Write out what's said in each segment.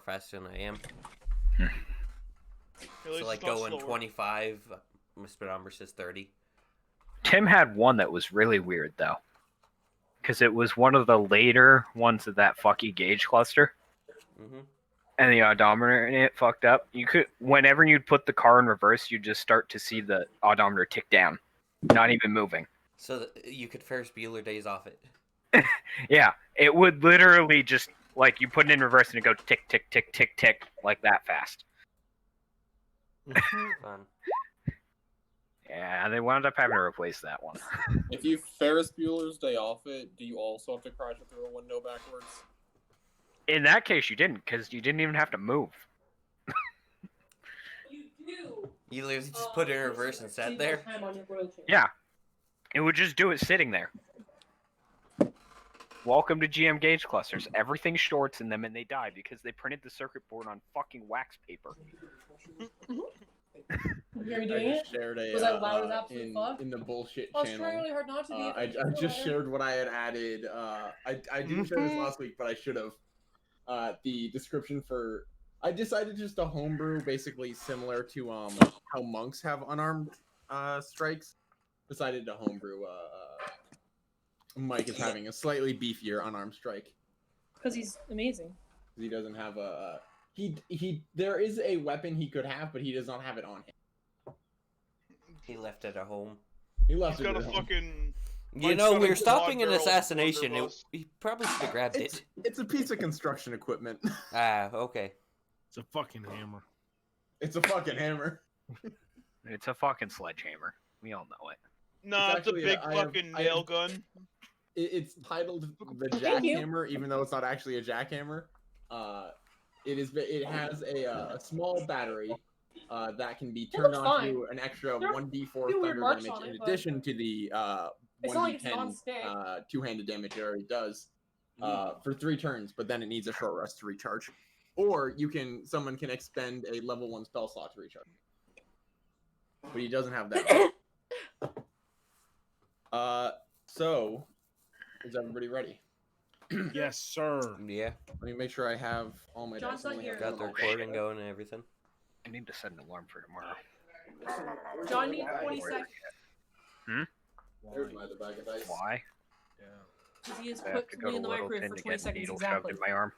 faster than I am. At least So like it's not going slower. 25, my speedometer says 30. Tim had one that was really weird though, because it was one of the later ones of that fucky gauge cluster, and the odometer in it fucked up. You could, whenever you'd put the car in reverse, you'd just start to see the odometer tick down, not even moving. So you could Ferris Bueller days off it. Yeah, it would literally just like you put it in reverse and it go tick tick tick tick tick like that fast. Fun. Yeah, they wound up having to replace that one. If you Ferris Bueller's Day Off it, do you also have to crash it through a window backwards? In that case, you didn't, because you didn't even have to move. You do. You literally just put it in reverse and sat there? Yeah, it would just do it sitting there. Welcome to GM gauge clusters. Everything shorts in them and they die because they printed the circuit board on fucking wax paper. You're doing it? Shared a, Was that loud as absolute fuck? in the bullshit I was channel. trying really hard not to be. I just shared what I had added. I didn't share this last week, but I should have. The description for. I decided just to homebrew, basically similar to how monks have unarmed strikes. Decided to homebrew. Mike is having a slightly beefier unarmed strike. Because he's amazing. He doesn't have a. He. There is a weapon he could have, but he does not have it on him. He left it at home. He left He's it got at a home. fucking. You know, we were stopping an assassination. He probably should have grabbed it. It's a piece of construction equipment. Ah, okay. It's a fucking hammer. It's a fucking hammer. It's a fucking sledgehammer. We all know it. Nah, it's a actually big I have- fucking I nail have- gun. It's titled the Thank you. jackhammer, even though it's not actually a jackhammer. It has a small battery that can be turned looks on fine. to an extra There are 1d4 few weird thunder marks damage on in it, but- addition to the It's not like it's 1d10 non-stick. two-handed damage it already does for 3 turns, but then it needs a short rest to recharge. Or someone can expend a level 1 spell slot to recharge. But he doesn't have that. So is everybody ready? Yes, sir. Yeah, Let me make sure I have all my John's dice. I not only here. have got the one. recording going and everything. I need to set an alarm for tomorrow. John needs 20 seconds. There's my other bag of dice. Why? Because he has I have put to go me to in the microwave Littleton for to 20 get a seconds needle exactly. shoved in my arm.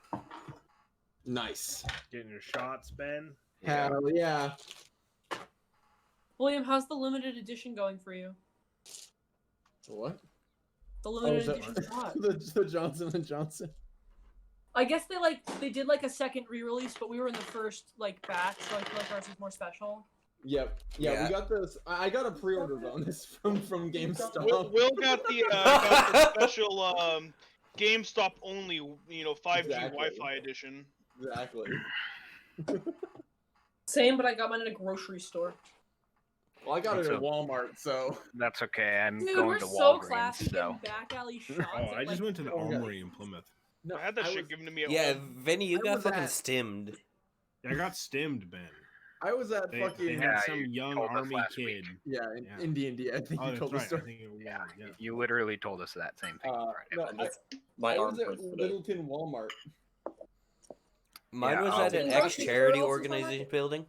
Nice. Getting your shots, Ben. Hell yeah. William, how's the limited edition going for you? What? The limited the- edition shot. the Johnson and Johnson. I guess they did like a second re-release, but we were in the first like batch, so I feel like ours is more special. Yep. Yeah, Yeah. we got this. I got a pre-order bonus from GameStop. Will got the special GameStop only, 5G Exactly. Wi-Fi edition. Exactly. Same, but I got mine at a grocery store. Well, I got it That's at a- Walmart, so That's okay. I'm Dude, going we're to so Walgreens, classy so. getting back alley shots. Oh, I just went to the Oh, yeah. Armory in Plymouth. no, I had that shit was, given to me at Yeah, home. Vinny, you I got was fucking at- stimmed. I got stimmed, Ben. I was at They fucking had Yeah, some you young told us Army last kid. week. yeah, Yeah. in D&D. I think Oh, you that's told right. the I story. think it was, Yeah, yeah. you literally told us that same thing. No, Friday. My I arm was at hurts today. Littleton Walmart. Mine Yeah, was I'll at be an there. ex-charity Where else is my organization market? building.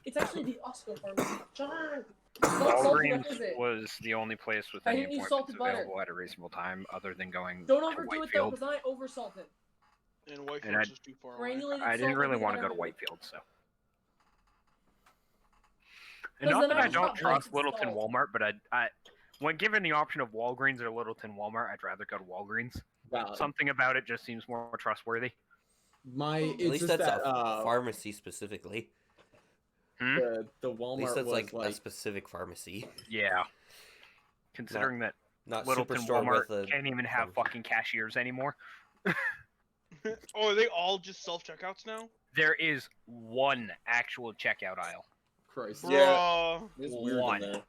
It's actually the Oscar pharmacy. John! Walgreens was the only place with I any didn't use appointments salted butter. available at a reasonable time, other than going Don't to overdo it though, Whitefield. because I oversalted. And And Whitefield's just too far away. Granulated I didn't salt really would be want to go to better. Whitefield, so. And 'Cause not then that I I just don't got trust white Littleton salt. Walmart, but I, when given the option of Walgreens or Littleton Walmart, I'd rather go to Walgreens. Valid. Something about it just seems more trustworthy. It's At least just that's that a pharmacy specifically. the At Walmart least that's was like a specific pharmacy, Yeah. Considering that not Littleton superstore Walmart with a. can't even have pharmacy. fucking cashiers anymore. Oh, are they all just self-checkouts now? There is one actual checkout aisle. Christ. Yeah. Bruh, It's weird One. in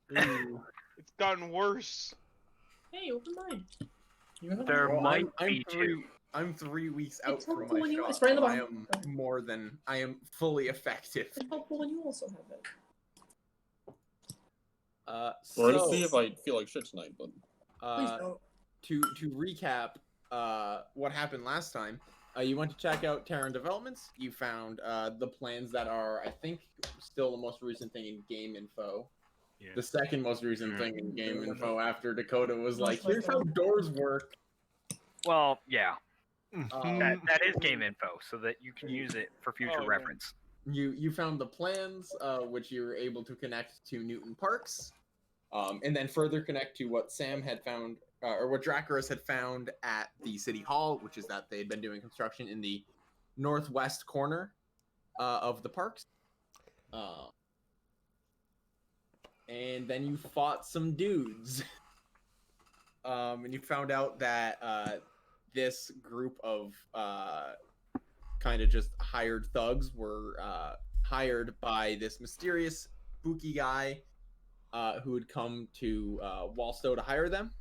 there. Ooh. it's gotten worse. Hey, open mine. There Well, might I'm be two. I'm 3 weeks out It's from helpful my when you- shot. it's right in the I bottom. am I am fully effective. It's helpful when you also have it. We're So gonna see if I feel like shit tonight, but Please don't. to recap what happened last time, You went to check out Terran Developments. You found the plans that are, I think, still the most recent thing in Game Info. Yeah. The second most recent thing in Game Info after Dakota was like, here's how God. doors work. Well, yeah, Um, that is game info, so that you can use it for future Oh, yeah. reference. you found the plans, which you were able to connect to Newton Parks, and then further connect to what Sam had found, or what Dracarys had found at the City Hall, which is that they had been doing construction in the northwest corner of the parks. And then you fought some dudes. And you found out that this group of kind of just hired thugs were hired by this mysterious spooky guy who had come to Walstow to hire them.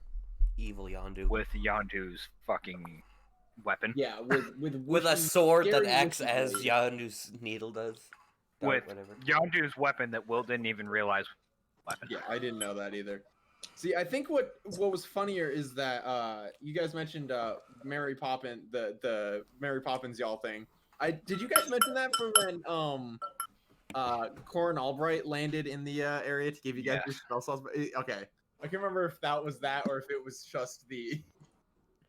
Evil Yondu. With Yondu's fucking weapon. Yeah, With a sword that scary acts witchy as blade. Yondu's needle does. Or With whatever. Yondu's weapon that Will didn't even realize was a weapon. Yeah, I didn't know that either. See, I think what was funnier is that you guys mentioned Mary Poppins, the Mary Poppins y'all thing. Did you guys mention that for when Corin Albright landed in the area to give you guys your spell slots? Okay, I can't remember if that was that or if it was just the.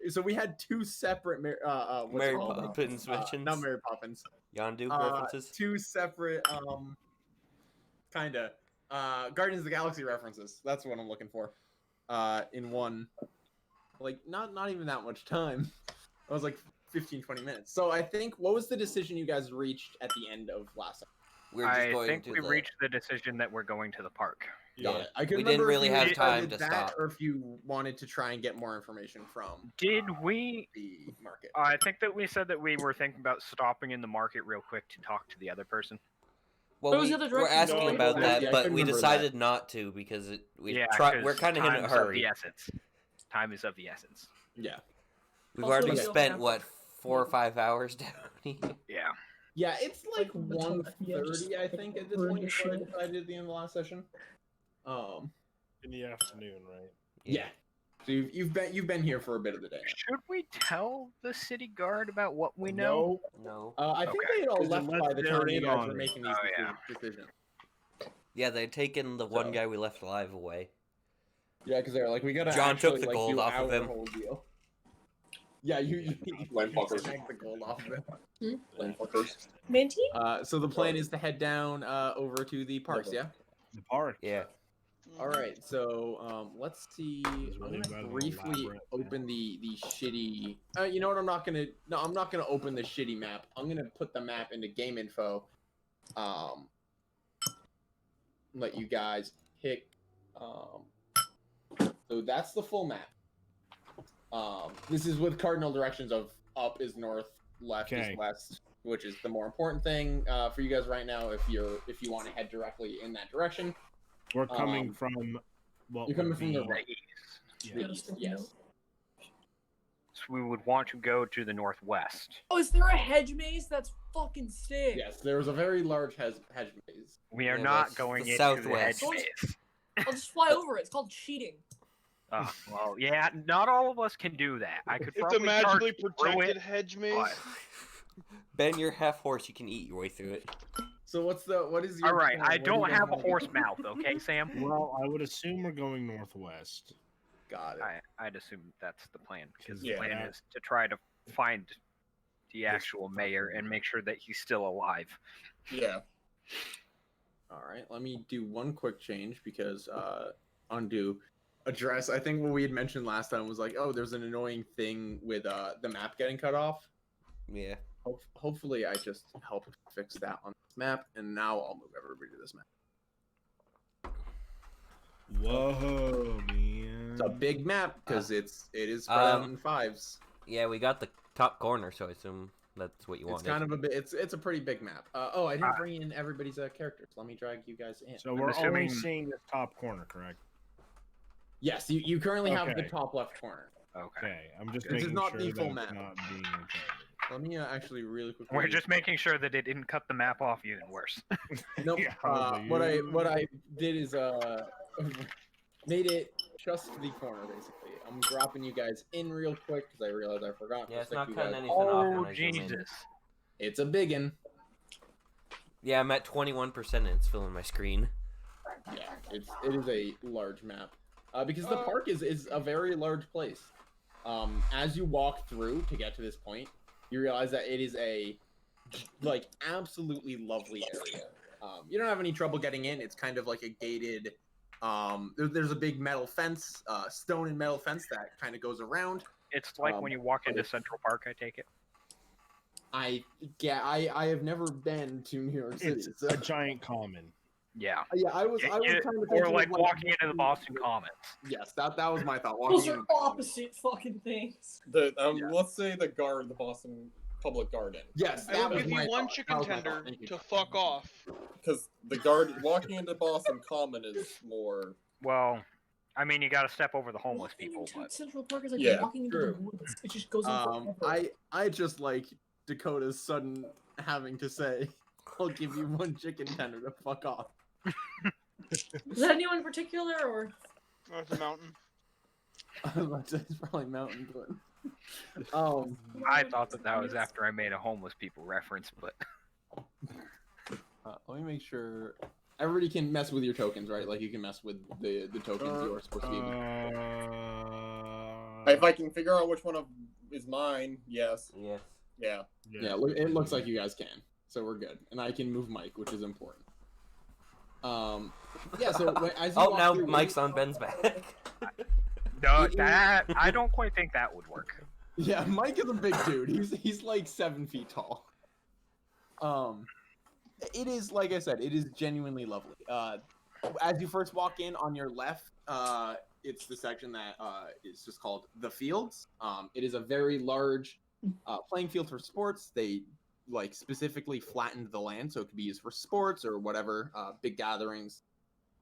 So we had two separate Mary Poppins mentions. not Mary Poppins. Yondu references. Two separate kinda Guardians of the Galaxy references. That's what I'm looking for. In one, like not even that much time. It was like 15-20 minutes. So I think, what was the decision you guys reached at the end of last time? I think we reached the decision that we're going to the park. Got it. I couldn't We didn't remember if really you have decided time to that stop. or if you wanted to try and get more information from Did we? the market. I think that we said that we were thinking about stopping in the market real quick to talk to the other person. Well, What was we the other were direction asking going? about Yeah, that, I but couldn't we remember decided not to because we're 'cause kind of in a time's of hurry. the essence. Time is of the essence. Yeah. We've Also, already we don't spent have- what 4 or 5 hours down here. Yeah. Yeah, it's like Like, the top, yeah, just 1:30, I think, at this burn point. your Is what I shit. decided at the end of the last session. In the afternoon, right? Yeah. So you've been here for a bit of the day. Should we tell the city guard about what we know? No. I think Okay. they had all Is it left by the time legendary you guys on were it? making these Oh, yeah. decisions. Yeah, they'd taken the one So- guy we left alive away. Yeah, because they're like, we gotta. John took actually, the like, gold do off of our him. Whole deal. Yeah, you Lame fuckers. snag the gold off of him. Lame fuckers. Minty? So the plan is to head down over to the parks. Yeah. The park. Yeah. All right. So let's see. I'm really gonna about briefly elaborate. open the shitty. You know what? I'm not gonna open the shitty map. I'm gonna put the map into game info. Let you guys pick. So that's the full map. This is with cardinal directions of up is north, left Okay. is west, which is the more important thing for you guys right now. If you want to head directly in that direction, We're coming Um, from. What you're coming would from the be- right. Yeah. Got a sticky Yes. note. So we would want to go to the northwest. Oh, is there a hedge maze? That's fucking sick. Yes, there was a very large hedge maze. We are Yeah, not that's going the into southwest. the hedge maze. I'll just fly over it. It's called cheating. Oh, well, yeah, not all of us can do that. I could It's a probably magically charge through protected it, hedge maze. but- Ben, you're half horse. You can eat your way through it. So what is your All right, plan? I What do you don't guys have a wanna do? horse mouth, okay, Sam? Well, I would assume we're going northwest. Got it. I'd assume that's the plan, because Yeah. the plan is to try to find the actual mayor and make sure that he's still alive. Yeah. All right, let me do one quick change because undo address. I think what we had mentioned last time was like, oh, there's an annoying thing with the map getting cut off. Yeah. Hopefully, I just helped fix that on this map, and now I'll move everybody to this map. Whoa, man. It's a big map because it is spread out in 5s. Yeah, we got the top corner, so I assume that's what you It's wanted. kind of a bit. It's a pretty big map. I didn't bring in everybody's characters. Let me drag you guys in. So we're assuming- only seeing the top corner, correct? Yes, you currently have the Okay. top left corner. Okay. Okay, I'm just This is making not sure the full that map. it's not being retarded. Let me actually really quickly. We're just making sure that it didn't cut the map off even worse. Nope. Yeah, What I did is made it just the corner basically. I'm dropping you guys in real quick because I realized I forgot. Yeah, to it's stick not you cutting guys- anything off Oh when I zoom in. Jesus! It's a biggin. Yeah, I'm at 21% and it's filling my screen. Yeah, it is a large map. Because the park is a very large place. As you walk through to get to this point, you realize that it is a like absolutely lovely area. You don't have any trouble getting in. It's kind of like a gated. There's a big metal fence, stone and metal fence that kind of goes around. It's like when you walk into Central Park. I take it. I have never been to New York City. It's so- a giant common. yeah, I was kind of Or thinking like of, walking into the Boston Commons. Yes, that was my thought. Those Walking are in- opposite fucking things. The Yeah. let's say the Boston Public Garden. Yes, I that will was give my you one thought. chicken That was my thought. tender Thank you. to fuck off. Because walking into Boston Common is more. Well, I mean, you got to step over the homeless Walking people, into but Central Park is like Yeah, walking into true. the woods. It just goes on forever. I just like Dakota's sudden having to say, "I'll give you one chicken tender to fuck off." Is that anyone in particular, or? Oh, it's a mountain. I was about to say it's probably Mountain Glen. I thought that was after I made a homeless people reference. But Let me make sure. Everybody can mess with your tokens, right? Like you can mess with the tokens you are supposed to be. If I can figure out which one is mine, yes. Yes. Yeah. Yeah, it looks like you guys can, so we're good, and I can move Mike, which is important. Yeah. So as you Oh, walk now through, Mike's on Ben's back. no, that I don't quite think that would work. Yeah, Mike is a big dude. He's like 7 feet tall. It is, like I said, it is genuinely lovely. As you first walk in on your left, it's the section that is just called the fields. It is a very large playing field for sports. They like specifically flattened the land so it could be used for sports or whatever, big gatherings.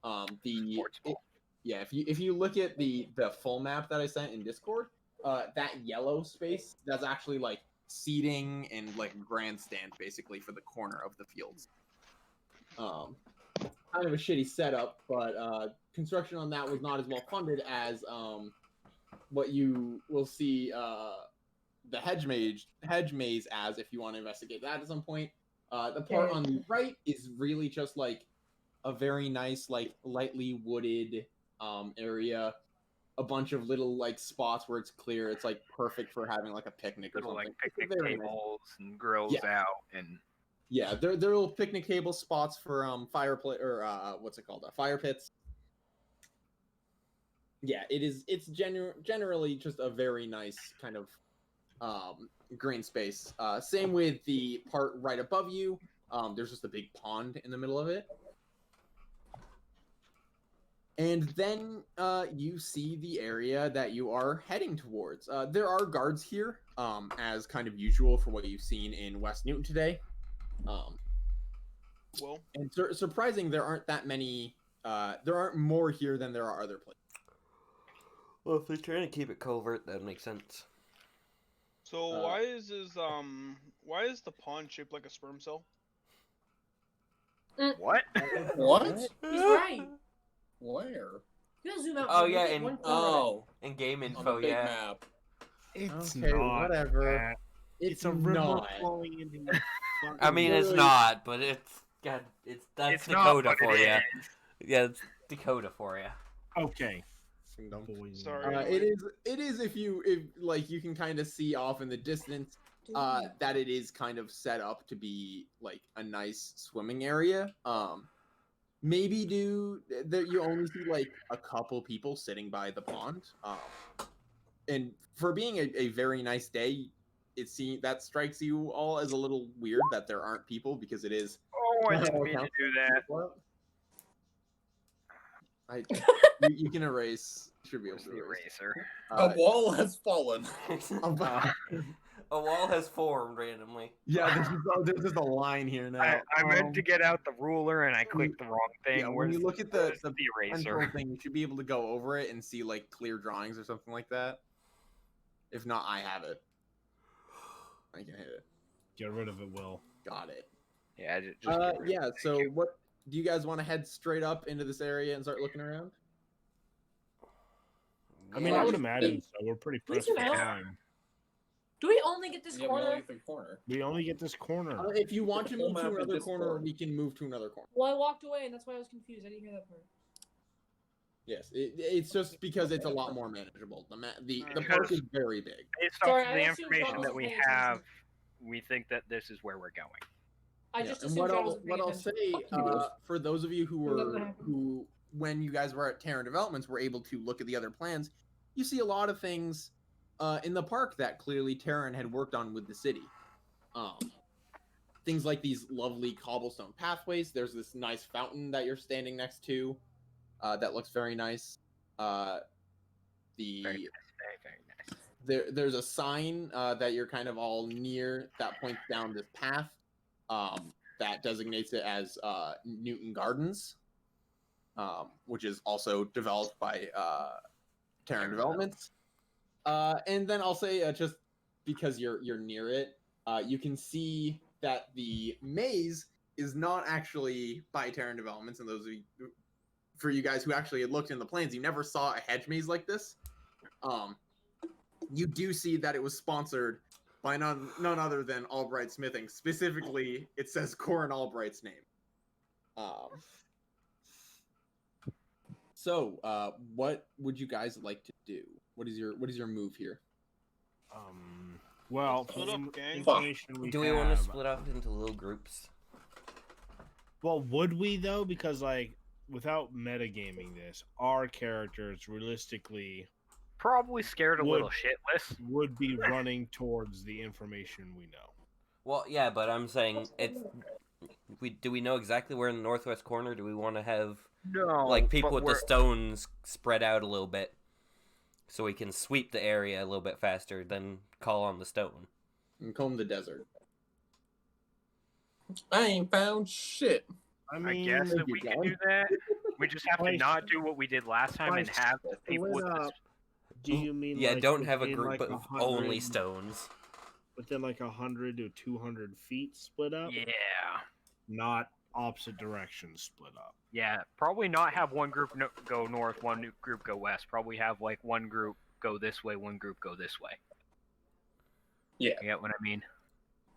Sports ball. Yeah, if you look at the full map that I sent in Discord, that yellow space, that's actually like seating and like grandstand basically for the corner of the fields. Kind of a shitty setup, but construction on that was not as well funded as what you will see the hedge maze as if you want to investigate that at some point. The part on the right is really just like a very nice, like lightly wooded area. A bunch of little like spots where it's clear. It's like perfect for having like a picnic or Little something. like picnic Very nice. tables and grills Yeah. out, and Yeah, they're little picnic table spots for fireplace or what's it called? Fire pits. Yeah, it's generally just a very nice kind of green space. Same with the part right above you. There's just a big pond in the middle of it. And then you see the area that you are heading towards. There are guards here, as kind of usual for what you've seen in West Newton today. Well, And surprising, there aren't that many. There aren't more here than there are other places. Well, if they're trying to keep it covert, that makes sense. so why is the pond shaped like a sperm cell? what? What? He's right. Where? You gotta zoom out. Oh, Look yeah, at and- one corner of it. Oh, And game on the info, big yeah. map. It's Okay, not whatever. that. It's a river not. flowing into the fucking I mean, it's Literally- not, but it's that's It's not Dakota what it for you. is. Yeah, it's Dakota for you. Okay. Sorry. It is if like you can kind of see off in the distance that it is kind of set up to be like a nice swimming area. Maybe that you only see like a couple people sitting by the pond. And for being a very nice day, that strikes you all as a little weird that there aren't people because it is. Oh, I didn't mean to do that. You can erase. Should be able to The erase. eraser. A wall has fallen. A wall has formed randomly. Yeah, there's just a line here now. I meant to get out the ruler and I clicked the wrong thing. Yeah, when Where's you look at the eraser? pencil thing, you should be able to go over it and see like clear drawings or something like that. If not, I have it. I can hit it. Get rid of it, Will. Got it. Yeah, just get rid of Yeah. it. So, what do you guys want to head straight up into this area and start looking around? I mean, I would imagine so. We're pretty pressed for know. time. Do we only get this Yeah, we corner? only get the corner. We only get this corner. If you want to The whole move to map is another just corner, corner. we can move to another corner. Well, I walked away, and that's why I was confused. I didn't hear that part. Yes, it's just because it's a lot more manageable. The Because- park is very big. Based Sorry, off I the assumed information John that we wasn't paying have, attention. we think that this is where we're going. I Yeah, just and assumed what I I'll wasn't paying what I'll attention. say Fuck you. for those of you who Nothing were happened. who when you guys were at Terran Developments were able to look at the other plans, you see a lot of things in the park that clearly Terran had worked on with the city. Things like these lovely cobblestone pathways. There's this nice fountain that you're standing next to that looks very nice. Very nice, very nice. There's a sign that you're kind of all near that points down this path that designates it as Newton Gardens, which is also developed by Terran Developments. And then I'll say, just because you're near it, you can see that the maze is not actually by Terran Developments. And those of you, for you guys who actually had looked in the plans, you never saw a hedge maze like this. You do see that it was sponsored by none other than Albright Smithing. Specifically, it says Corin Albright's name. So, what would you guys like to do? What is your move here? Well, Split from up, gang. information we Do we want to have- split up into little groups? Well, would we though? Because like, without metagaming this, our characters realistically Probably scared a Would- little shitless. would be running towards the information we know. Well, yeah, but I'm saying it's. Do we know exactly where in the northwest corner? Do we want to have No, like people but with the stones spread out a little bit, so we can sweep the area a little bit faster than call on the stone? And comb the desert. I ain't found shit. I I mean, guess that you we can don't. do that. We just have to Like- not do what we did last time and like, have people with split this. up. Do you mean Yeah, like don't have a within, group like, of 100 only stones. within like 100 to 200 feet split up? Yeah. Not opposite directions split up. Yeah, probably not have one group go north, one group go west. Probably have like one group go this way, one group go this way. Yeah. You get what I mean?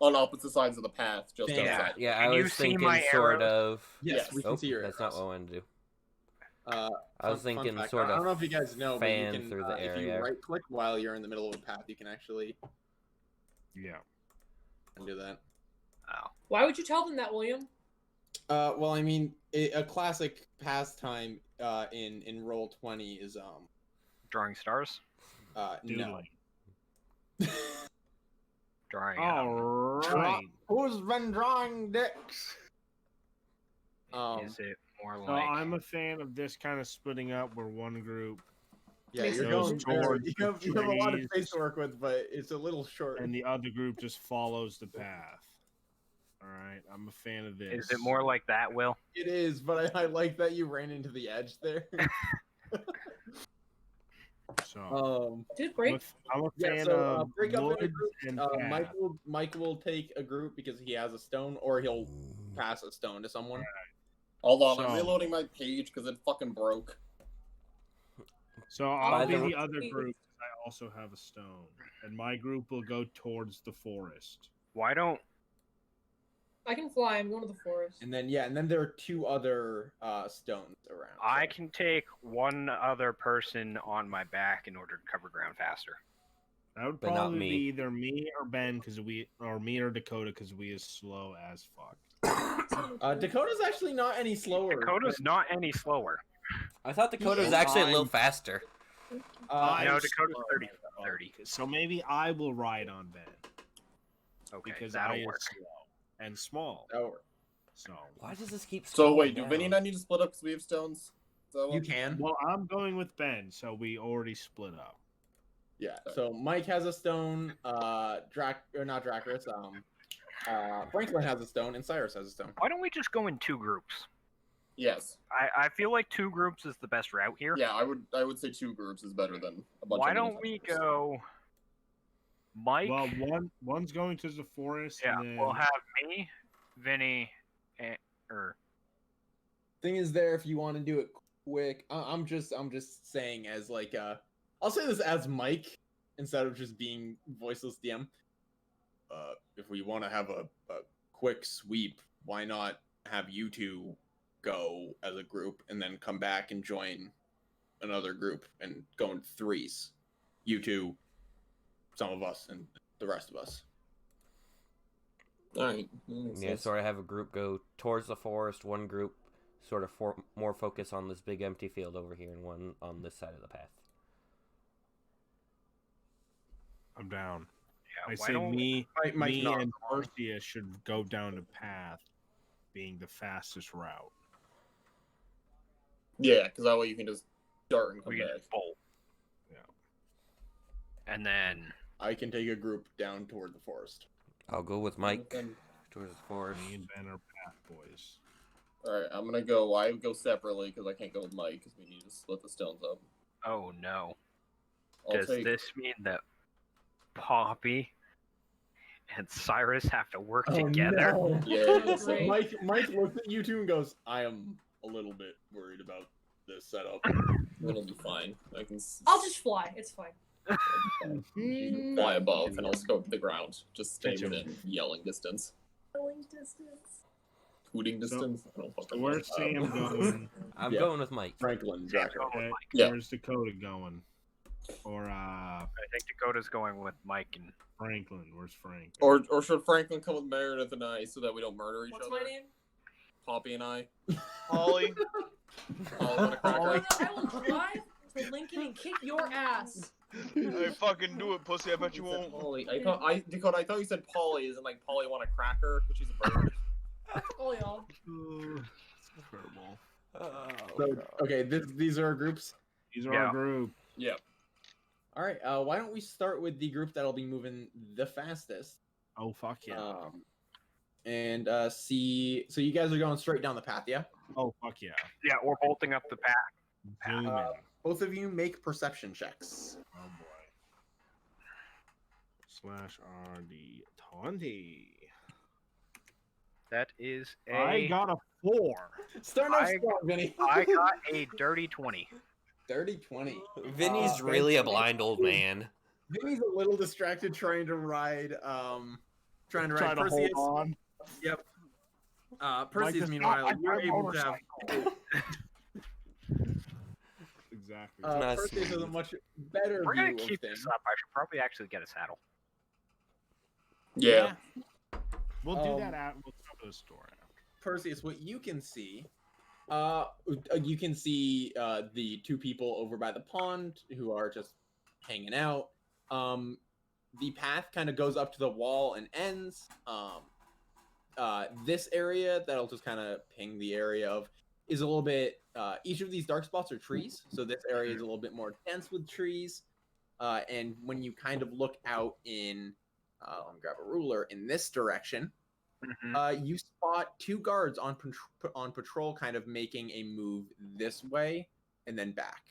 On opposite sides of the path, just Yeah. outside. Yeah, Can I you was see thinking my sort arrows? of. Yes, Yes. we can Oh, see your that's not arrows. what I wanted to do. I I was thinking sort I don't know of if you guys know, but you fan can, through the if you area. right click while you're in the middle of a path, you can actually Yeah. do that. Oh. Why would you tell them that, William? Well, I mean, a classic pastime in Roll20 is Drawing stars? no. Doodling. Drawing All right. Who's been drawing dicks? Is it more So like I'm a fan of this kind of splitting up where one group Yeah, Makes you're sense. going Towards you the have a lot of trees. space to work with, but it's a little short. and the other group just follows the path. All right, I'm a fan of this. is it more like that, Will? It is, but I like that you ran into the edge there. So Dude, break. I'm a Yeah, fan so of break up into woods groups. and Mike path. will take a group because he has a stone, or he'll pass a stone to someone. Hold on, I'm So- reloading my page because it fucking broke. So By I'll be the- the other group. 'Cause I also have a stone, and my group will go towards the forest. Why don't I can fly. I'm going to the forest. And then there are two other stones around. I can take one other person on my back in order to cover ground faster? That would But not probably me. be either me or Ben, or me or Dakota, because we is slow as fuck. Dakota's actually not any slower. Dakota's not any slower. I thought Dakota was is actually a little fine. faster. No, I'm Dakota's slow. 30. So maybe I will ride on Ben Okay, because that'll I work. is slow and small. Oh, So Why does this keep? So wait, scrolling do down? Vinny and I need to split up because we have stones? So you can. well, I'm going with Ben, so we already split up. Yeah. So Mike has a stone. Not Dracarys. Franklin has a stone, and Cyrus has a stone. Why don't we just go in two groups? Yes. I feel like two groups is the best route here. Yeah, I would say two groups is better than a bunch Why of don't we manufacturers. go Mike? Well, one's going to the forest. yeah, and then... we'll have me, Vinny, and Thing is, there if you want to do it quick. I'm just saying as like I'll say this as Mike instead of just being voiceless DM. If we want to have a quick sweep, why not have you two go as a group and then come back and join another group and go in threes? You two, some of us, and the rest of us. All right. Yeah, sort of have a group go towards the forest, one group sort of more focus on this big empty field over here, and one on this side of the path. I'm down. Yeah, I say me Mike's not and wrong. Perseus should go down the path, being the fastest route. Yeah, because that way you can just dart and come We can back. just bolt. Yeah. And then I can take a group down toward the forest. I'll go with Mike Then- towards the forest. Me and Ben are path boys. All right, I'm gonna go. I would go separately because I can't go with Mike because we need to split the stones up. oh no. I'll Does take. this mean that Poppy and Cyrus have to work together? No. Yeah. Great. Mike looks at you two and goes, "I am a little bit worried about this setup." It'll be fine. I can. I'll just fly. It's fine. You can fly above, and I'll scope the ground. Just stay Gotcha. within yelling distance, Going distance. hooting So- distance. I don't So fucking where's know. Sam going? I'm Yeah. going with Mike. Franklin, Jacker. Okay, Yeah. Where's Dakota going? Or I think Dakota's going with Mike and Franklin? Where's Frank? Or should Franklin come with Meredith and I so that we don't murder each What's other? my name? Poppy and I. Holly. All on a cracker. I will drive to Lincoln and kick your ass. I fucking do it, pussy. I bet you You said won't. Polly. Dakota, I thought you said Polly isn't like Polly want a cracker because she's a bird. Oh, y'all. It's terrible. So, okay, these are our groups. These are Yeah. our group. Yeah. All right, why don't we start with the group that'll be moving the fastest? Oh fuck yeah. And see. So you guys are going straight down the path, yeah? Oh fuck yeah. yeah, we're bolting up the path. Zooming. Both of you make perception checks. Oh boy. /RD 20. That is a I got a 4. Start off I- strong, Vinny. I got a dirty 20. 30-20. Vinny's really a blind old man. Vinny's a little distracted trying to ride. Trying to Try ride to hold Perseus. on. Yep. Like Perseus, this- meanwhile, I you're got a able to have. motorcycle. Exactly. Not Perseus has a smooth. much better We're gonna view keep of things. this up. I should probably actually get a saddle. Yeah. We'll do that Um, at we'll come to the store after. Perseus, what you can see, you can see the two people over by the pond who are just hanging out. The path kind of goes up to the wall and ends. This area that'll just kind of ping the area of is a little bit. Each of these dark spots are trees, so this area is a little bit more dense with trees. And when you kind of look out in, let me grab a ruler in this direction. You spot two guards on patrol, kind of making a move this way and then back.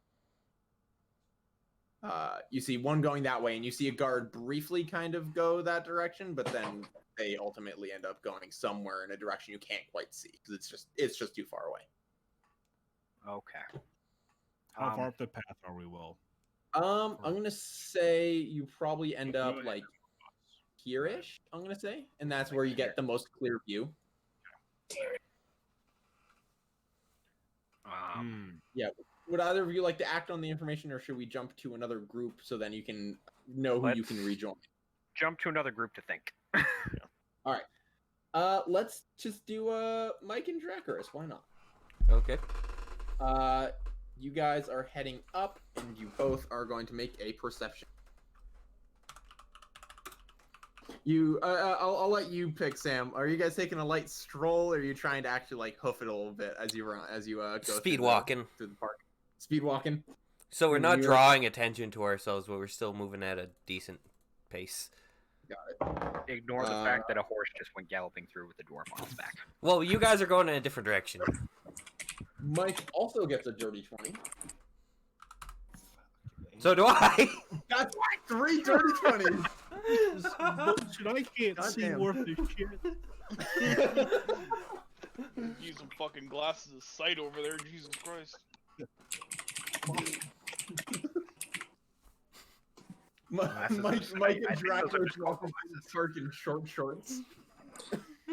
You see one going that way, and you see a guard briefly kind of go that direction, but then they ultimately end up going somewhere in a direction you can't quite see because it's just too far away. Okay. How far up the path are we, Will? I'm gonna say you probably end up like here-ish. I'm gonna say, and that's where you get the most clear view. Yeah. Would either of you like to act on the information, or should we jump to another group so then you can know who you can Let's- rejoin? Jump to another group to think. Let's just do Mike and Dracarys. Why not? Okay. You guys are heading up, and you both are going to make a perception. I'll let you pick, Sam. Are you guys taking a light stroll, or are you trying to actually like hoof it a little bit as you run, go Speed walking. through the park? Speed walking. So we're not You're- drawing attention to ourselves, but we're still moving at a decent pace. Got it. Ignore the fact that a horse just went galloping through with the dwarf on its back. Well, you guys are going in a different direction. Mike also gets a dirty 20. So do I. That's 3 dirty 20s. Bullshit, I can't see Goddamn. worth a shit. Use some fucking glasses of sight over there, Jesus Christ. Mike Glasses. and I think those are Dracula just called walking through the park in short shorts.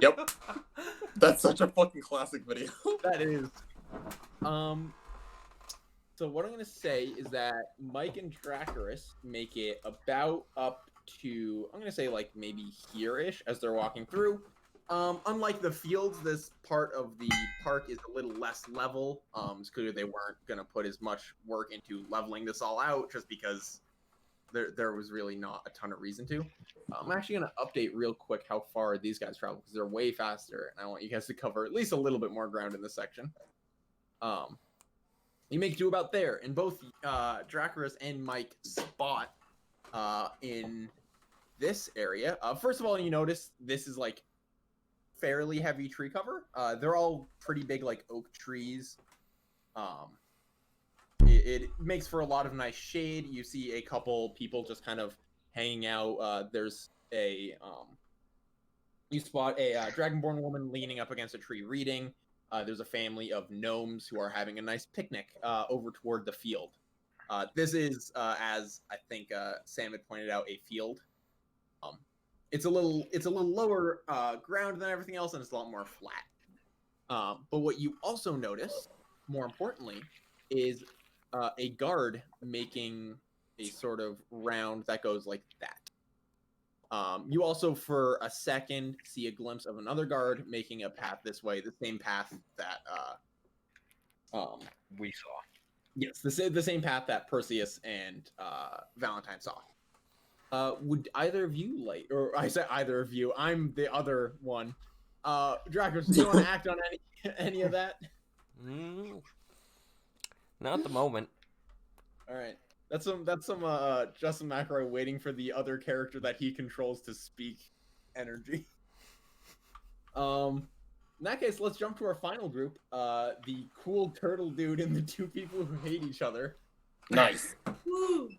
Yep. That's such a fucking classic video. That is. So what I'm gonna say is that Mike and Dracarys make it about up to, I'm gonna say like maybe here-ish as they're walking through. Unlike the fields, this part of the park is a little less level. It's clear they weren't gonna put as much work into leveling this all out, just because there was really not a ton of reason to. I'm actually gonna update real quick how far these guys travel because they're way faster, and I want you guys to cover at least a little bit more ground in this section. You make it to about there, and both Dracarys and Mike spot in this area. First of all, you notice this is like fairly heavy tree cover. They're all pretty big, like oak trees. It makes for a lot of nice shade. You see a couple people just kind of hanging out. There's a you spot a dragonborn woman leaning up against a tree reading. There's a family of gnomes who are having a nice picnic over toward the field. This is, as I think Sam had pointed out, a field. It's a little lower ground than everything else, and it's a lot more flat. But what you also notice, more importantly, is a guard making a sort of round that goes like that. You also, for a second, see a glimpse of another guard making a path this way, the same path that We saw. yes, the same path that Perseus and Valentine saw. Would either of you like, or I said either of you, I'm the other one. Dracos, do you want to act on any of that? Not at the moment. All right. That's some Justin McElroy waiting for the other character that he controls to speak energy. In that case, let's jump to our final group. The cool turtle dude and the two people who hate each other. Nice. Woo!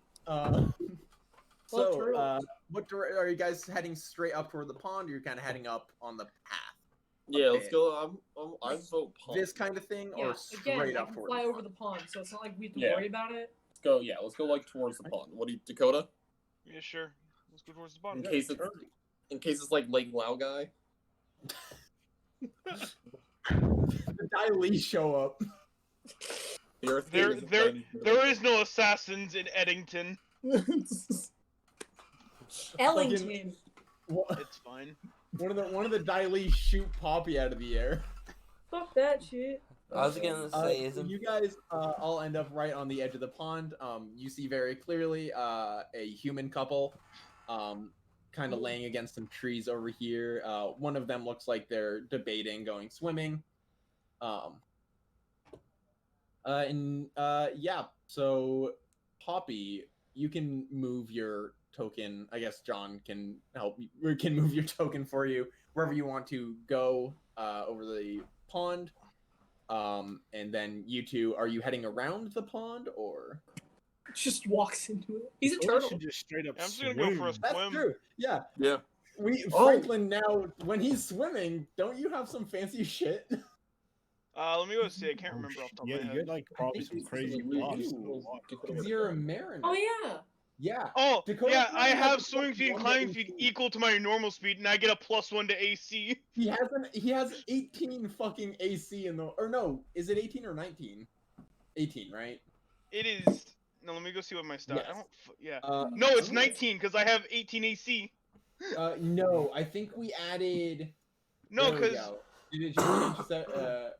So, turtle. are you guys heading straight up toward the pond, or you're kind of heading up on the path? Yeah, let's go. I vote pond. This kind of thing, Yeah, or again, straight I up can toward fly the over pond? the pond, so it's not like we have to Yeah. worry about it. Let's go. Yeah, let's go like towards the pond. What do you, Dakota? Yeah, sure. Let's go towards the In bottom. case it's like Lake Lao guy. The Dai show up. The Earth There, King is there, tiny. there is no assassins in Eddington. Ellington. It's fine. One of the Dai shoot Poppy out of the air. Fuck that shit. I was gonna say, So isn't you guys all end up right on the edge of the pond. You see very clearly a human couple kind of laying against some trees over here. One of them looks like they're debating going swimming. Yeah, so Poppy, you can move your token. I guess John can help you, can move your token for you wherever you want to go over the pond. And then you two, are you heading around the pond or? Just walks into it. He's a Or we turtle. should just straight up I'm just gonna go for a swim. That's swim. true. Yeah. Yeah. Franklin now, when he's swimming, don't you have some fancy shit? Let me go see. I can't remember off the top Yeah, of my you head. get like probably some crazy blocks. You're a mariner. Oh yeah. Yeah. Oh, Dakota yeah, I has have a swimming speed and +1 climbing to speed 18. equal to my normal speed, and I get a +1 to AC. He has 18 fucking AC in the, or no, is it 18 or 19? 18, right? It is. No, let me go see what my stat. Yes. I don't. Yeah. No, No, it's 19 because I have 18 AC. No, I think we added. No, there we because go. Did you change that?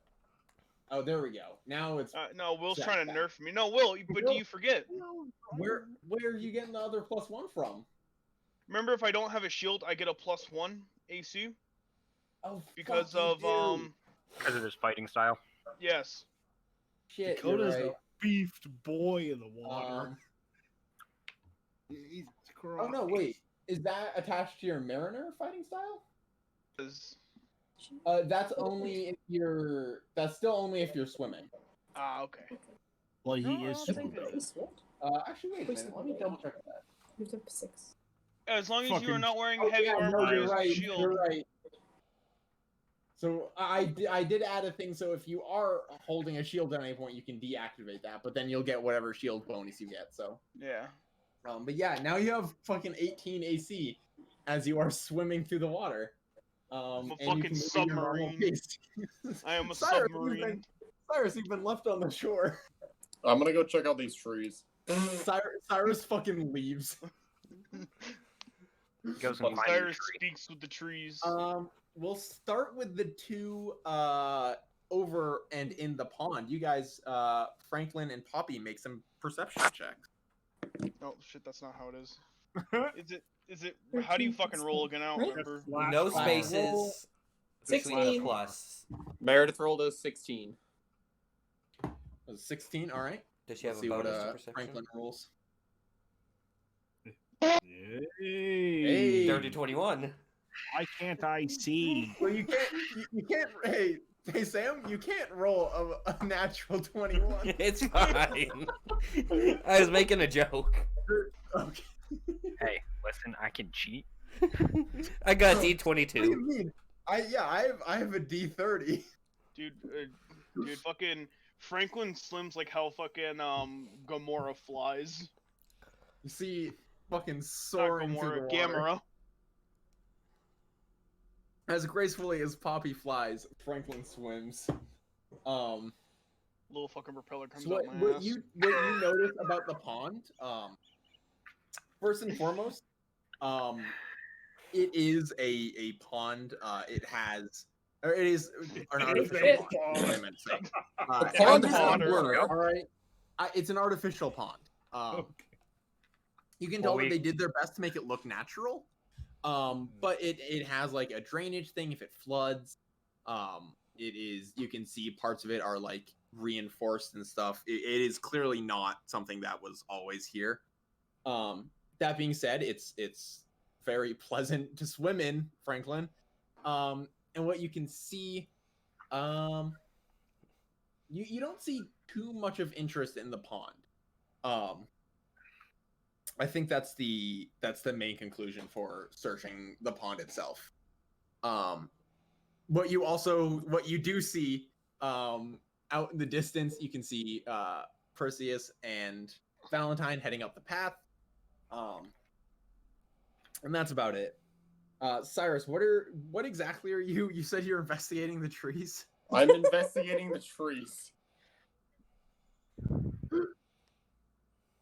Oh, there we go. Now it's no, Will's Check trying to that. nerf me. No, Will, but do you forget? where are you getting the other +1 from? Remember, if I don't have a shield, I get a +1 AC Oh, because fuck, you of do. Because of his fighting style. Yes. Shit, Dakota's you're right. a beefed boy in the water. Um, Jesus oh no, Christ. wait. Is that attached to your mariner fighting style? 'Cause- That's only if you're. That's still only if you're swimming. okay. Well, he No, I is don't swimming. think Actually, wait a minute. Let me double check that. Who's up 6? As long as you are Fucking- not wearing Oh, heavy yeah, armor no, or you're a right. shield. You're right. So I did add a thing. So if you are holding a shield at any point, you can deactivate that, but then you'll get whatever shield bonus you get. So Yeah. But yeah, now you have fucking 18 AC as you are swimming through the water. I'm a And you fucking can move at your normal submarine. pace. I am a Cyrus, submarine. Cyrus, you've been left on the shore. I'm gonna go check out these trees. Cyrus fucking leaves. Goes and finds a Cyrus tree. speaks with the trees. We'll start with the two over and in the pond. You guys, Franklin and Poppy, make some perception checks. Oh shit, that's not how it is. Is it? How do you fucking roll again? I don't Right? remember. No spaces. Between the 16. plus. Meredith rolled a 16. 16, all right. Does she have Let's a see what bonus to perception? Franklin rolls. Hey. Dirty 21. Why can't I see? Well, you can't. Hey, Sam, you can't roll a natural 21. It's fine. I was making a joke. Okay. Hey, listen, I can cheat. I got What do D22. you mean? I have a D30. Dude, fucking Franklin slims like how fucking Gamora flies. You see, fucking Not soaring through the Gamora, water. Gamera. As gracefully as Poppy flies, Franklin swims. Little fucking propeller comes So out my what ass. you notice about the pond? First and foremost, it is a pond. It is an artificial pond. That's what I meant to say. pond I'm has just- a word. all right. It's an artificial pond. You can tell that they did their best to make it look natural. But it has like a drainage thing if it floods. You can see parts of it are like reinforced and stuff. It is clearly not something that was always here. That being said, it's very pleasant to swim in, Franklin. And what you can see, you don't see too much of interest in the pond. I think that's the main conclusion for searching the pond itself. What you do see out in the distance, you can see Perseus and Valentine heading up the path. And that's about it. Cyrus, what exactly are you? You said you're investigating the trees. I'm investigating the trees.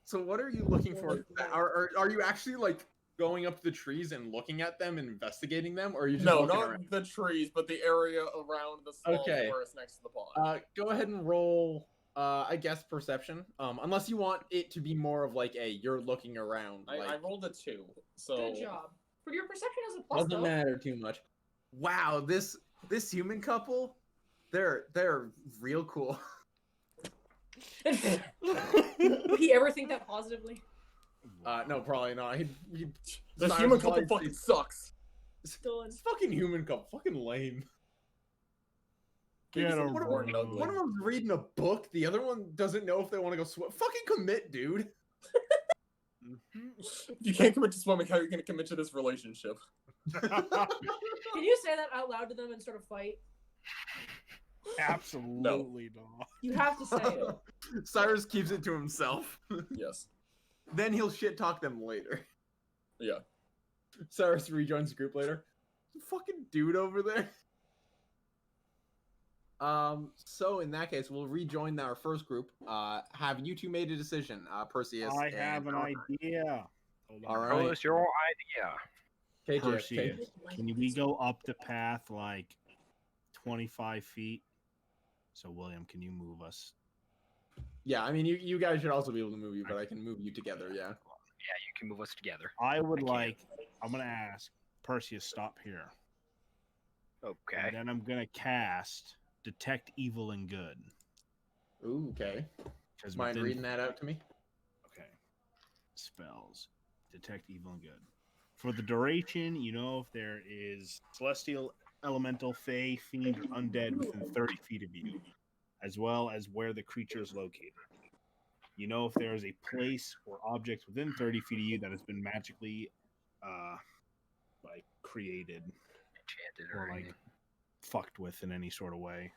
So what are you looking for? Are you actually like going up to the trees and looking at them and investigating them, or are you just No, looking not around? the trees, but the area around the small forest next to the pond. Go ahead and roll. I guess perception. Unless you want it to be more of like a you're looking around. I rolled a 2, so Good job. But your perception has a plus, Doesn't though. matter too much. Wow, this human couple, they're real cool. Would he ever think that positively? No, probably not. the human couple fucking sucks. Dylan. This fucking human couple, fucking lame. Get a One of room. them's reading a book. The other one doesn't know if they want to go swim. Fucking commit, dude. If you can't commit to swimming, how are you going to commit to this relationship? Can you say that out loud to them and sort of fight? Absolutely not. You have to say it. Cyrus keeps it to himself. Yes. Then he'll shit talk them later. Yeah. Cyrus rejoins the group later. Fucking dude over there. So in that case, we'll rejoin our first group. Have you two made a decision, Perseus? I and have an Valentine? idea. Hold on. All right. What was your idea? KJ, Perseus, can we go up the path like 25 feet? So, William, can you move us? Yeah, I mean, you guys should also be able to move you, but I can move you together, yeah. Yeah, you can move us together. I would can't. like, I'm going to ask Perseus, stop here. Okay. And then I'm going to cast Detect Evil and Good. Ooh, okay. 'Cause Mind within- reading that out to me? Okay. Spells. Detect Evil and Good. For the duration, you know if there is celestial, elemental, fey, fiend, or undead within 30 feet of you, as well as where the creature is located. You know if there is a place or object within 30 feet of you that has been magically created Enchanted or or like anything. fucked with in any sort of way.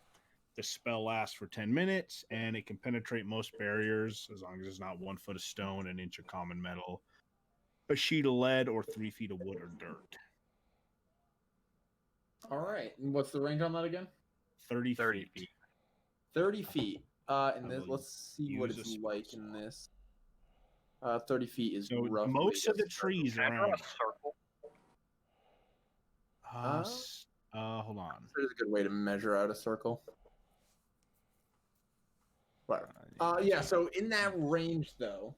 The spell lasts for 10 minutes and it can penetrate most barriers as long as it's not 1 foot of stone, an inch of common metal, a sheet of lead or 3 feet of wood or dirt. All right. And what's the range on that again? 30 30 feet. 30 feet. And this, will let's see what use it's a spell like in slot. this. 30 feet is So roughly. most of the trees Can I draw around. a circle? Hold on. There's a good way to measure out a circle. Whatever. Yeah, Yeah. So in that range, though,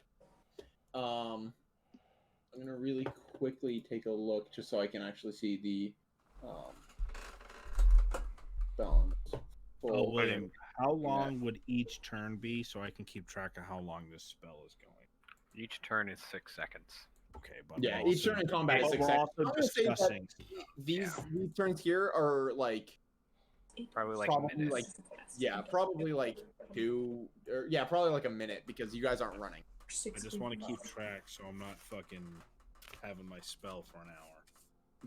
I'm gonna really quickly take a look just so I can actually see the balance. Oh, William, how long would each turn be so I can keep track of how long this spell is going? Each turn is 6 seconds. Okay, but Yeah, we're each also- turn in combat is but 6 we're seconds. also I'm gonna say that discussing. these turns here are like Probably like a probably minute. like probably like 2 or probably like a minute because you guys aren't running. I just want to keep track so I'm not fucking having my spell for an hour.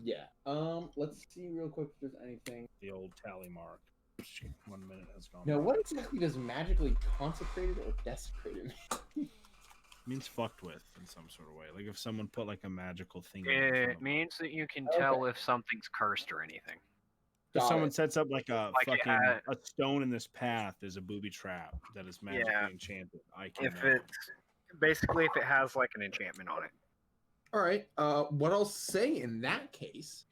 Yeah. Let's see real quick if there's anything. The old tally mark. 1 minute has gone. Now, by. what exactly does magically consecrated or desecrated mean? Means fucked with in some sort of way. Like if someone put like a magical thing. in front It of means that you can tell if something's cursed or anything. If Got someone it. sets up like a Like it fucking had- a stone in this path is a booby trap that is magically Yeah. enchanted. I can If know. it's basically if it has like an enchantment on it. All right. What I'll say in that case,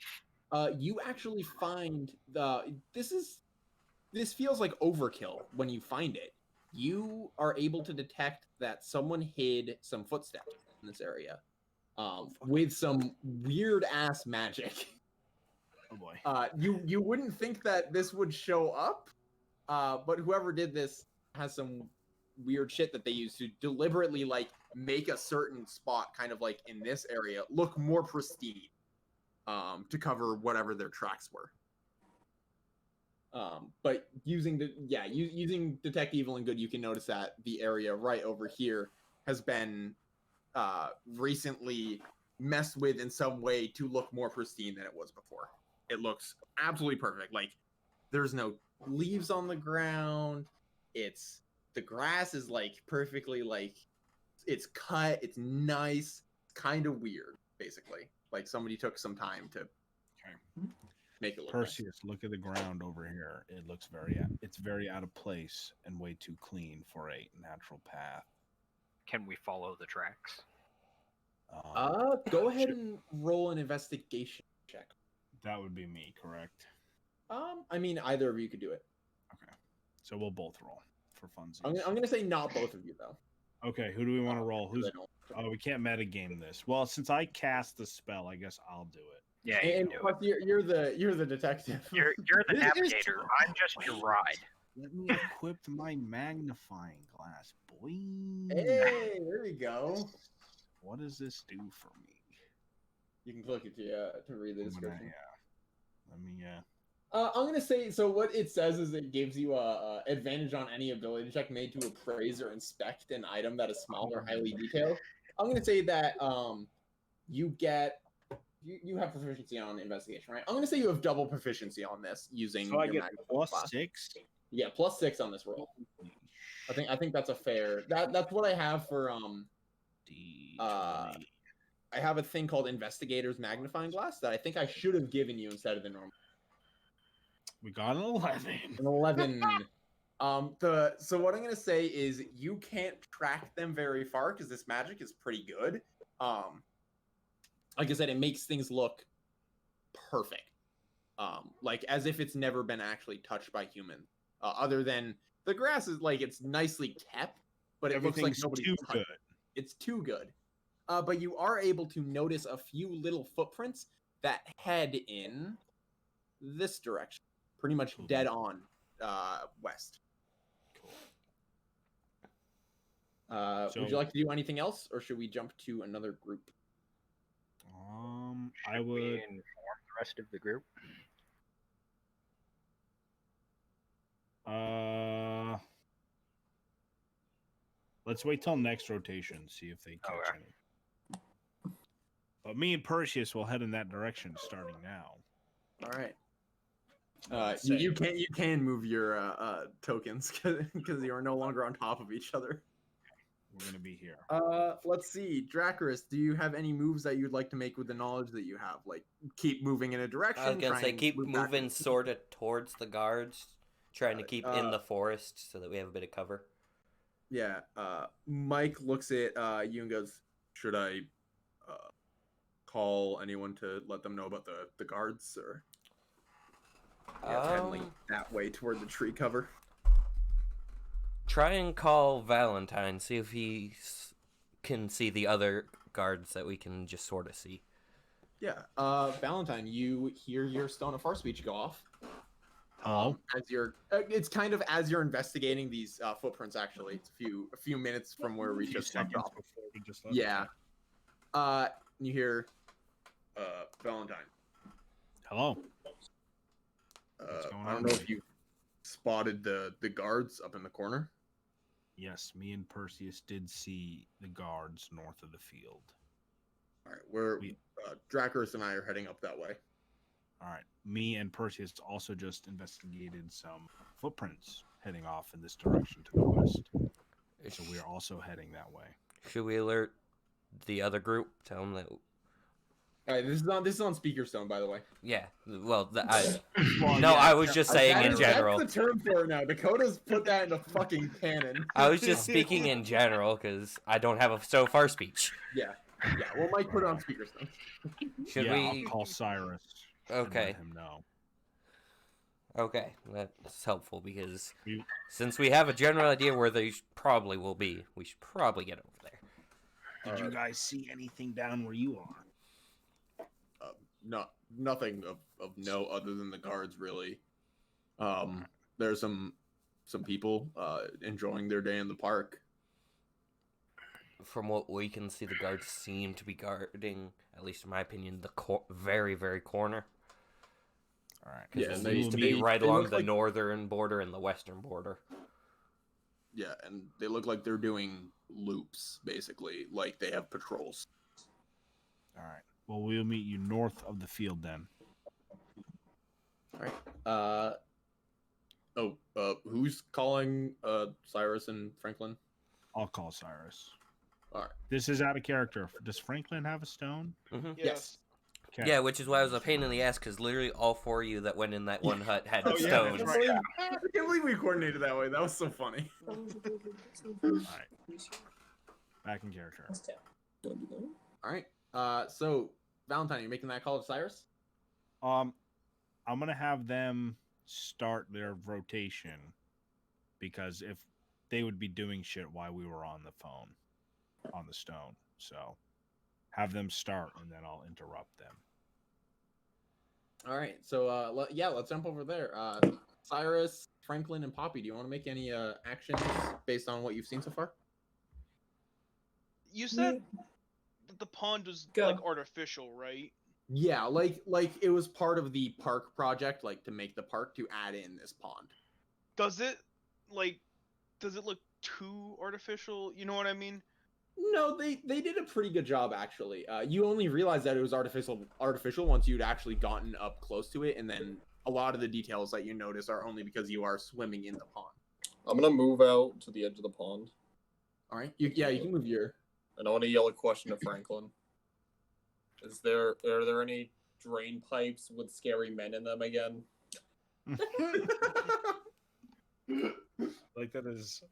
you actually find this feels like overkill when you find it. You are able to detect that someone hid some footsteps in this area, with some weird ass magic. Oh boy. You wouldn't think that this would show up, but whoever did this has some weird shit that they use to deliberately like make a certain spot, kind of like in this area, look more pristine, to cover whatever their tracks were. But using using detect evil and good, you can notice that the area right over here has been recently messed with in some way to look more pristine than it was before. It looks absolutely perfect. Like there's no leaves on the ground. The grass is like perfectly like it's cut. It's nice. It's kind of weird, basically. Like somebody took some time to make it look nice. Perseus, look at the ground over here. It looks it's very out of place and way too clean for a natural path. Can we follow the tracks? Go ahead and roll an investigation check. That would be me, correct? I mean, either of you could do it. Okay. So we'll both roll for funsies. I'm gonna say not both of you though. Okay, who do we want to roll? Because Who's? Oh, we can't metagame this. Well, since I cast the spell, I guess I'll do it. Yeah, you And can do plus, you're the detective. You're the This is navigator. I'm just your ride. Let me equip my magnifying glass, boy. Hey, there we go. What does this do for me? You can click it to read the I'm gonna- description. Let me. I'm gonna say so. What it says is it gives you a advantage on any ability check made to appraise or inspect an item that is small or highly detailed. I'm gonna say that you get you have proficiency on investigation, right? I'm gonna say you have double proficiency on this using. So I your get magnifying plus glass. 6. Yeah, plus 6 on this roll. I think that's a fair. That's what I have for D20. I have a thing called Investigator's Magnifying Glass that I think I should have given you instead of the normal. We got an 11. An 11. So what I'm gonna say is you can't track them very far because this magic is pretty good. Like I said, it makes things look perfect. Like as if it's never been actually touched by humans. Other than the grass is like it's nicely kept, but it looks like Everything's nobody's too touched good. it. It's too good. But you are able to notice a few little footprints that head in this direction, pretty much Cool. dead on west. So- Would you like to do anything else, or should we jump to another group? I Should we would. inform the rest of the group. Let's wait till next rotation, see if they catch Okay. any. But me and Perseus will head in that direction starting now. All right. Let's You say- can move your tokens because you are no longer on top of each other. We're gonna be here. Let's see, Dracarys, do you have any moves that you'd like to make with the knowledge that you have? Like, keep moving in a direction. I was gonna try say and keep move back moving and- sort of towards the guards, trying to keep in the forest so that we have a bit of cover. Yeah. Mike looks at you and goes, "Should I call anyone to let them know about the guards, or yeah, heading that way toward the tree cover?" Try and call Valentine, see if he can see the other guards that we can just sort of see. Yeah. Valentine, you hear your Stone of Far Speech go off. As you're, it's kind of as you're investigating these footprints. Actually, it's a few minutes from where we just left off. Before we just left. Yeah. You hear, Valentine. Hello. I don't know if you spotted the guards up in the corner. Yes, me and Perseus did see the guards north of the field. All right, Dracarys and I are heading up that way. All right, me and Perseus also just investigated some footprints heading off in this direction to the west. So we're also heading that way. Should we alert the other group? Tell them that. All right, this is on speakerstone, by the way. Yeah. Well, Well, no, yeah, I was just saying in general. That's the term for it now. Dakota's put that in a fucking canon. I was just speaking in general because I don't have a so far speech. Yeah. Well, Mike put it on speakerstone. Should yeah, we? I'll call Cyrus. Okay. And let him know. Okay, that's helpful because since we have a general idea where they probably will be, we should probably get over there. Did you guys see anything down where you are? Nothing of note other than the guards, really. There's some people enjoying their day in the park. From what we can see, the guards seem to be guarding, at least in my opinion, the very, very corner. All right. Yeah, and they used to be right along the northern border and the western border. Yeah, and they look like they're doing loops, basically, like they have patrols. All right. Well, we'll meet you north of the field then. All right. Who's calling Cyrus and Franklin? I'll call Cyrus. All right. This is out of character. Does Franklin have a stone? Mm-hmm. Yes. Okay. Yeah, which is why it was a pain in the ass, because literally all four of you that went in that one hut had Oh, yeah, stones. that's right. I can't believe we coordinated that way. That was so funny. All right. Back in character. All right. So Valentine, you making that call to Cyrus? I'm gonna have them start their rotation because if they would be doing shit while we were on the phone on the stone, so have them start and then I'll interrupt them. All right. So let's jump over there. Cyrus, Franklin, and Poppy, do you want to make any actions based on what you've seen so far? You said that the pond was Go. like artificial, right? Yeah, like it was part of the park project, like to make the park to add in this pond. Does it look too artificial? You know what I mean? No, they did a pretty good job actually. You only realized that it was artificial once you'd actually gotten up close to it, and then a lot of the details that you notice are only because you are swimming in the pond. I'm gonna move out to the edge of the pond, All right. You can move your. and I want to yell a question to Franklin. Are there any drain pipes with scary men in them again? Like that is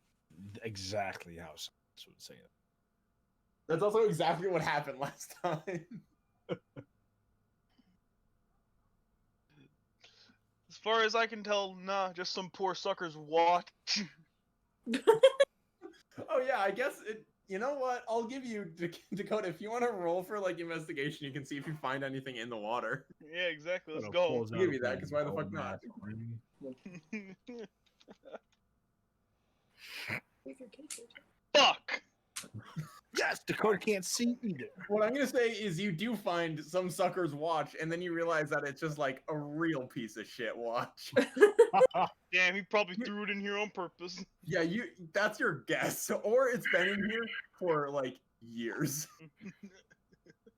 exactly how Cyrus would say it. That's also exactly what happened last time. As far as I can tell, nah, just some poor suckers watch. Oh yeah, I guess it. You know what? I'll give you Dakota. If you want to roll for like investigation, you can see if you find anything in the water. Yeah, exactly. Let's I'll go. close I'll out give you a that, 'cause why the full fuck not? Fuck. Yes, Dakota can't see either. What I'm gonna say is you do find some sucker's watch, and then you realize that it's just like a real piece of shit watch. Damn, he probably threw it in here on purpose. Yeah, that's your guess. Or it's been in here for like years.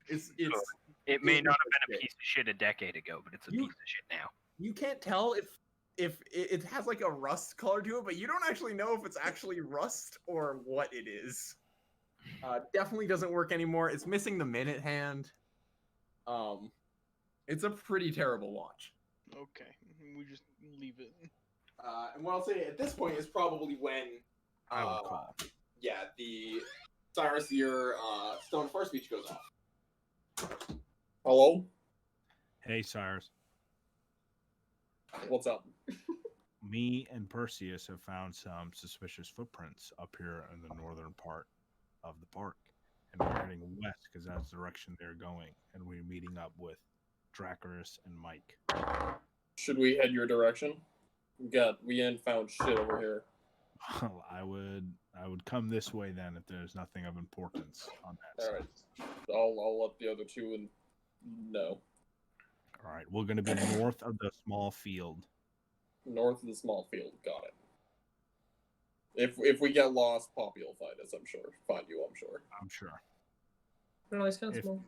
It's It may not have been a piece of shit a decade ago, but it's a piece of shit now. you can't tell if it has like a rust color to it, but you don't actually know if it's actually rust or what it is. Definitely doesn't work anymore. It's missing the minute hand. It's a pretty terrible watch. Okay, we just leave it. And what I'll say at this point is probably when, I would call. yeah, the Cyrus, your Stone Force speech goes off. Hello? Hey, Cyrus. What's up? Me and Perseus have found some suspicious footprints up here in the northern part of the park. And we're heading west because that's the direction they're going. And we're meeting up with Dracarys and Mike. Should we head your direction? We ain't found shit over here. Well, I would come this way then if there's nothing of importance on that All right. side. I'll let the other two know. All right, we're going to be north of the small field. North of the small field. Got it. If we get lost, Poppy will find us, I'm sure. Find you, I'm sure. I'm sure. No, it's kind of If- small.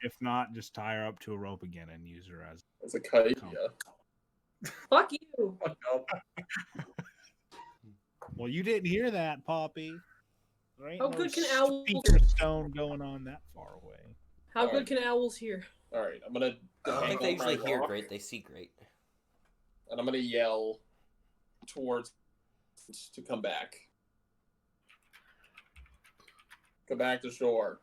If not, just tie her up to a rope again and use her as. It's a kite, Come. yeah. Fuck you. Well, you didn't hear that, Poppy. There ain't How no good can owls- speaker stone going on that far away. How Alright. good can owls hear? Alright, I'm gonna I think they hang on my usually hear rock, great. They see great. and I'm gonna yell towards to come back. Come back to shore.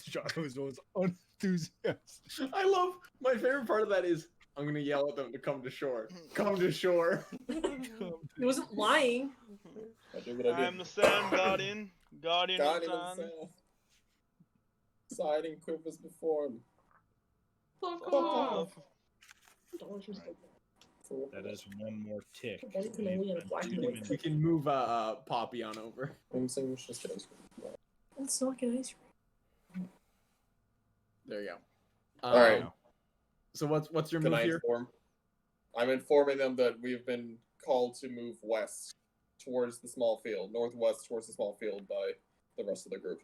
John was unenthusiastic. I love my favorite part of that is I'm gonna yell at them to come to shore. Come to shore. It wasn't lying. I did what I did. I'm the sand guardian. Guardian of Guardian the of the sand. South. Siding quivers before him. Fuck Fuck off. off. That is one more tick. That's an alien black and white. We can move Poppy on over. I'm saying it's just ice cream. It's not like an ice cream. There you go. All right. So what's your Can move I here? inform? I'm informing them that we've been called to move west towards the small field, northwest towards the small field by the rest of the group.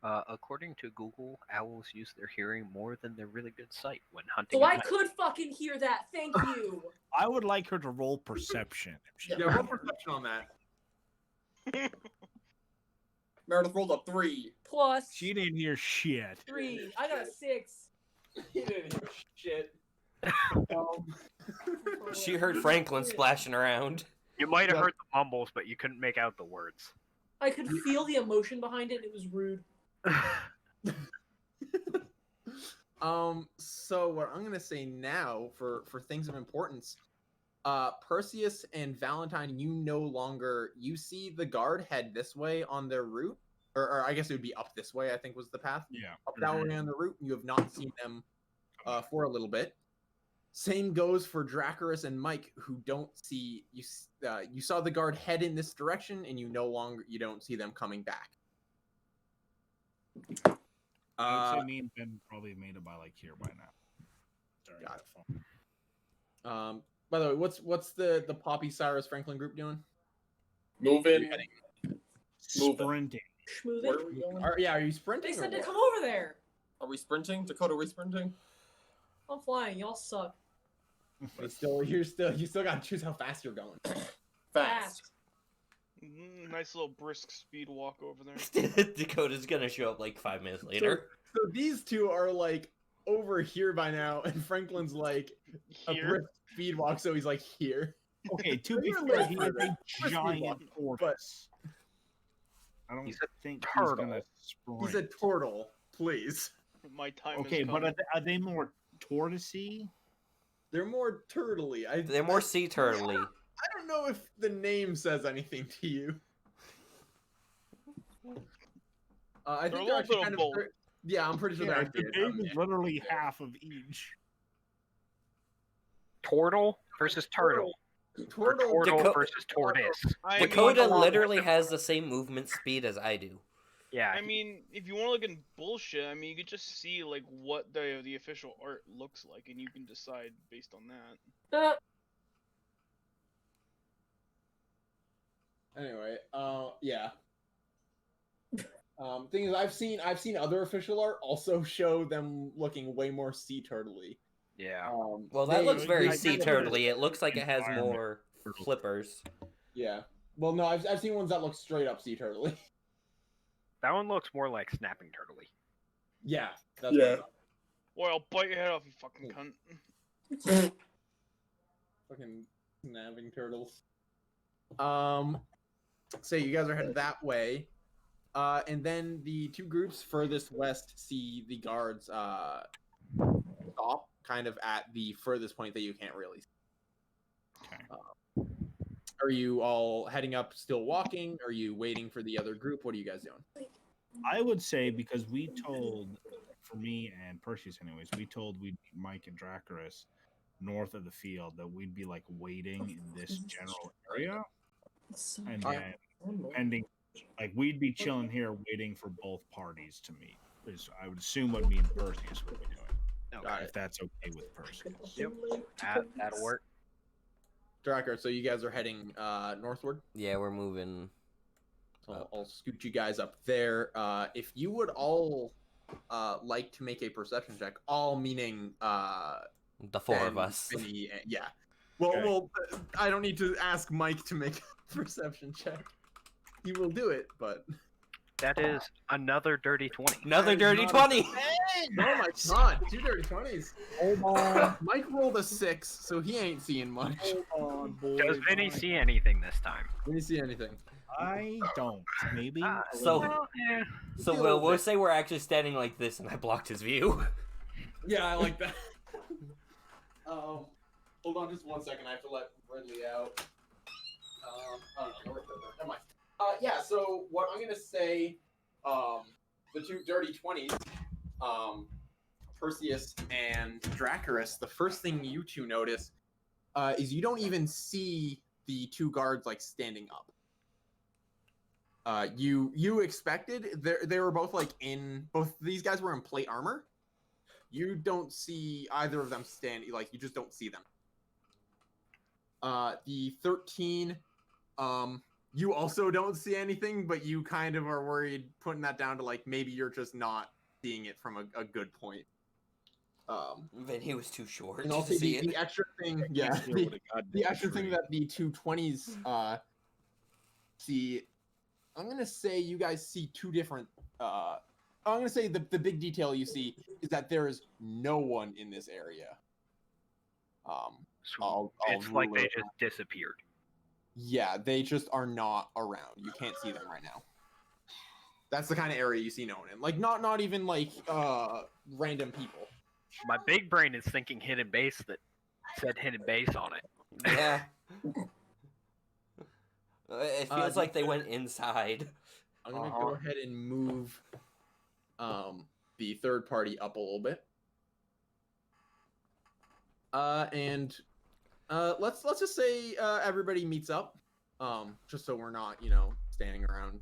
According to Google, owls use their hearing more than their really good sight when hunting. So at I night. could fucking hear that. Thank you. I would like her to roll perception. If she Yeah, roll perception on that. Meredith rolled a 3. Plus She didn't hear shit. 3. I got a 6. He didn't hear shit. She heard Franklin splashing around. You might have Yeah. heard the mumbles, but you couldn't make out the words. I could feel the emotion behind it. And it was rude. So what I'm gonna say now for things of importance, Perseus and Valentine, you see the guard head this way on their route, or I guess it would be up this way. I think was the path Yeah. up that way on the route. You have not seen them for a little bit. Same goes for Dracarys and Mike, who don't see you. You saw the guard head in this direction, and you don't see them coming back. I would say me and Ben probably made it by like here by now. Sorry. Got it. By the way, what's the Poppy Cyrus Franklin group doing? Moving. Sprinting. Schmoothing. Where are we going? Are you sprinting? They or said to what? come over there. Are we sprinting? Dakota, are we sprinting? I'm flying. Y'all suck. But you still gotta choose how fast you're going. Fast. Nice little brisk speed walk over there. Dakota's gonna show up like 5 minutes later. So these two are like over here by now, and Franklin's like a Here. brisk speed walk, so he's like here. Okay, to be You're a fair, little he is further. a giant But tortoise. I don't He's a think turtle. he's gonna sprint. He's a turtle, please. My time Okay, is but coming. are they more tortoisey? They're more turtley. They're more sea turtley. I don't know if the name says anything to you. I They're think a they're little actually bit of kind of. both. Yeah, I'm pretty sure Yeah, they're the actually. name is literally half of each. Turtle versus turtle. Or Turtle. turtle Daco- versus tortoise. I Dakota mean, literally has the same movement speed as I do. Yeah. I mean, if you want to look at bullshit, I mean, you could just see like what the official art looks like, and you can decide based on that. Anyway, yeah. Thing is, I've seen other official art also show them looking way more sea turtley. Yeah. Well, that They- looks very they sea kind of- turtley. It looks like it has Environment. more flippers. Yeah. Well, no, I've seen ones that look straight up sea turtley. That one looks more like snapping turtley. Yeah. That's Yeah. what Boy, I'll bite your head off, you fucking cunt. fucking snapping turtles. So you guys are headed that way. And then the two groups furthest west see the guards stop kind of at the furthest point that you can't really see. Okay. Are you all heading up still walking? Are you waiting for the other group? What are you guys doing? I would say because we told, for me and Perseus anyways, we told we'd meet Mike and Dracarys north of the field, that we'd be like waiting in this general area. And then depending, like we'd be chilling here waiting for both parties to meet. Is I would assume what me and Perseus would be doing. Okay. If that's okay with Perseus. Yep. That'll work. Dracker, so you guys are heading northward? Yeah, we're moving. So I'll scoot you guys up there. If you would all like to make a perception check, all meaning The four Ben, of us. Vinny, yeah. Well, Okay. well, I don't need to ask Mike to make a perception check. He will do it, but That is another dirty 20. Another That is dirty not 20. oh my god, 2 dirty 20s. Hold on. Mike rolled a 6, so he ain't seeing much. Hold on, boy. Does Vinny see anything this time? Let me see anything. I don't. Maybe. Ah, a so- little bit. Yeah. So Feel we'll bit. say we're actually standing like this, and I blocked his view. Yeah, I like that. Hold on just 1 second. I have to let Ridley out. I don't know. Never mind. Yeah. So what I'm gonna say, the two dirty 20s, Perseus and Dracarys. The first thing you two notice, is you don't even see the two guards like standing up. You expected they were both like both these guys were in plate armor. You don't see either of them standing, like you just don't see them. The 13, you also don't see anything, but you kind of are worried, putting that down to like maybe you're just not seeing it from a good point. Vinny was too short And to also see the it. extra thing, Can't yeah, deal with a goddamn the extra thing tree. that the two 20s see, I'm gonna say you guys see two different. I'm gonna say the big detail you see is that there is no one in this area. So I'll it's like rule they it. just disappeared. Yeah, they just are not around. You can't see them right now. That's the kind of area you see no one in. Like not even like random people. My big brain is thinking hidden base that said hidden base on it. Yeah. It feels the- like they went inside. I'm gonna go ahead and move the third party up a little bit. And let's just say everybody meets up. Just so we're not, standing around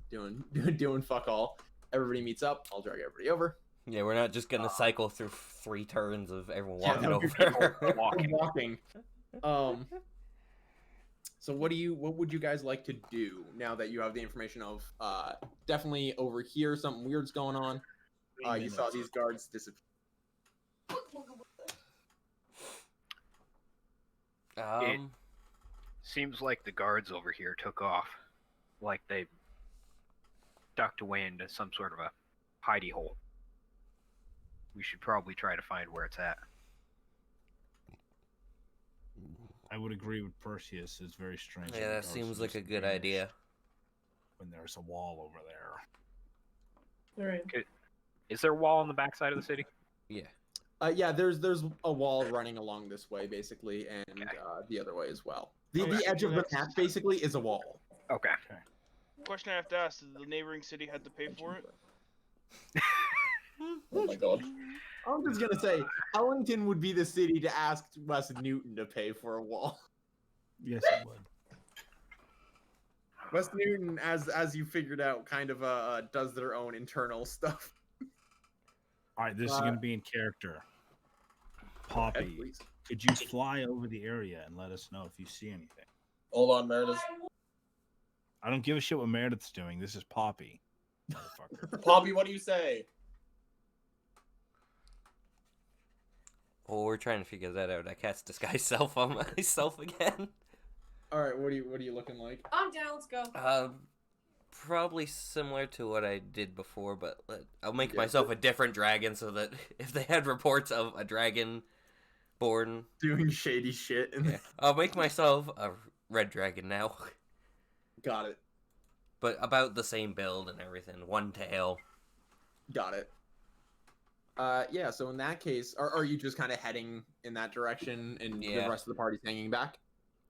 doing fuck all. Everybody meets up. I'll drag everybody over. Yeah, we're not just gonna cycle through 3 turns of everyone Yeah, walking no, over. Walking. So what would you guys like to do now that you have the information of definitely over here something weird's going on. You saw these guards disappear. Seems like the guards over here took off. Like they ducked away into some sort of a hidey hole. We should probably try to find where it's at. I would agree with Perseus. It's very strange. Yeah, that guards seems would like a just good vanish idea. When there's a wall over there. All right. Is there a wall on the backside of the city? Yeah. Yeah, there's a wall running along this way basically, and Okay. the other way as well. The Okay. edge of the map basically is a wall. Okay. Question I have to ask: did the neighboring city had to pay for it? Oh my god. I'm just gonna say, Ellington would be the city to ask West Newton to pay for a wall. Yes, it would. West Newton, as you figured out, kind of does their own internal stuff. All right, this is going to be in character. Poppy, Please. could you fly over the area and let us know if you see anything? Hold on, Meredith. I don't give a shit what Meredith's doing. This is Poppy. Motherfucker. Poppy, what do you say? Well, we're trying to figure that out. I cast disguise self on myself again. All right, what are you looking like? I'm down. Let's go. Probably similar to what I did before, but I'll make Yeah. myself a different dragon so that if they had reports of a dragon born, Doing shady shit. And yeah, I'll make myself a red dragon now. Got it. But about the same build and everything. One tail. Got it. Yeah, so in that case, are you just kind of heading in that direction and Yeah. the rest of the party's hanging back?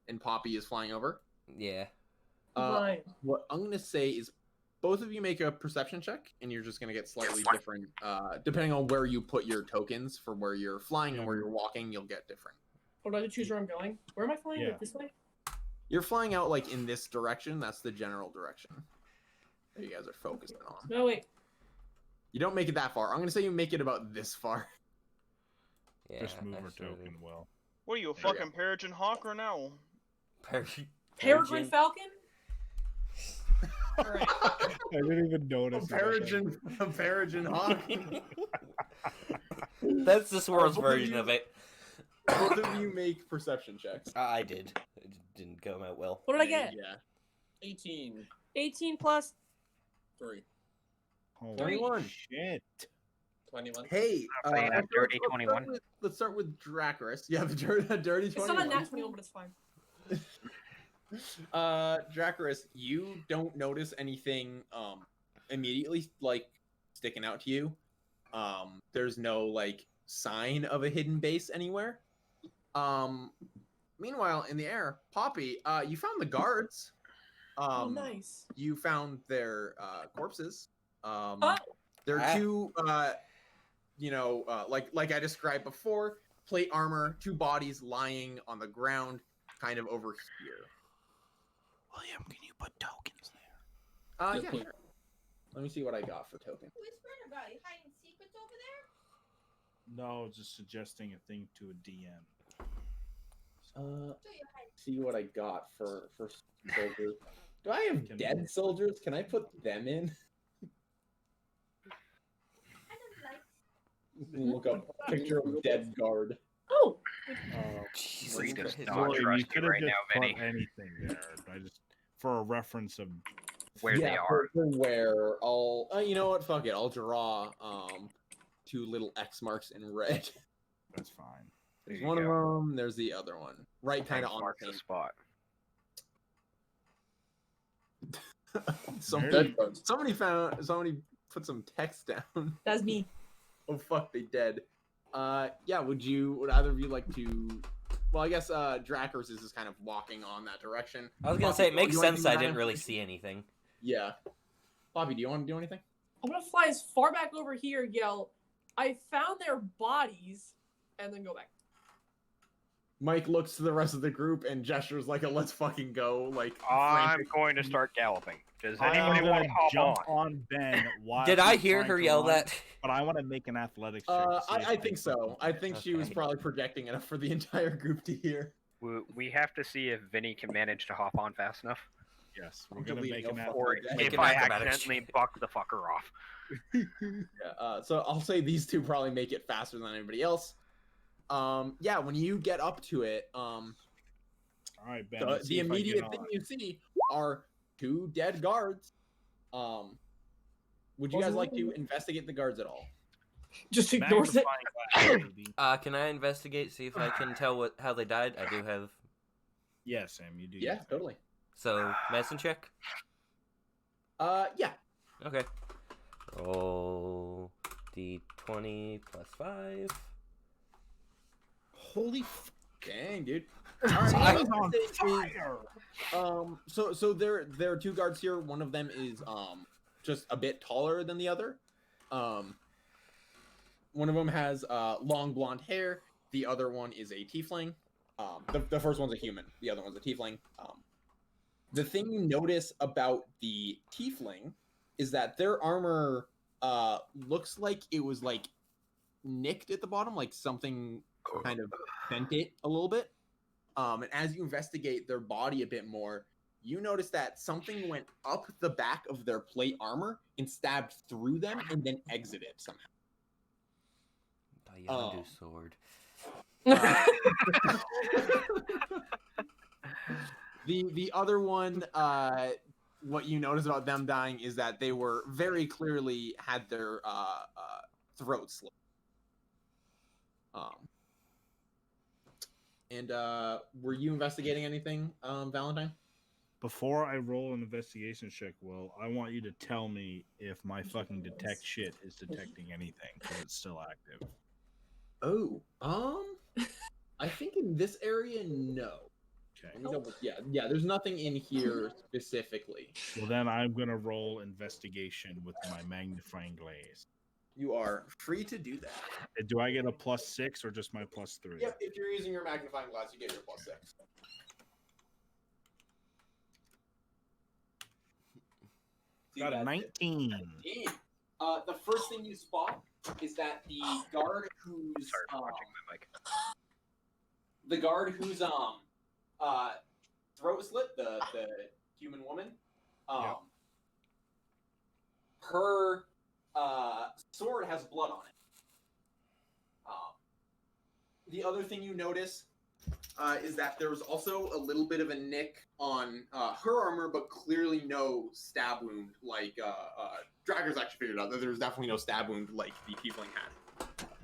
And Poppy is flying over? Yeah. Right. What I'm going to say is both of you make a perception check, and you're just going to get slightly different. Depending on where you put your tokens for where you're flying and where you're walking, you'll get different. Oh, do I have to choose where I'm going? Where am I flying? Yeah. Like this way? You're flying out like in this direction. That's the general direction that you guys are focusing on. No, wait. You don't make it that far. I'm going to say you make it about this far. Yeah. First mover actually. token. Well, What are you, a There you fucking peregrine hawk or an owl? Peregrine Falcon? Alright. I didn't even notice. A Peregrine Hawk. That's the swirl's Both of version you- of it. Both of you make perception checks. I did. It didn't come out well. What did I get? Yeah. 18. 18 plus. 3. Holy 21. shit. 21. Hey, I'm playing a dirty 21. Let's start with Dracarys. Yeah, the dirty It's 21. not a nat 21, but it's fine. Dracarys, you don't notice anything immediately like sticking out to you. There's no like sign of a hidden base anywhere. Meanwhile, in the air, Poppy, you found the guards. Oh, nice. You found their corpses. Oh. There are two, like I described before, plate armor, two bodies lying on the ground, kind of over here. William, can you put tokens there? Yes, Yeah, please. sure. Let me see what I got for token. Whispering about you hiding secrets over there? No, just suggesting a thing to a DM. So you're hiding. See what I got for soldiers. Do I have Can- dead soldiers? Can I put them in? I don't like. Look up a picture of dead guard. Oh, Jesus Reed is Christ. not William, trust you you could have right just now, put Vinny. anything there. I just for a reference of Where they Yeah, are. for where I'll, you know what? Fuck it. I'll draw two little X marks in red. that's fine. There's There you one of go. them. There's the other one. Right, kind of on Mark the the same. spot. Somebody put some text down. that's me. Oh fuck, they dead. Yeah. Would either of you like to? Well, I guess Dracarys is just kind of walking on that direction. I was gonna Poppy, say it do makes you want sense. to I do didn't that? really see anything. Yeah. Bobby, do you want to do anything? I'm gonna fly as far back over here, yell, I found their bodies, and then go back. Mike looks to the rest of the group and gestures like a "let's fucking go." Like I'm frantic. going to start galloping. Does I'm anybody want gonna to hop jump on? on Ben. While Did I he's hear trying her to yell run, that? But I want to make an athletics check. to see if I think so. can- I think she was Okay. probably projecting enough for the entire group to hear. We have to see if Vinny can manage to hop on fast enough, Yes, I'm we're gonna deleting make an no athletics. or Okay. Make if an I acrobatics accidentally check. buck the fucker off. Yeah. So I'll say these two probably make it faster than anybody else. Yeah. When you get up to it, All right, Ben. the let's see if I get immediate thing on. you see are two dead guards. Would you guys like to investigate the guards at all? Just ignores it. Magnifying glass, baby. Can I investigate, see if I can tell how they died? I do have. Yes, Sam, you do. Yeah, your thing. totally. So, medicine check? Yeah. Okay. Roll d20 plus 5. Holy Dang, dude. I Alright, was on is, fire. so there are two guards here. One of them is just a bit taller than the other. One of them has long blonde hair. The other one is a tiefling. The first one's a human. The other one's a tiefling. The thing you notice about the tiefling is that their armor looks like it was like nicked at the bottom, like something kind of bent it a little bit. And as you investigate their body a bit more, you notice that something went up the back of their plate armor and stabbed through them and then exited somehow. Dayandu sword. The other one what you notice about them dying is that they were very clearly had their throats slit. And were you investigating anything, Valentine? Before I roll an investigation check, Will, I want you to tell me if my fucking detect shit is detecting anything, because it's still active. Oh, I think in this area, no. Okay. Let me double. Yeah. There's nothing in here specifically. Well, then I'm gonna roll investigation with my magnifying glass. You are free to do that. Do I get a +6 or just my +3? Yep. If you're using your magnifying glass, you get your +6. Got a 19. The first thing you spot is that the guard who's Sorry for watching my mic. throat slit, the human woman, Yep. her sword has blood on it. The other thing you notice is that there was also a little bit of a nick on her armor, but clearly no stab wound. Like Draggers actually figured out that there was definitely no stab wound like the tiefling had.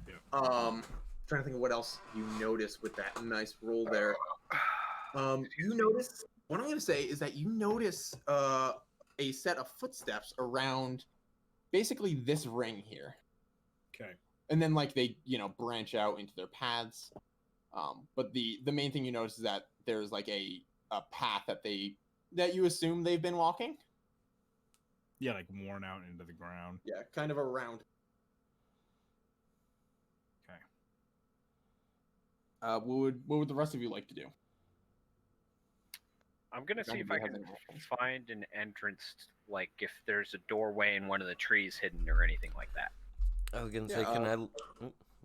Yeah. Trying to think of what else you notice with that nice roll there. You notice, what I'm going to say is that you notice a set of footsteps around basically this ring here. Okay. And then like they, branch out into their paths. But the main thing you notice is that there's like a path that you assume they've been walking. Yeah, like worn out into the ground. Yeah, kind of around. Okay. What would the rest of you like to do? I'm gonna see if I can find an entrance, like if there's a doorway in one of the trees hidden or anything like that. I was gonna say, can I?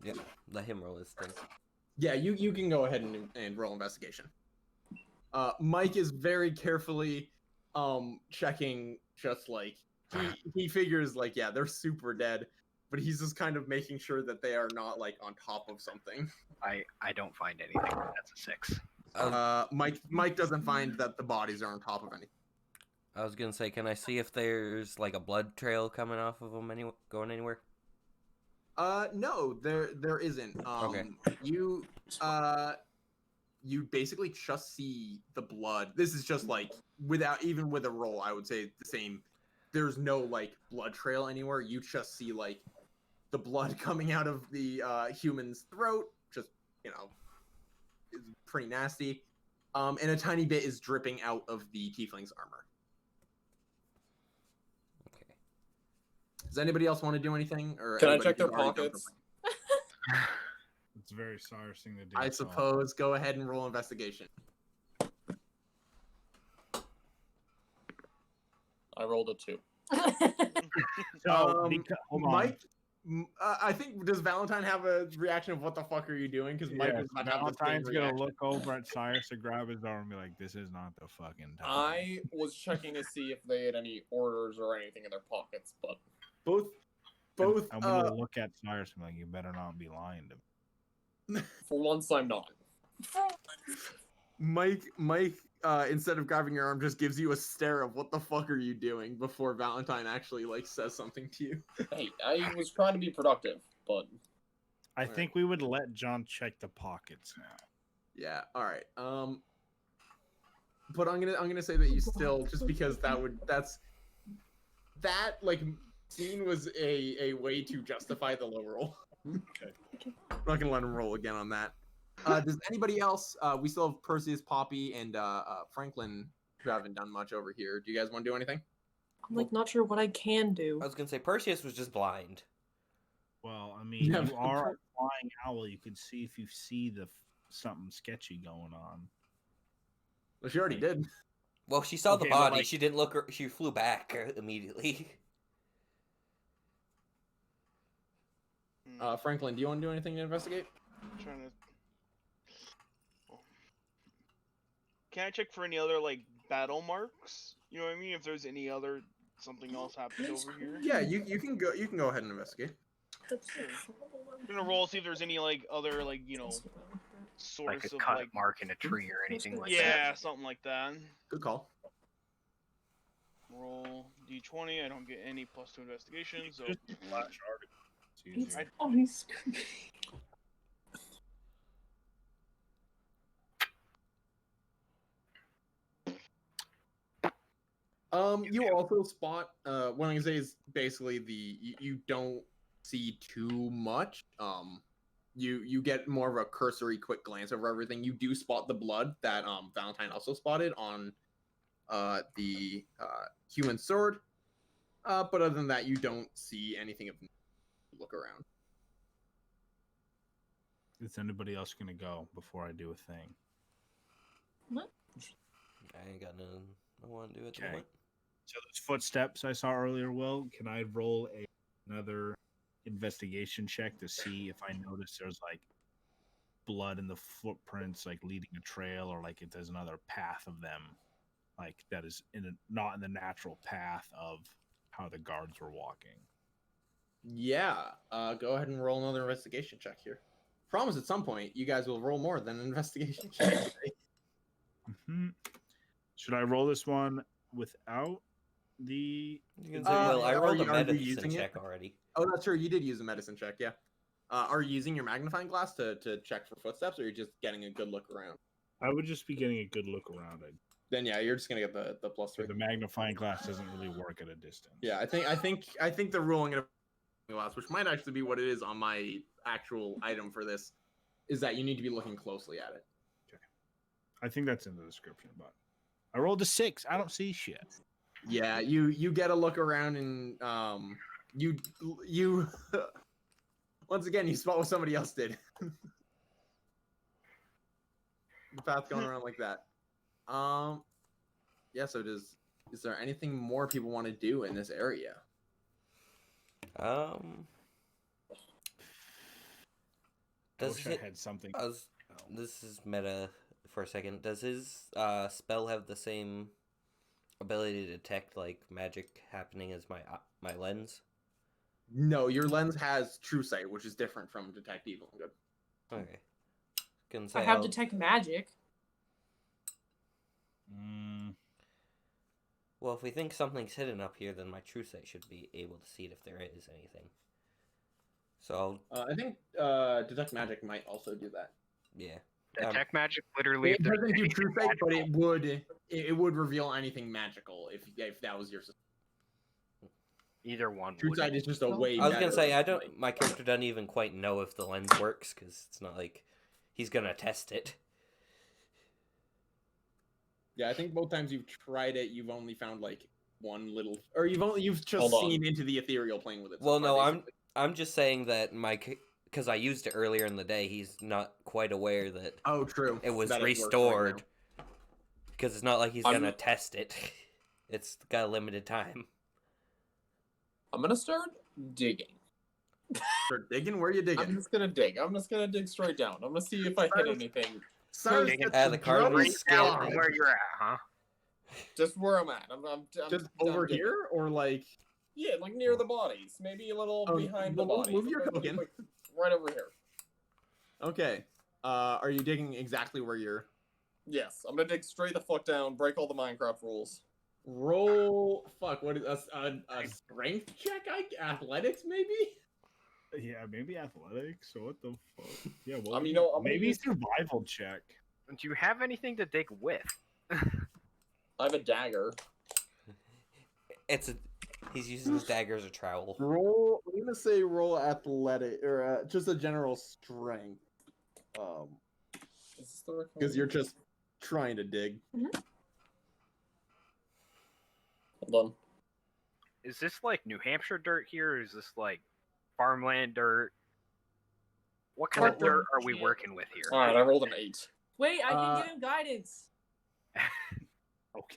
Yeah, let him roll his thing. Yeah, you can go ahead and roll investigation. Mike is very carefully checking, just like he figures like, yeah, they're super dead, but he's just kind of making sure that they are not like on top of something. I don't find anything. That's a 6. Mike doesn't find that the bodies are on top of anything. I was gonna say, can I see if there's like a blood trail coming off of them going anywhere? No, there isn't. Okay. You basically just see the blood. This is just like even with a roll, I would say the same. There's no like blood trail anywhere. You just see like the blood coming out of the human's throat. Just is pretty nasty. And a tiny bit is dripping out of the tiefling's armor. Okay. Does anybody else want to do anything? Or Can I anybody check their who's already done pockets? It's a very Cyrus thing to do. I suppose. Go ahead and roll investigation. I rolled a 2. So, hold on. Mike, I think, does Valentine have a reaction of what the fuck are you doing? Because Mike was about to have the same Valentine's gonna reaction. look over at Cyrus and grab his arm and be like, "This is not the fucking time." I was checking to see if they had any orders or anything in their pockets, but Both. I'm gonna look at Cyrus and be like, "You better not be lying to me." for once I'm not. Mike, instead of grabbing your arm, just gives you a stare of what the fuck are you doing before Valentine actually like says something to you. Hey, I was trying to be productive, but I think we would let John check the pockets now. Yeah. All right. But I'm gonna say that you still, just because that like scene was a way to justify the low roll. Okay. I'm not gonna let him roll again on that. Does anybody else? We still have Perseus, Poppy, and Franklin, who haven't done much over here. Do you guys want to do anything? I'm like not sure what I can do. I was gonna say Perseus was just blind. Well, I mean, Yeah, you are a flying owl. You could see if you see something sketchy going on. Well, she already did. Well, she saw the Okay, but, body. like- She didn't look. She flew back immediately. Franklin, do you want to do anything to investigate? I'm trying to. Can I check for any other like battle marks? You know what I mean? If there's any other something else happened over here. Yeah, you can go. You can go ahead and investigate. That's I'm gonna roll see if there's any like other like source Like a of cut like mark in a tree or anything like that. yeah, something like that. Good call. Roll d20. I don't get any +2 investigation, so Just flash article. It's It's easier. on screen. You also spot what I'm gonna say is basically you don't see too much. You get more of a cursory quick glance over everything. You do spot the blood that Valentine also spotted on the human sword. But other than that, you don't see anything of look around. Is anybody else gonna go before I do a thing? I ain't got nothing I want to do at the Okay. moment. So those footsteps I saw earlier, Will, can I roll another investigation check to see if I notice there's like blood in the footprints, like leading a trail, or like if there's another path of them, like that is not in the natural path of how the guards were walking. Yeah. Go ahead and roll another investigation check here. Promise at some point you guys will roll more than an investigation check. Mhm. Should I roll this one without the? You can say, well, I are rolled a you medicine using it? check already. Oh, that's true. You did use a medicine check, yeah. Are you using your magnifying glass to check for footsteps, or you're just getting a good look around? I would just be getting a good look around. Then yeah, you're just gonna get the +3. The magnifying glass doesn't really work at a distance. Yeah, I think the ruling of glass, which might actually be what it is on my actual item for this, is that you need to be looking closely at it. I think that's in the description, but I rolled a 6. I don't see shit. Yeah, you get a look around and you once again you spot what somebody else did. The path going around like that. Yeah, so is there anything more people want to do in this area? I Does wish it, I had something. this is meta for a second. Does his spell have the same ability to detect like magic happening as my lens? No, your lens has true sight, which is different from detect evil and good. Okay. Can say I have I'll- detect magic. Well, if we think something's hidden up here, then my true sight should be able to see it if there is anything. So I think detect magic might also do that. yeah. Detect magic literally. It If there's doesn't do anything true sight, but magical. it would reveal anything magical if that was your system. Either one. True would. sight is just a way. I was gonna better, say like- my character doesn't even quite know if the lens works because it's not like he's gonna test it. Yeah, I think both times you've tried it, you've only found like one little, or you've just Hold on. seen into the ethereal plane with it. so Well, far, no, basically. I'm just saying that because I used it earlier in the day, he's not quite aware that Oh, true. it was That works right restored. now. Because it's not like he's I'm- gonna test it. It's got a limited time. I'm gonna start digging. For digging, where are you digging? I'm just gonna dig. I'm just gonna dig straight down. I'm gonna see if I hit anything. Cyrus Digging- gets the to cardinal drop Right skin. down down. from where you're at, huh? Just where I'm at. I'm Just I'm over digging. here, or like Yeah, like near the bodies. Maybe a little Oh, behind the well, bodies. move your Like, token. like, right over here. okay. Are you digging exactly where you're? Yes, I'm gonna dig straight the fuck down, break all the Minecraft rules. Roll. Fuck. What is a strength check? Athletics maybe. Yeah, maybe athletics. So what the fuck? Yeah, well, I mean, you know, I'm gonna maybe use- survival check. Do you have anything to dig with? I have a dagger. He's using his dagger as a trowel. Roll. I'm gonna say roll athletic or just a general strength. Is this the record? Because you're just trying to dig. Hold on. Is this like New Hampshire dirt here? Or is this like farmland dirt? What kind of Heartland dirt are we shit. working with here? All right, I rolled an 8. Wait, I Uh, can give him guidance. Okay.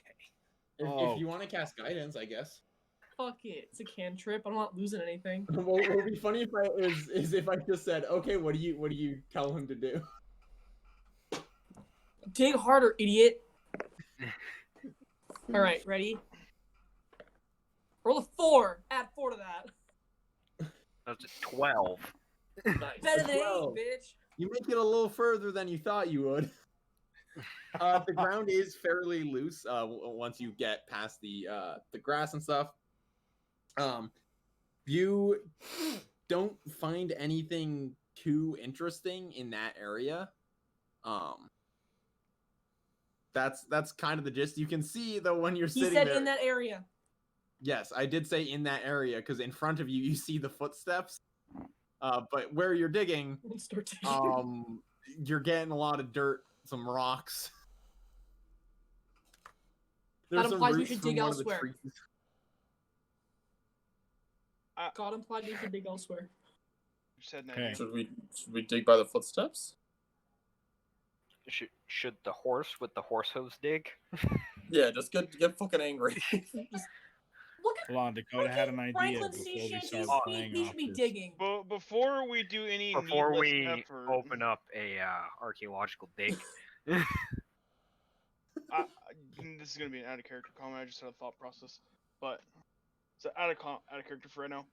If you want to cast guidance, I guess. Fuck it, it's a cantrip. I'm not losing anything. What would be funny is if I just said, okay, what do you tell him to do? Dig harder, idiot. All right, ready? Roll a 4. Add 4 to that. That's a 12. Nice. Better than 8, 12. bitch. You make it a little further than you thought you would. The ground is fairly loose once you get past the grass and stuff. You don't find anything too interesting in that area. That's kind of the gist. You can see though when you're He sitting said there. in that area. Yes, I did say in that area because in front of you you see the footsteps. But where you're digging, Start digging. you're getting a lot of dirt, some rocks. There's some implies we roots should from dig one of the elsewhere. trees. God implied we should dig elsewhere. Just had an Okay. idea. Should we dig by the footsteps? Should the horse with the horse hose dig? Yeah, just get fucking angry. Look at Hold on, Dakota had an idea Franklin before C. we Shanty's started feet. playing He off should be this. digging. But before we do any Before needless we effort, open up a archaeological dig. this is gonna be an out of character comment. I just had a thought process, but it's out of character for right now.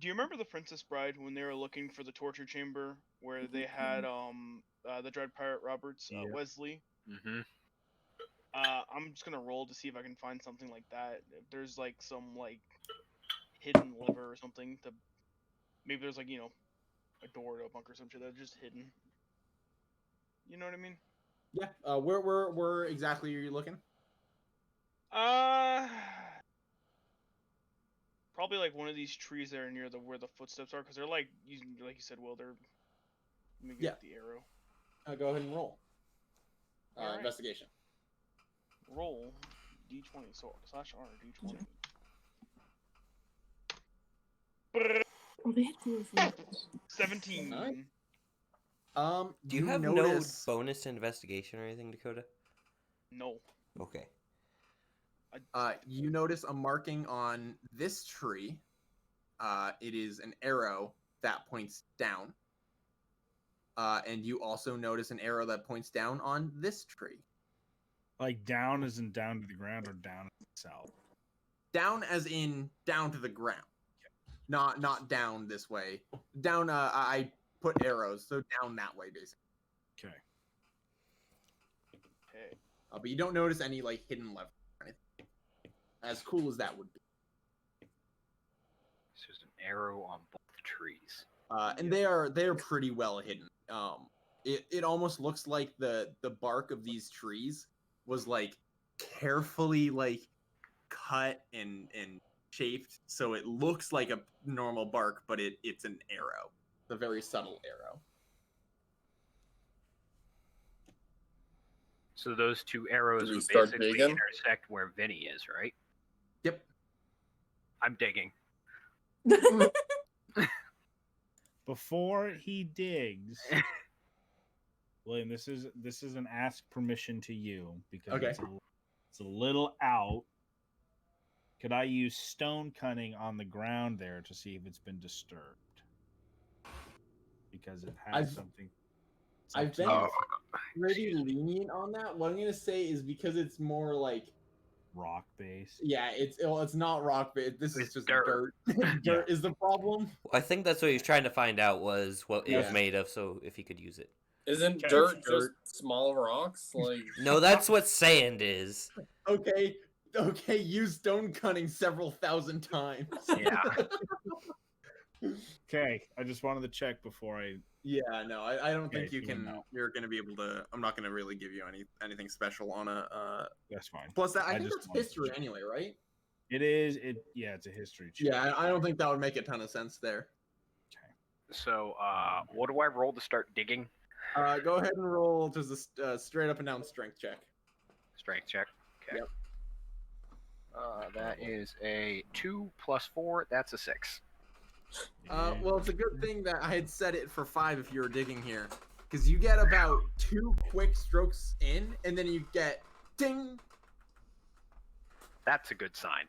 Do you remember the Princess Bride when they were looking for the torture chamber where they had the Dread Pirate Roberts, Yeah. Wesley? Mm-hmm. I'm just gonna roll to see if I can find something like that. If there's like some like hidden lever or something to, maybe there's like a door to a bunker or some shit that's just hidden. You know what I mean? Yeah. Where exactly are you looking? Probably like one of these trees that are near where the footsteps are, because they're like you said, Will. They're. Let me get the arrow. Go ahead and roll. Alright. Investigation. Roll d20 so /r d20. Oh, they had cooler food. 17. Alright. Do you have notice... no bonus to investigation or anything, Dakota? No. Okay. You notice a marking on this tree. It is an arrow that points down. And you also notice an arrow that points down on this tree. Like down as in down to the ground or down south? Down as in down to the ground. Not down this way. Down, I put arrows, so down that way, basically. Okay. Okay. But you don't notice any, like, hidden lever or anything. As cool as that would be. So there's an arrow on both trees. And they are pretty well hidden. It almost looks like the bark of these trees was like carefully like cut and shaped, so it looks like a normal bark, but it's an arrow. It's a very subtle arrow. So those two arrows Do we would start basically digging? intersect where Vinny is, right? Yep. I'm digging. Before he digs, William, this is an ask permission to you because Okay. it's a little out. Could I use stone cutting on the ground there to see if it's been disturbed? Because it has I've- something. I've been pretty lenient on that. What I'm gonna say is because it's more like rock based. yeah, it's not rock based. This is It's just dirt. dirt. Dirt is the problem. I think that's what he was trying to find out was what it was Yeah. made of, so if he could use it. Isn't Okay. dirt Dirt. just small rocks? Like No, that's what sand is. Okay, use stone cutting several thousand times. Yeah. Okay, I just wanted to check before I. Yeah, no, I don't think Okay, you you can. know. You're gonna be able to. I'm not gonna really give you anything special on a. That's fine. Plus, I think just that's wanted to history check. anyway, right? It is. Yeah, it's a history check. Yeah, I don't think that would make a ton of sense there. So, what do I roll to start digging? Go ahead and roll just a straight up and down strength check. Strength check. Okay. Yep. That is a 2 + 4. That's a 6. Well, it's a good thing that I had set it for 5 if you were digging here, because you get about 2 quick strokes in, and then you get ding. That's a good sign.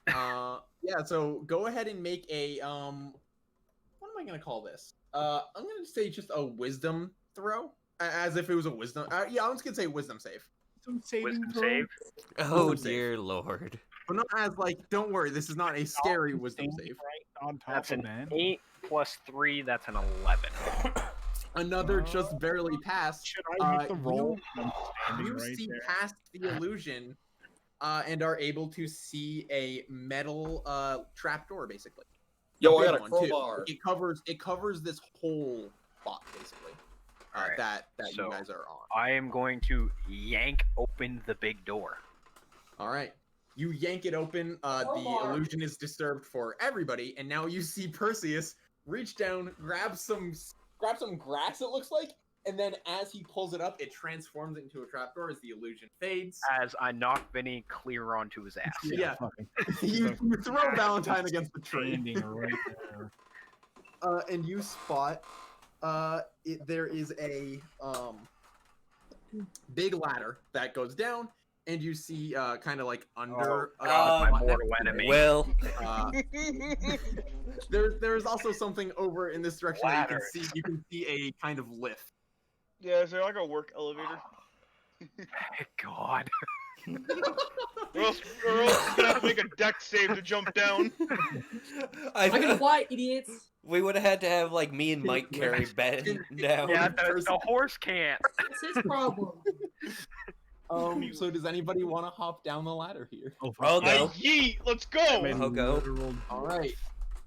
Yeah. So go ahead and make a What am I gonna call this? I'm gonna say just a wisdom throw, as if it was a wisdom. Yeah, I'm just gonna say wisdom save. Wisdom save. Oh Wisdom save. dear lord. But not as like, don't worry, this is not a scary wisdom save. Right on top That's of an man. 8 + 3. That's an 11. Another just barely passed. Should I make the roll? I'm standing You right see there. past the illusion and are able to see a metal trapdoor, basically. Yo, I big got a one, crowbar. It covers this whole spot, basically. Alright, That so- you guys are on. I am going to yank open the big door. All right. You yank it open. The Crowbar. illusion is disturbed for everybody, and now you see Perseus reach down, grab some grass. It looks like, and then as he pulls it up, it transforms into a trapdoor as the illusion fades. As I knock Vinny clear onto his ass. Yeah. Fucking you throw Valentine against the tree, standing right there. and you spot. There is a big ladder that goes down, and you see kind of like under God, my next mortal to it, enemy. Will. There's also something over in this direction that Ladder. you can see a kind of lift. Yeah, is there like a work elevator? God. Or else you're gonna have to make a deck save to jump down. I can fly, idiots. We would have had to have like me and Mike carry Ben down. Yeah, the horse can't. It's his problem. So does anybody want to hop down the ladder here? Oh, I'll Hey, go. yeet, let's go! I'll go. Literal- All right,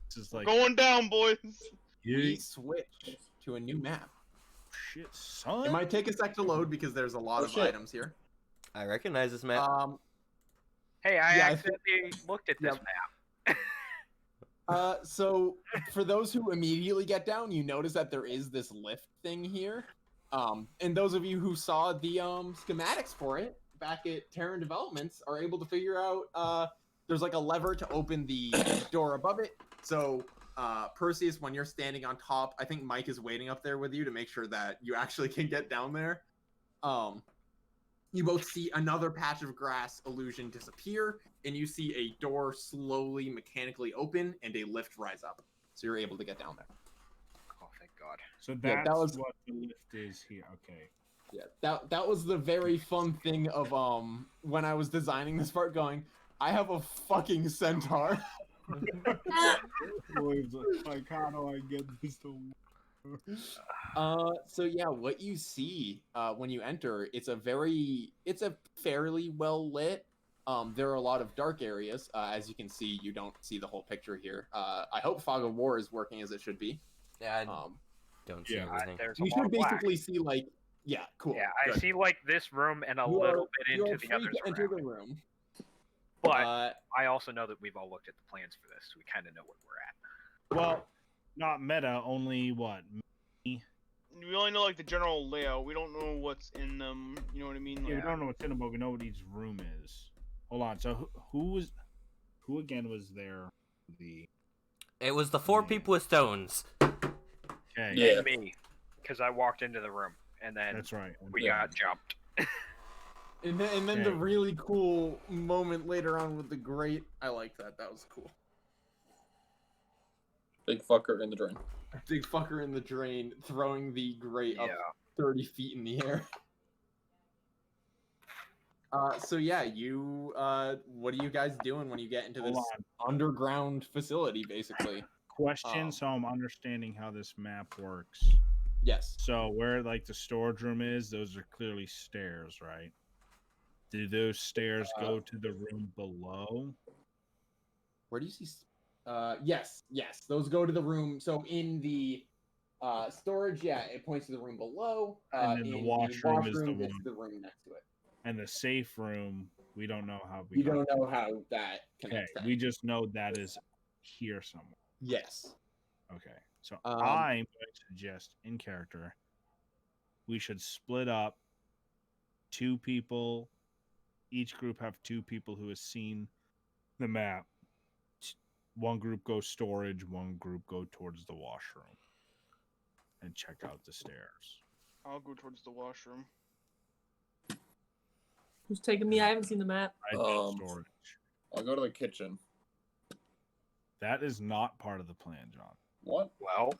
This is like Going down, boys. we switch to a new map. shit, It son. might take a sec to load because there's a lot Oh, of shit. items here. I recognize this map. Hey, I Yeah, I accidentally looked at this Yep. map. So for those who immediately get down, you notice that there is this lift thing here. And those of you who saw the schematics for it back at Terran Developments are able to figure out there's like a lever to open the door above it. So Perseus, when you're standing on top, I think Mike is waiting up there with you to make sure that you actually can get down there. You both see another patch of grass illusion disappear, and you see a door slowly mechanically open and a lift rise up. So you're able to get down there. Oh, thank God. So Yeah, that's that was- what the lift is here. Okay. Yeah, that was the very fun thing of when I was designing this part going, I have a fucking centaur. Boys, like, how do I get this to work? So yeah, what you see when you enter, it's a fairly well lit. There are a lot of dark areas. As you can see, you don't see the whole picture here. I hope Fog of War is working as it should be. Yeah, I Um, don't see yeah, everything. There's a you lot should of black. basically see like, yeah, cool. Yeah, I good. see like this room and a You little are- bit you are into the free others to enter around. the room. But I also know that we've all looked at the plans for this, so we kind of know where we're at. Well, not meta, only what? We only know like the general layout. We don't know what's in them. You know what I mean? Yeah, we Like, don't know what's in them, but we know what each room is. Hold on. So who again was there? It was the four Yeah. people with stones. Okay. Yeah. And me, because I walked into the room and then That's right. we got jumped. And then the Okay. really cool moment later on with the grate. I like that. That was cool. Big fucker in the drain. Big fucker in the drain throwing the grate up Yeah. 30 feet in the air. So yeah, what are you guys doing when you get into Hold this on. underground facility, basically? Question. Um, So I'm understanding how this map works. Yes. So where like the storage room is, those are clearly stairs, right? Do those stairs go to the room below? Where do you see? Yes. Those go to the room. So in the storage, yeah, it points to the room below. And then the in washroom is the it's one. the room next to it. And the safe room, we don't know how we You got don't know how that Okay, connects. that. we just know that is here somewhere. Yes. Okay, so Um, I'm going to suggest in character we should split up 2 people. Each group have 2 people who has seen the map. One group goes storage, one group go towards the washroom and check out the stairs. I'll go towards the washroom. Who's taking me? I haven't seen the map. I did storage. I'll go to the kitchen. That is not part of the plan, John. What? Well,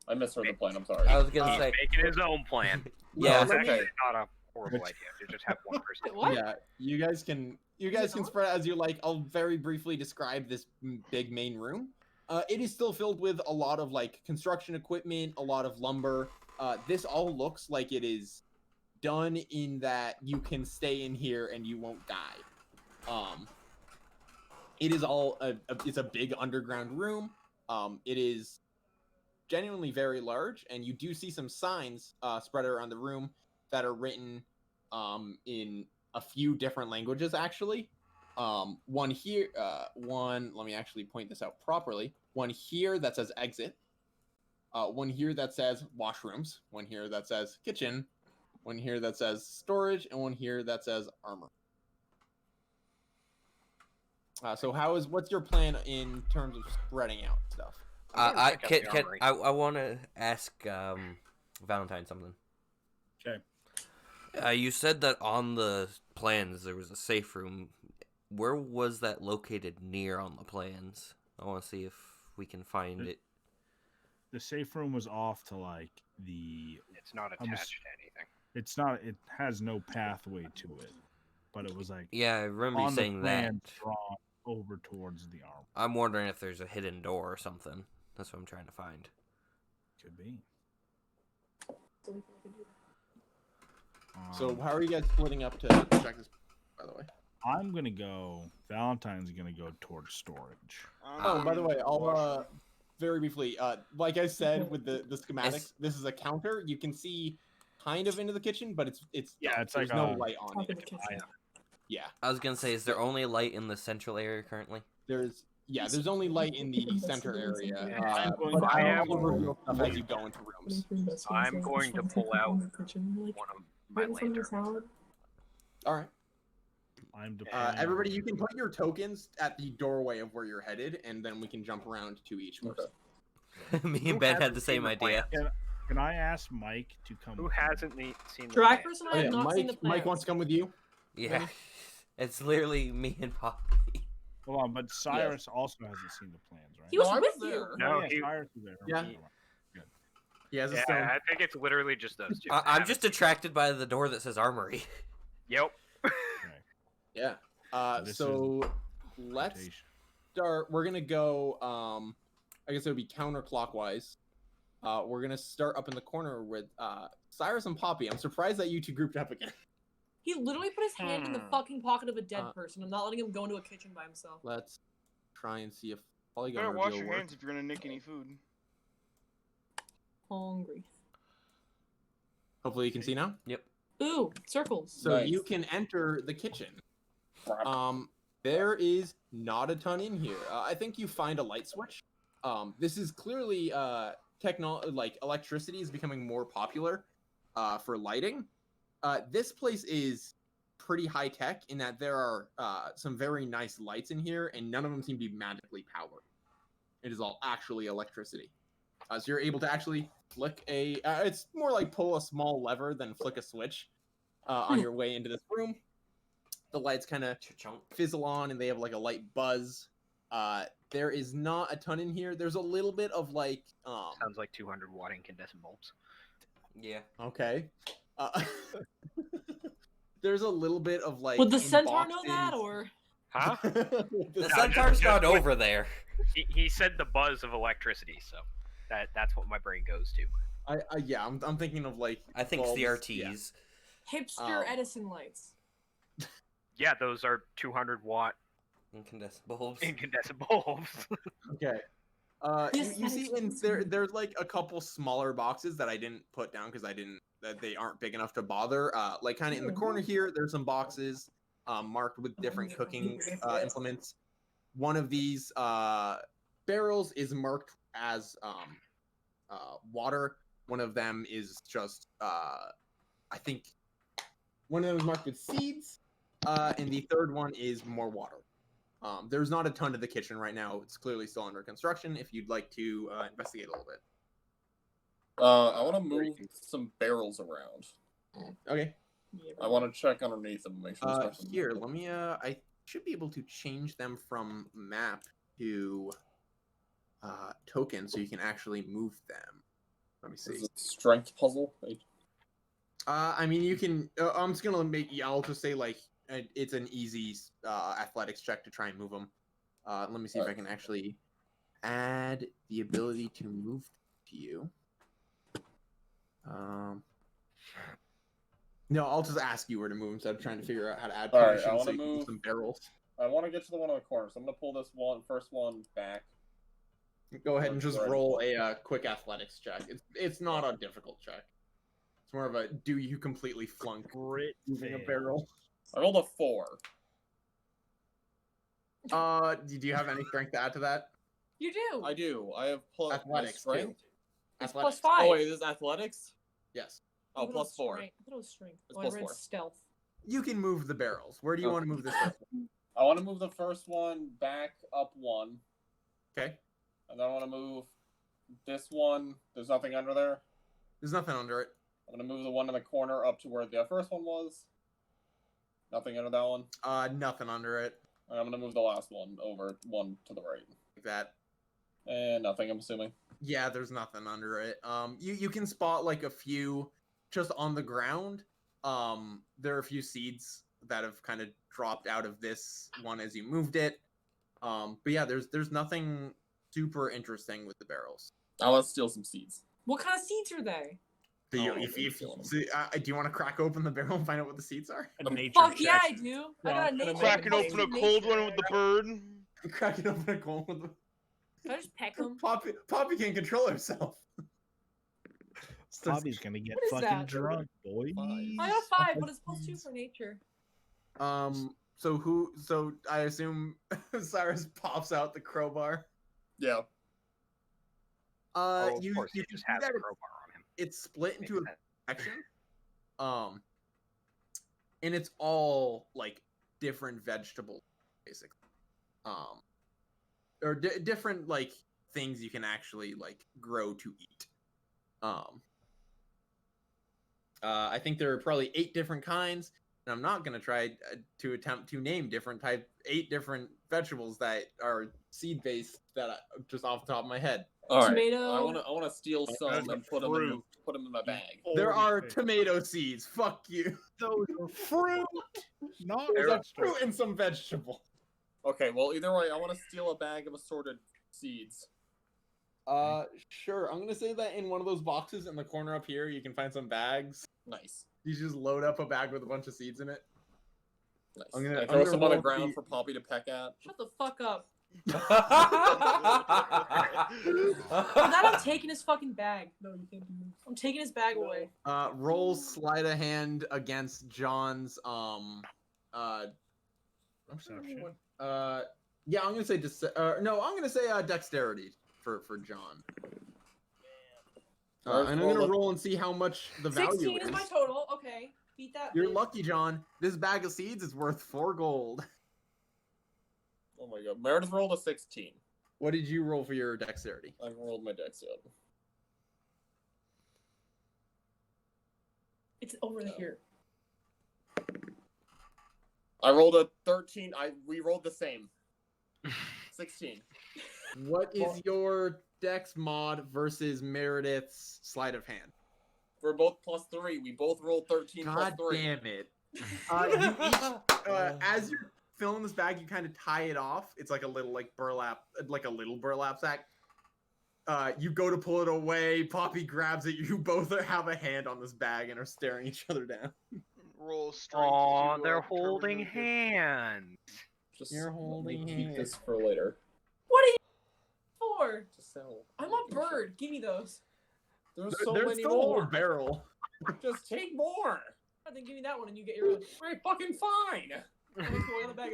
I misheard the plan. I'm sorry. I was gonna he's say, making his own plan. yeah. It's Okay. actually not a horrible idea to just have one person. Wait, what? Yeah, you guys can on? spread out as you like. I'll very briefly describe this big main room. It is still filled with a lot of like construction equipment, a lot of lumber. this all looks like it is done in that you can stay in here and you won't die. It is all it's a big underground room. It is genuinely very large, and you do see some signs spread around the room that are written in a few different languages, actually. One here, let me actually point this out properly. One here that says exit. One here that says washrooms. One here that says kitchen. One here that says storage, and one here that says armor. So what's your plan in terms of spreading out stuff? I want to ask Valentine something. Okay. You said that on the plans there was a safe room. Where was that located near on the plans? I want to see if we can find it. The safe room was off to like the. It's not attached to anything. It's not. It has no pathway to it, but it was like. Yeah, I remember you saying that. Drawn over towards the arm. I'm wondering if there's a hidden door or something. That's what I'm trying to find. Could be. So how are you guys splitting up to check this, by the way? I'm going to go... Valentine's going to go towards storage. Oh, by the way, I'll... very briefly, like I said with the schematics, this is a counter. You can see kind of into the kitchen, but it's it's there's like no light on it. Yeah. I was going to say, is there only light in the central area currently? There's only light in the center area. But I am reveal stuff as you go into rooms. I'm going to pull out one of my lanterns. All right. I'm deploying. Everybody, you can put your tokens at the doorway of where you're headed, and then we can jump around to each person. Me and Ben had the same idea. Can I ask Mike to come? Who hasn't seen the Drag plan? person, I have not seen the plans. Mike wants to come with you. Yeah, it's literally me and Poppy. Hold on, but Cyrus also hasn't seen the plans, right? He was No, I with was you. there. No, yeah, he- Cyrus was there. Yeah. Okay. Good. He has a Yeah, stone. I think it's literally just those two. I'm just attracted by the door that says armory. Yep. Yeah. This So let's Rotation. start. We're gonna go. I guess it would be counterclockwise. We're gonna start up in the corner with Cyrus and Poppy. I'm surprised that you two grouped up again. He literally put his hand in the fucking pocket of a dead person. I'm not letting him go into a kitchen by himself. Let's try and see if Better polygon wash reveal your works. hands if you're gonna nick any food. Hungry. Hopefully you can see now. Ooh, circles. So Nice. you can enter the kitchen. Crap. There is not a ton in here. I think you find a light switch. This is clearly like electricity is becoming more popular for lighting. This place is pretty high tech in that there are some very nice lights in here, and none of them seem to be magically powered. It is all actually electricity. So you're able to actually flick a. It's more like pull a small lever than flick a switch on your way into this room. The lights kind of fizzle on, and they have like a light buzz. There is not a ton in here. There's a little bit of like. Sounds like 200-watt incandescent bulbs. Yeah. Okay. There's a little bit of like. Would the in centaur know boxes- that, or Huh? The just- centaur's just not with- over there. He said the buzz of electricity, so that's what my brain goes to. Yeah, I'm thinking of like. I think bulbs, CRTs. yeah. hipster Oh. Edison lights? Yeah, those are 200-watt Incandescent bulbs. incandescent bulbs. Okay. Yes, You that see, is in awesome. there's like a couple smaller boxes that I didn't put down because that they aren't big enough to bother. Like kind of in the corner here, there's some boxes marked with different cooking implements. One of these barrels is marked as water. One of them is just I think one of them is marked with seeds, and the third one is more water. There's not a ton to the kitchen right now. It's clearly still under construction. If you'd like to investigate a little bit. I want to move some barrels around. Okay. I want to check underneath them, make sure. there's nothing- Here, let me. I should be able to change them from map to token, so you can actually move them. Let me see. Is it strength puzzle? I mean, you can. I'm just gonna make. I'll just say like it's an easy athletics check to try and move them. Let me see if I can actually add the ability to move to you. No, I'll just ask you where to move instead of trying to figure out how to add All right, potions I so wanna you can use move- some barrels. I want to get to the one on the corner, so I'm gonna pull this first one back. Go ahead and just Right. roll a quick athletics check. It's not a difficult check. It's more of a do you completely flunk Crit moving a fail. barrel. I rolled a 4. Do you have any strength to add to that? You do. I do. I have plus Athletics too. strength. It's Athletics. +5. Oh wait, this is athletics. Yes. I Oh, thought it was plus 4. strength. I thought it was strength. It's Oh, I plus read 4. stealth. You can move the barrels. Where do you Okay. want to move this first one? I want to move the first one back up 1, Okay. and then I want to move this one. There's nothing under there. There's nothing under it. I'm gonna move the one in the corner up to where the first one was. Nothing under that one. Nothing under it. And I'm gonna move the last one over 1 to the right. Like that. And nothing, I'm assuming. Yeah, there's nothing under it. You can spot like a few just on the ground. There are a few seeds that have kind of dropped out of this one as you moved it. But yeah, there's nothing super interesting with the barrels. I want to steal some seeds. What kind of seeds are they? Do you, Oh, if, okay, if, kill 'em. so, do you want to crack open the barrel and find out what the seeds are? A nature Fuck yeah, check. I do. I Yeah, got a I'm gonna nature. Cracking plus open a two cold nature. one with the bird. Cracking open a cold with Can I just peck them? Poppy can't control herself. Bobby's gonna get What is fucking that? drunk, boy. Five. I got 5, but it's +2 for nature. So I assume Cyrus pops out the crowbar. Yeah. Oh, of You course, he can just see has that a crowbar on him. it's split into a Makes sense. section. And it's all like different vegetables, basically. Or different like things you can actually like grow to eat. I think there are probably 8 different kinds, and I'm not gonna try to attempt to name 8 different vegetables that are seed based that just off the top of my head. All right. Tomato. I want to steal some That's a and put them in my bag. There Holy are shit. tomato seeds. Fuck you. Those are fruit, not There's a vegetables. fruit and some vegetable. Okay. Well, either way, I want to steal a bag of assorted seeds. Sure. I'm gonna say that in one of those boxes in the corner up here, you can find some bags. Nice. You just load up a bag with a bunch of seeds in it. Nice. I'm gonna- I I'm throw gonna some on the roll ground the- for Poppy to peck at. Shut the fuck up. That I'm taking his fucking bag. No, you can't do this. I'm taking his bag away. Roll sleight of hand against John's Perception. yeah, I'm gonna say no, I'm gonna say dexterity for John. And I'm gonna roll and see how much the value 16 is. is my total. Okay. Beat that. You're bitch. lucky, John. This bag of seeds is worth 4 gold. Oh my god. Meredith rolled a 16. What did you roll for your dexterity? I rolled my dex up. It's over here. I rolled a 13. I re-rolled the same. 16. What is your dex mod versus Meredith's sleight of hand? We're both +3. We both rolled 13 God +3. damn it. You each, as you're filling this bag, you kind of tie it off. It's like a little burlap sack. You go to pull it away. Poppy grabs it. You both have a hand on this bag and are staring each other down. Roll strength. Aw, to, they're determine holding who gets- hands. Just You're let me holding keep hands. this for later. What are you for? Just sell. I'm a bird. Give me those. There's so There's many still a whole more. barrel. Just take more. I think give me that one and you get your own. Alright, fucking fine.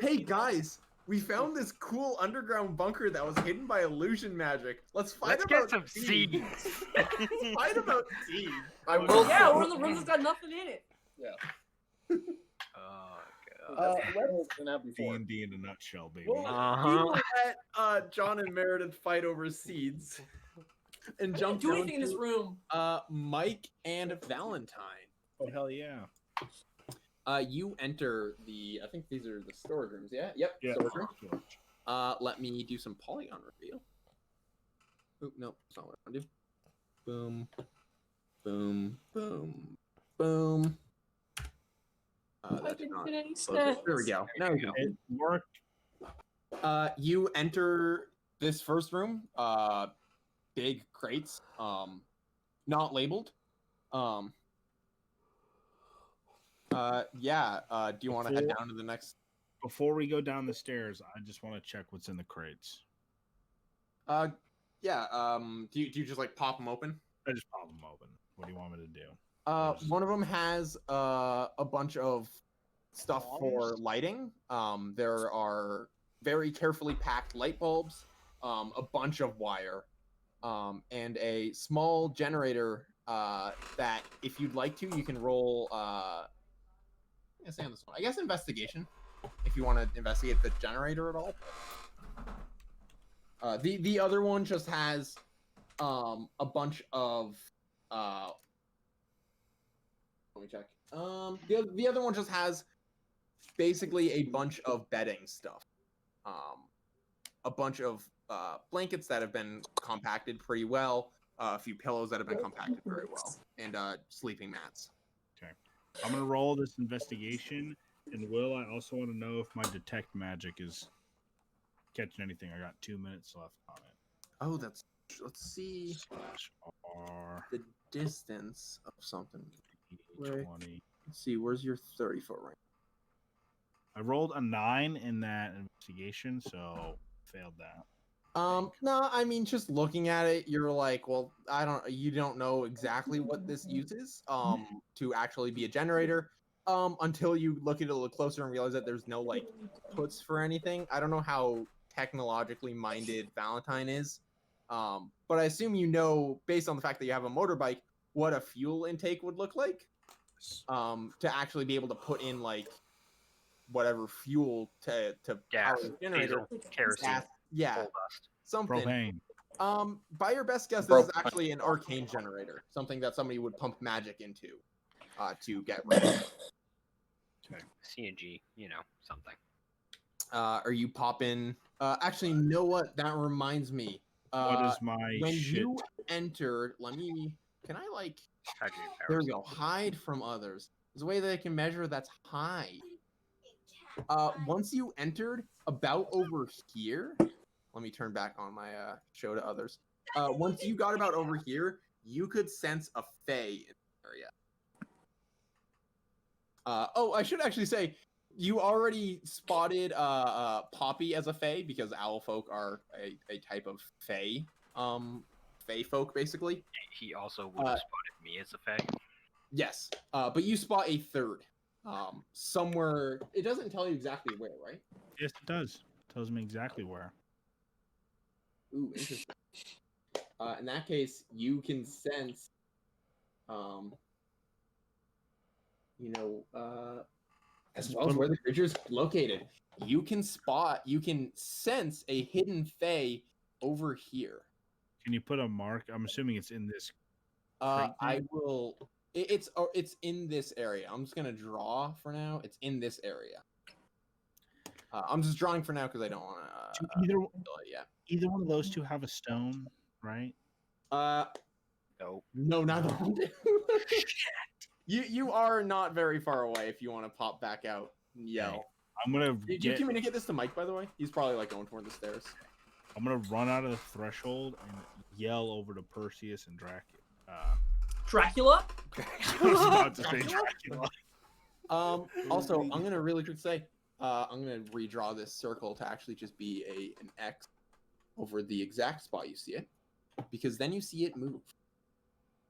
Hey guys, we found this cool underground bunker that was hidden by illusion magic. Let's fight Let's about get some seeds. Fight about seeds. I will. Yeah, one of the rooms has got nothing in it. Yeah. Oh Let's been that before. D&D in a nutshell, baby. Well, Uh-huh. we will let John and Meredith fight over seeds. And I jump don't do down anything in this to, room. Mike and Valentine. Oh hell yeah! You enter I think these are the storage rooms. Yeah. Yep. Yeah. Storage room. Let me do some polygon reveal. Oop, nope, that's not what I want to do. Boom, boom, boom, boom. I That did didn't not get any close it. stats. There we go. Now we go. It worked. You enter this first room. Big crates. Not labeled. Um. Yeah. Do you want to head down to the next? Before we go down the stairs, I just want to check what's in the crates. Yeah. Do you just like pop them open? I just pop them open. What do you want me to do? One of them has a bunch of stuff for lighting. There are very carefully packed light bulbs, a bunch of wire, and a small generator that, if you'd like to, you can roll. I say on this one, I guess investigation, if you want to investigate the generator at all. The other one just has a bunch of let me check. The other one just has basically a bunch of bedding stuff. A bunch of blankets that have been compacted pretty well, a few pillows that have been compacted very well, and sleeping mats. Okay. I'm going to roll this investigation, and Will, I also want to know if my detect magic is catching anything. I got 2 minutes left on it. Oh, let's see /R. the distance of something. 20. Let's see, where's your 30-foot range? I rolled a 9 in that investigation, so failed that. No, I mean, just looking at it, you're like, well, you don't know exactly what this uses, to actually be a generator, until you look at it a little closer and realize that there's no, like, puts for anything. I don't know how technologically minded Valentine is, but I assume you know, based on the fact that you have a motorbike, what a fuel intake would look like, to actually be able to put in, like, whatever fuel to Gas, power the generator. diesel, kerosene, Yeah, coal dust. something. Propane. By your best guess, this is actually an arcane generator, something that somebody would pump magic into, to get rid of. Okay. CNG, something. Are you popping? Actually, you know what? That reminds me. What is my when shit? you entered, can I like? Hydrogen There we powers. go. Hide from others. There's a way that I can measure that's hide. Once you entered, about over here. Let me turn back on my show to others. Once you got about over here, you could sense a fae in the area. Oh, I should actually say, you already spotted Poppy as a fae, because owl folk are a type of fae. Fae folk, basically. He also would have spotted me as a fae. Yes, but you spot a third. Somewhere. It doesn't tell you exactly where, right? Yes, it does. It tells me exactly where. Ooh, interesting. In that case, you can sense, as well as where the creature's located. You can sense a hidden fae over here. Can you put a mark? I'm assuming it's in this. I will. It's in this area. I'm just gonna draw for now. It's in this area. I'm just drawing for now because I don't want to. Either one of those two have a stone, right? No. No, neither one do. You are not very far away if you want to pop back out and yell. Okay. I'm gonna. Did you communicate this to Mike, by the way? He's probably like going toward the stairs. I'm gonna run out of the threshold and yell over to Perseus and Dracula. Dracula? I was about to say Dracula. Also, I'm gonna really quick say, I'm gonna redraw this circle to actually just be an X over the exact spot you see it, because then you see it move.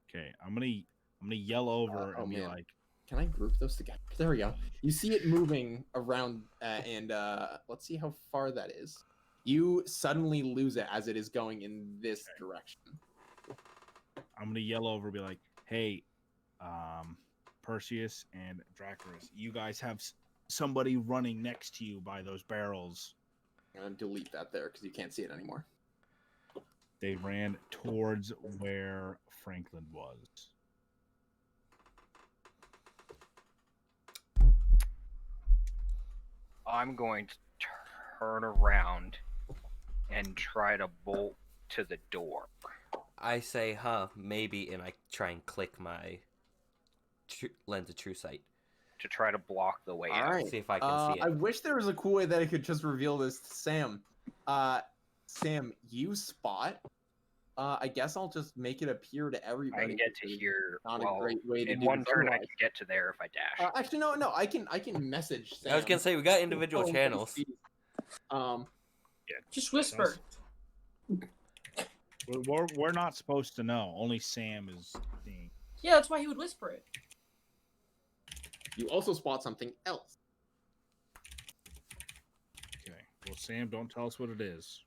Okay, I'm gonna yell over and be like, "Can I group those together?" There we go. You see it moving around, and let's see how far that is. You suddenly lose it as it is going in this direction. I'm gonna yell over and be like, "Hey, Perseus and Dracarys, you guys have somebody running next to you by those barrels." I'm gonna delete that there because you can't see it anymore. They ran towards where Franklin was. I'm going to turn around and try to bolt to the door. I say, maybe, and I try and click my lens of true sight to try to block the way out. Right. See if I can see it. I wish there was a cool way that I could just reveal this to Sam. Sam, you spot I guess I'll just make it appear to everybody. I can get to because here. Not Well, a great way to in do one this turn, I otherwise. can get to there if I dash. Actually, no. I can message Sam. I was gonna say we got individual Oh, everybody channels. sees. Just whisper. We're not supposed to know. Only Sam is seeing. Yeah, that's why he would whisper it. You also spot something else. Okay. Well, Sam, don't tell us what it is.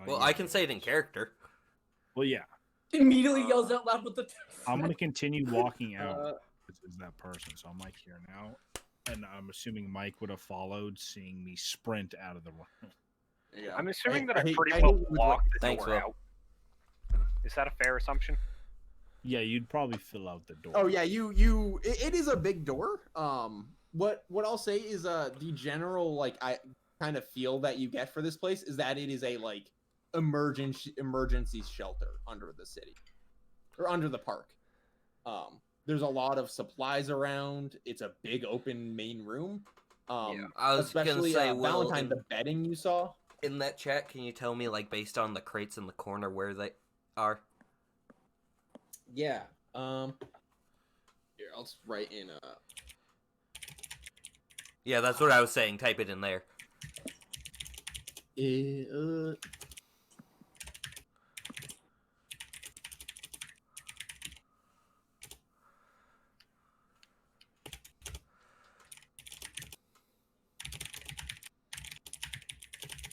Well, I can say it in character. Well, yeah. Immediately yells out loud with the. I'm gonna continue walking out. This is that person, so I'm like here now, and I'm assuming Mike would have followed, seeing me sprint out of the room. Yeah. I'm assuming that I hate- pretty I well hate with walked the Thanks, door Will. out. Is that a fair assumption? Yeah, you'd probably fill out the door. Oh yeah, it is a big door. What I'll say is the general like I kind of feel that you get for this place is that it is a like emergency shelter under the city or under the park. There's a lot of supplies around. It's a big open main room. Yeah. I was Especially gonna say, Will, Valentine, the bedding you saw. in that chat, can you tell me, like, based on the crates in the corner, where they are? Yeah. Here, I'll just write in Yeah, that's what I was saying. Type it in there.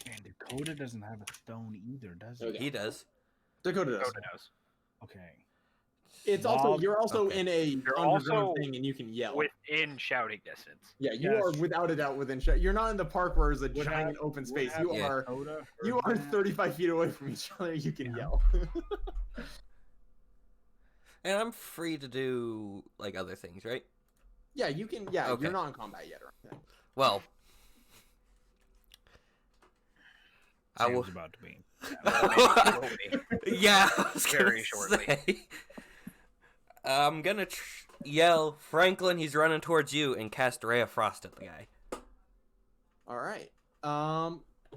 And Dakota doesn't have a stone either, does he? Okay. He does. Dakota does. Dakota knows. Okay. It's also Log- you're also okay. in a You're underground also thing and you can yell. Within shouting distance. Yeah, you Yeah, are that's without a doubt within shot. You're not in the park where there's a Would giant have- open would space. have You Yeah. are Dakota you heard are that? 35 feet away from each other. You can Yeah. yell. And I'm free to do, like, other things, right? Yeah, you can. Yeah, Okay. you're not in combat yet or anything. Well, I Sam's will. about to be. Yeah, I was Very gonna shortly. say. I'm gonna yell, Franklin, he's running towards you, and cast Ray of Frost at the guy. All right.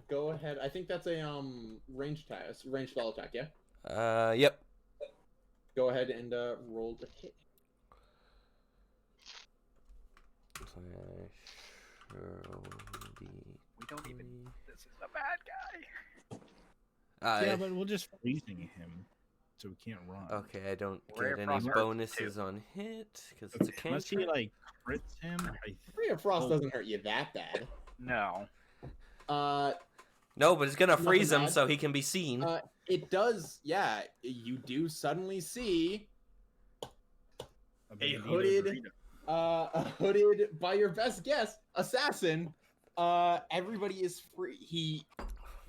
Go ahead. I think that's a range spell attack. Yeah. Yep. Go ahead and roll to hit. We don't even. This is a bad guy. Yeah, but we'll just freezing him, so we can't run. Okay, I don't Ray get of any Frost hurts, bonuses on hit because it's a Unless he cantrip. like crits him. Ray of Frost doesn't hurt you that bad. No. No, but it's gonna Nothing freeze him bad. so he can be seen. It does. Yeah, you do suddenly see Bandito hooded- Dorito. a hooded, by your best guess, assassin. Everybody is free. He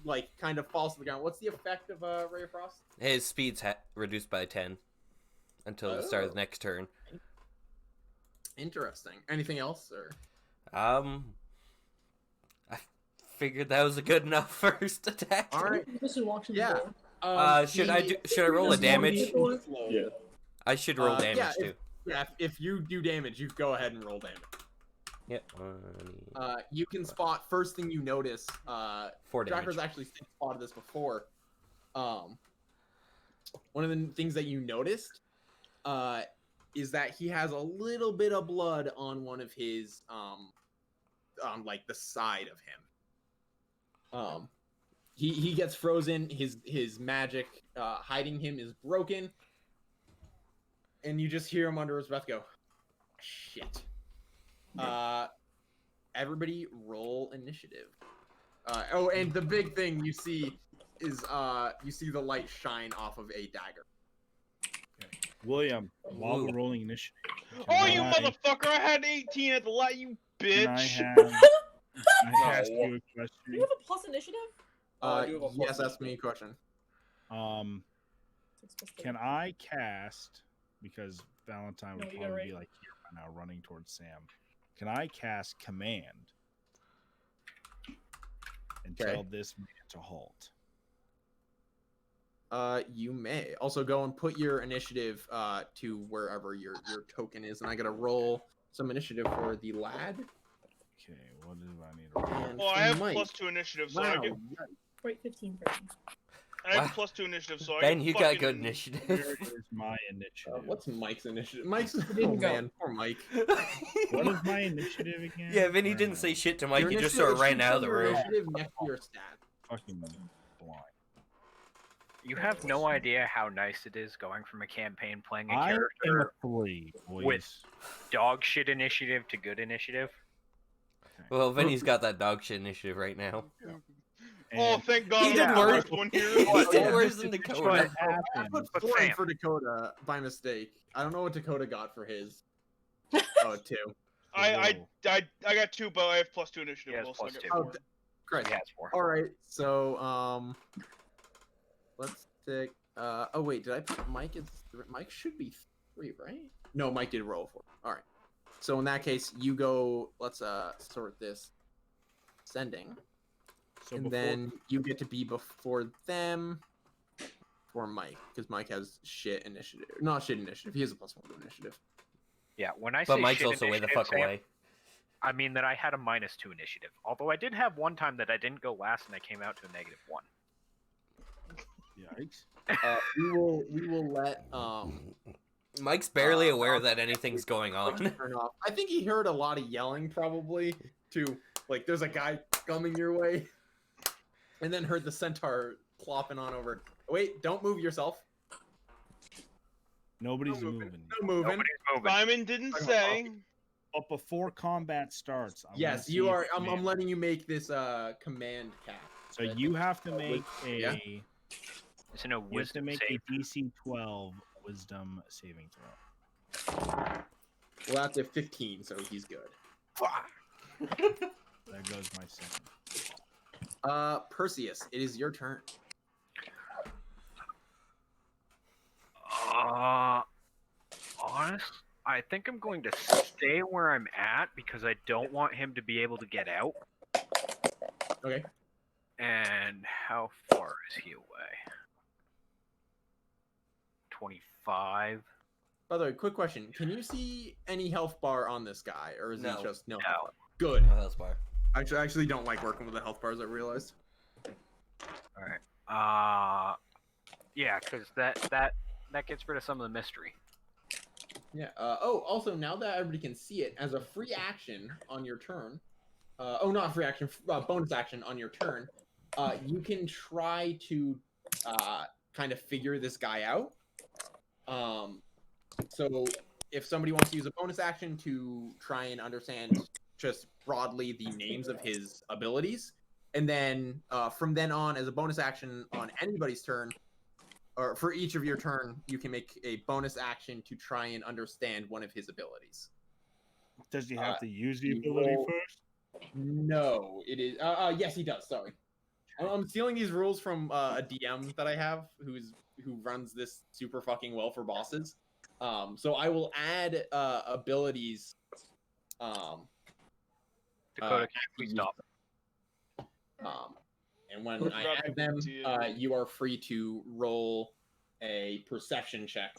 like kind of falls to the ground. What's the effect of Ray of Frost? His speed's reduced by 10 until the start of the Oh. next turn. Interesting. Anything else, or I figured that was a good enough first attack. all right? This is watching Yeah. the door. Should I roll a damage? Yeah. I should roll damage yeah, too. If you do damage, you go ahead and roll damage. Yep. You can spot first thing you notice. 4 damage. Dracker's actually spotted this before. One of the things that you noticed is that he has a little bit of blood on one of his on like the side of him. He gets frozen. His magic hiding him is broken, and you just hear him under his breath go, "Shit." Everybody roll initiative. And the big thing you see is you see the light shine off of a dagger. William, while Ooh. we're rolling initiative. Oh, can you I- motherfucker! I had 18 at the light, you Can I bitch. ask you a Do you question? have a plus initiative? I do have a Yes, plus that's me a question. Can I cast, because Valentine would No, you got it probably right. be like here by now running towards Sam. Can I cast command and Okay. tell this man to halt? You may also go and put your initiative to wherever your token is, and I gotta roll some initiative for the lad. Okay, what do I need to roll? And Well, I for have Mike. +2 initiative, so Wow. I do. Right, 15 for me. I have Wow. a +2 initiative, so I Ben, get you got fucking... good Where initiative. is my initiative? What's Mike's initiative? Mike's didn't oh go. man, poor Mike. What is my initiative again? Yeah, Vinny Where didn't am say I? shit to Mike. Your He just initiative- sort of it ran should out say of the your room. Initiative next to your stat. Fucking blind. You have no idea how nice it is going from a campaign playing a I am character a 3, boys. with dog shit initiative to good initiative. Well, Vinny's got that dog shit initiative right now. Oh, And thank God! He I'm did the worse. first one here. He What? did Yeah. worse than what Dakota. I happened? put But 4 in Sam. for Dakota by mistake. I don't know what Dakota got for his. Oh, 2. I got 2, but I have +2 initiative. He has also, I got +2. Oh, 4. Great. He has 4. All right. So let's take. Oh wait, did I put Mike? Mike should be 3, right? No, Mike did roll 4. All right. So in that case, you go. Let's sort this. Sending. So And before, then you get to be before them for Mike, because Mike has shit initiative. Not shit initiative. He has a +1 initiative. Yeah, when I say But Mike's shit also way the initiative, fuck Sam, away. I mean that I had a -2 initiative. Although I did have one time that I didn't go last and I came out to a -1. yikes. We will let Mike's barely aware that anything's going on. turn off. I think he heard a lot of yelling probably too. Like there's a guy coming your way, and then heard the centaur clopping on over. Wait, don't move yourself. Nobody's No moving. No moving. Nobody's moving. Simon didn't say. But before combat starts, I wanna Yes, see you if are. I'm command- letting you make this command cap. So you have to make a. Yeah. It's no You have to wisdom make save. a DC 12 Wisdom saving throw. Well, that's a 15, so he's good. There goes my second. Perseus, it is your turn. Honest, I think I'm going to stay where I'm at because I don't want him to be able to get out. Okay. And how far is he away? 25. By the way, quick question: can you see any health bar on this guy, or is No. he just no? No. Health bar? Good. Oh, that's bar. I actually don't like working with the health bars. I realized. All right. Yeah, because that gets rid of some of the mystery. Yeah. Oh, also, now that everybody can see it, as a free action on your turn, not free action, bonus action on your turn, you can try to kind of figure this guy out. So if somebody wants to use a bonus action to try and understand just broadly the names of his abilities, and then from then on, as a bonus action on anybody's turn, or for each of your turn, you can make a bonus action to try and understand one of his abilities. Does he have to use the you ability roll- first? No, it is. Yes, he does. Sorry, I'm stealing these rules from a DM that I have, who runs this super fucking well for bosses. So I will add abilities. Dakota, can you please stop? And when I add them, you are free to roll a perception check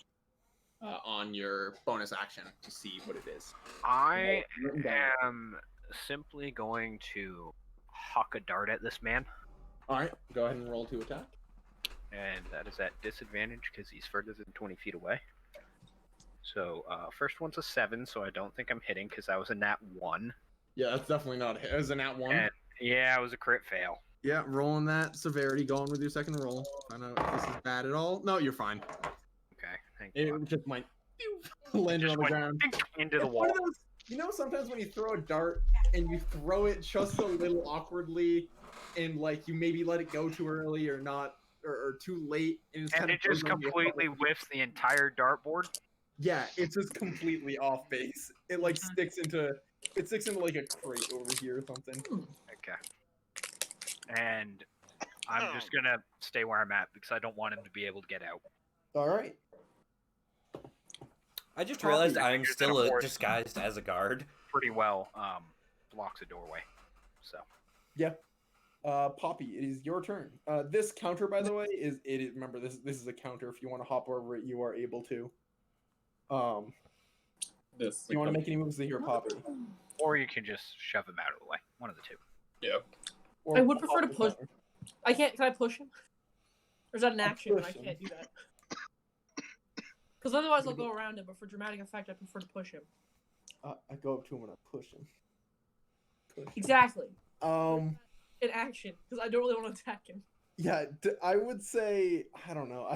on your bonus action to see what it is. I am simply going to huck a dart at this man, All right, go ahead and roll to attack. and that is at disadvantage because he's further than 20 feet away. So first one's a 7, so I don't think I'm hitting because that was a nat 1. Yeah, that's definitely not a hit. It was a nat 1. And yeah, it was a crit fail. Yeah, rolling that severity, going with your second roll. Find out if this is bad at all. No, you're fine. Okay, thank It you. just might land on the ground. Into the It's one wall. of those, you know, sometimes when you throw a dart and you throw it just a little awkwardly, and like you maybe let it go too early or not, or too late, and, it's And kind it of just completely whiffs the entire dartboard. Yeah, it's just completely off base. It like sticks into like a crate over here or something. Okay. And I'm just gonna stay where I'm at because I don't want him to be able to get out. All right. I just realized Probably I'm bigger still than a horse. disguised as a guard. Pretty well blocks a doorway. So Yeah. Poppy, it is your turn. This counter, by the way, is remember this is a counter. If you want to hop over it, you are able to. This. You want to make any moves to hear Poppy? or you can just shove him out of the way. One of the two. Yeah. Or I would prefer to Poppy push- counter. I can't. Can I push him? Or is that an action? And I push him. can't do that. Because otherwise I'll go around him, but for dramatic effect, I prefer to push him. I go up to him and I push him. Push. Exactly. Um. In action, because I don't really want to attack him. Yeah, I would say I don't know.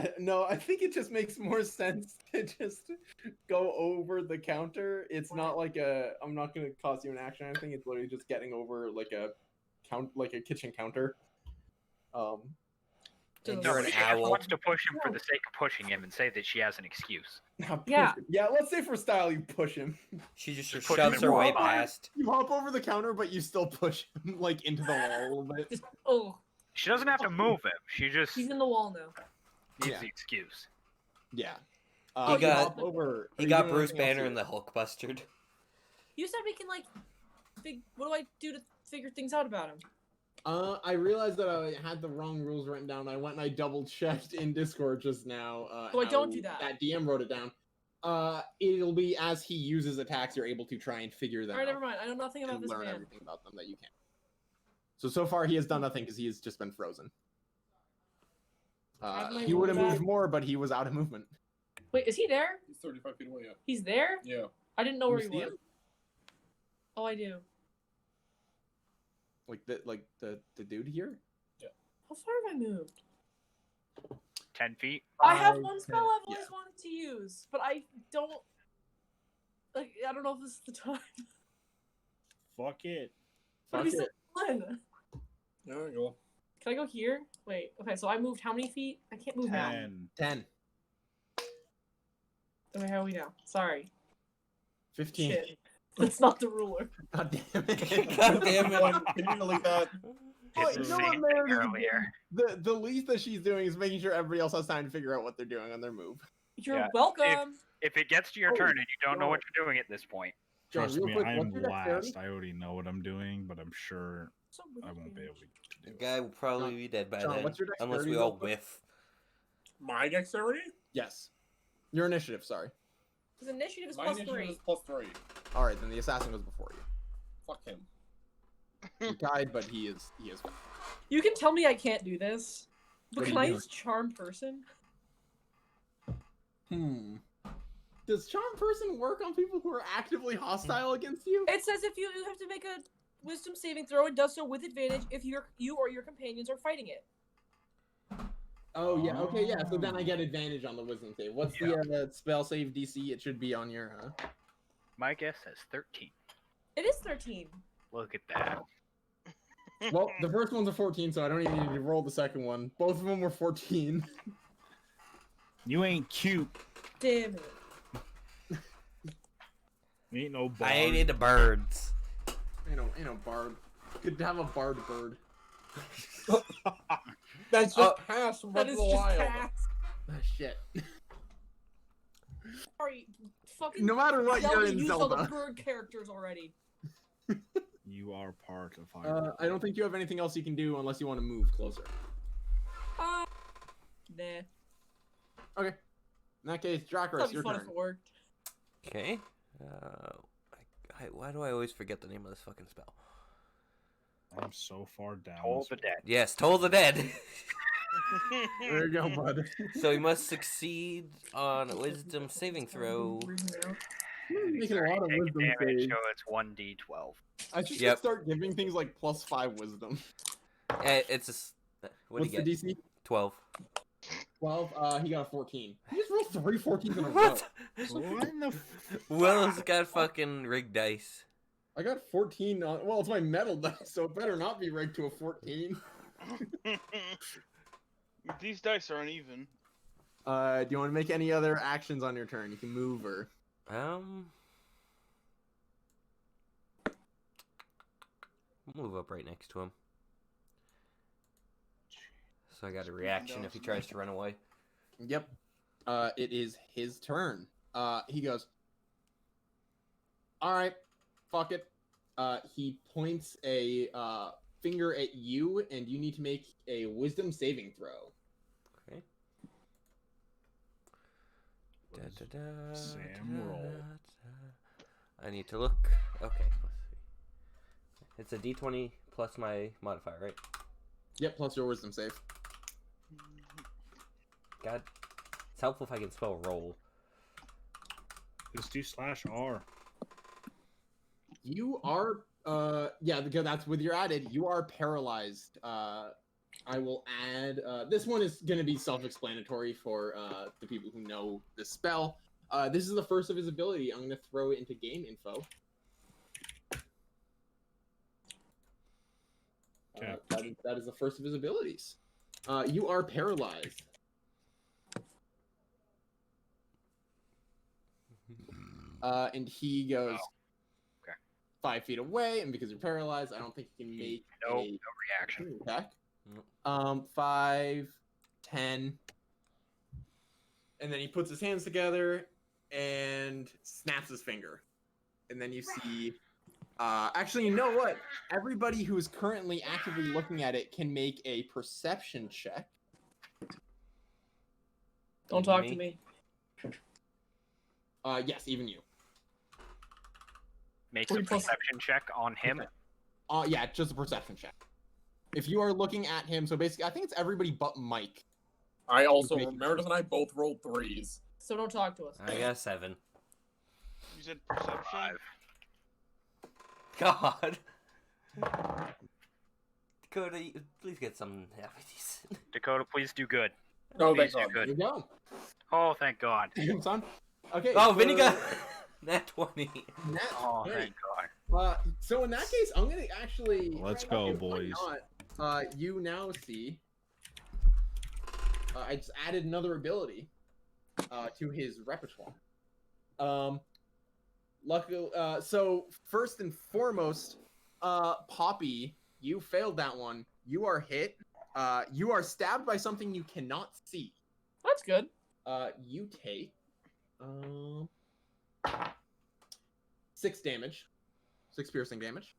I think it just makes more sense to just go over the counter. It's not like I'm not gonna cost you an action or anything. It's literally just getting over like a kitchen counter. And No, you're an She just owl. wants to push him for the sake of pushing him and say that she has an excuse. Yeah. Yeah. Let's say for style, you push him. She just Just put shoves him her in way one line. past. You hop over the counter, but you still push him like into the wall a little bit. Just, oh, She doesn't have to move him. She just he's in the wall now. needs Yeah. the excuse. Yeah. He you got- hop over. He Are you got doing Bruce anything else Banner here? and the Hulk Bustered. You said we can like, what do I do to figure things out about him? I realized that I had the wrong rules written down. I went and I double checked in Discord just now. So I don't how do that. That DM wrote it down. It'll be as he uses attacks, you're able to try and figure them All right, out never mind. I know nothing about and this learn man. everything about them that you can. So far he has done nothing because he has just been frozen. Have my He would have roll moved back. more, but he was out of movement. Wait, is he there? He's 35 feet away. Yeah. He's there? Yeah. I didn't know You where he see was. him? Oh, I do. Like the dude here. How far have I moved? 10 feet. I have Five, one 10, spell I've yeah. always wanted to use, but I don't. Like, I don't know if this is the time. Fuck it. But Fuck we said it. one. There we go. Can I go here? Wait. Okay, so I moved how many feet? I can't move now. 10. 10, Okay, how are we now? Sorry. 15. Shit. That's not the ruler. God damn it. God damn it. One, can you delete that? Well, Did you the know what, same Meredith, thing earlier. The least that she's doing is making sure everybody else has time to figure out what they're doing on their move. You're Yeah. welcome. If it gets to your Oh, turn and you don't know no. what you're doing at this point, John, Trust real me, quick, I what's am your dexterity? last. I already know what I'm doing, but I'm sure So I won't be able to The do it. guy will probably be dead by John, then. what's your Unless dexterity we real all quick? whiff. My dexterity? Yes. Your initiative, sorry. His initiative is My plus initiative 3. is +3. Alright, then the assassin goes before you. Fuck him. He died, but he is fine. You can tell me I can't do this, but What are can you I doing? use Charm Person? Does charm person work on people who are actively hostile against you? It says if you have to make a Wisdom saving throw, it does so with advantage if you or your companions are fighting it. Oh yeah, okay, yeah. So then I get advantage on the wisdom save. What's the spell save DC? It should be on your. my guess says 13. It is 13. Look at that. Well, the first one's a 14, so I don't even need to roll the second one. Both of them were 14. You ain't cute. Damn it. You ain't no bard. I ain't into birds. Ain't no bard. Could have a bard bird. That's just past That Breath is of the just Wild. cast. Ah, shit. Sorry, fucking. No matter what, you're in used all the Zelda. bird characters already. You are part of Hyrule. I don't think you have anything else you can do unless you want to move closer. Nah. Okay. In that case, Dracarys, That'd be your fun turn. if it worked. Okay. Why do I always forget the name of this fucking spell? I'm so far down. Toll this the way. dead. Yes, Toll the Dead. There you go, bud. So he must succeed on a wisdom saving throw. Making a lot of Take wisdom damage, saves. so it's 1d12. I should Yep. start giving things like +5 wisdom. It's a. What What's do you the get? DC? 12. 12. He got a 14. He just rolled 3 14s in a row. What? What in the Will's got fucking rigged dice. I got 14 on. Well, it's my metal dice, so it better not be rigged to a 14. These dice are uneven. Do you want to make any other actions on your turn? You can move or. I'll move up right next to him. So I got a reaction if he tries to run away. Yep. It is his turn. He goes. All right, fuck it. He points a finger at you, and you need to make a wisdom saving throw. Okay. Sam roll? I need to look. Okay, let's see. It's a d20 plus my modifier, right? Yep, plus your wisdom save. God, it's helpful if I can spell roll. Just do /R. You are, yeah, because that's with your added. You are paralyzed. I will add. This one is going to be self-explanatory for the people who know the spell. This is the first of his ability. I'm going to throw it into game info. That is the first of his abilities. You are paralyzed. And he goes 5 feet away, and because you're paralyzed, I don't think he can make No a reaction. attack. Nope. 5, 10, and then he puts his hands together and snaps his finger, and then you see. Actually, you know what? Everybody who is currently actively looking at it can make a perception check. Don't talk to me. Yes, even you. Makes a 40 plus- perception check on him. Yeah, just a perception check. If you are looking at him, so basically, I think it's everybody but Mike. I also, Meredith and I both rolled 3s. So don't talk to us. I got a 7. You said perception? 5. God. Dakota, please get some halfway decent. Dakota, please do good. Oh, Please thank do God. There good. you go. Oh, thank God. Son. Okay. Oh, so- Vinny got that 20. Nat Oh, 20. thank God. So in that case, I'm gonna actually. Let's go, why boys. not? You now see. I just added another ability to his repertoire. Luckily, so first and foremost, Poppy, you failed that one. You are hit. You are stabbed by something you cannot see. That's good. You take 6 damage, 6 piercing damage.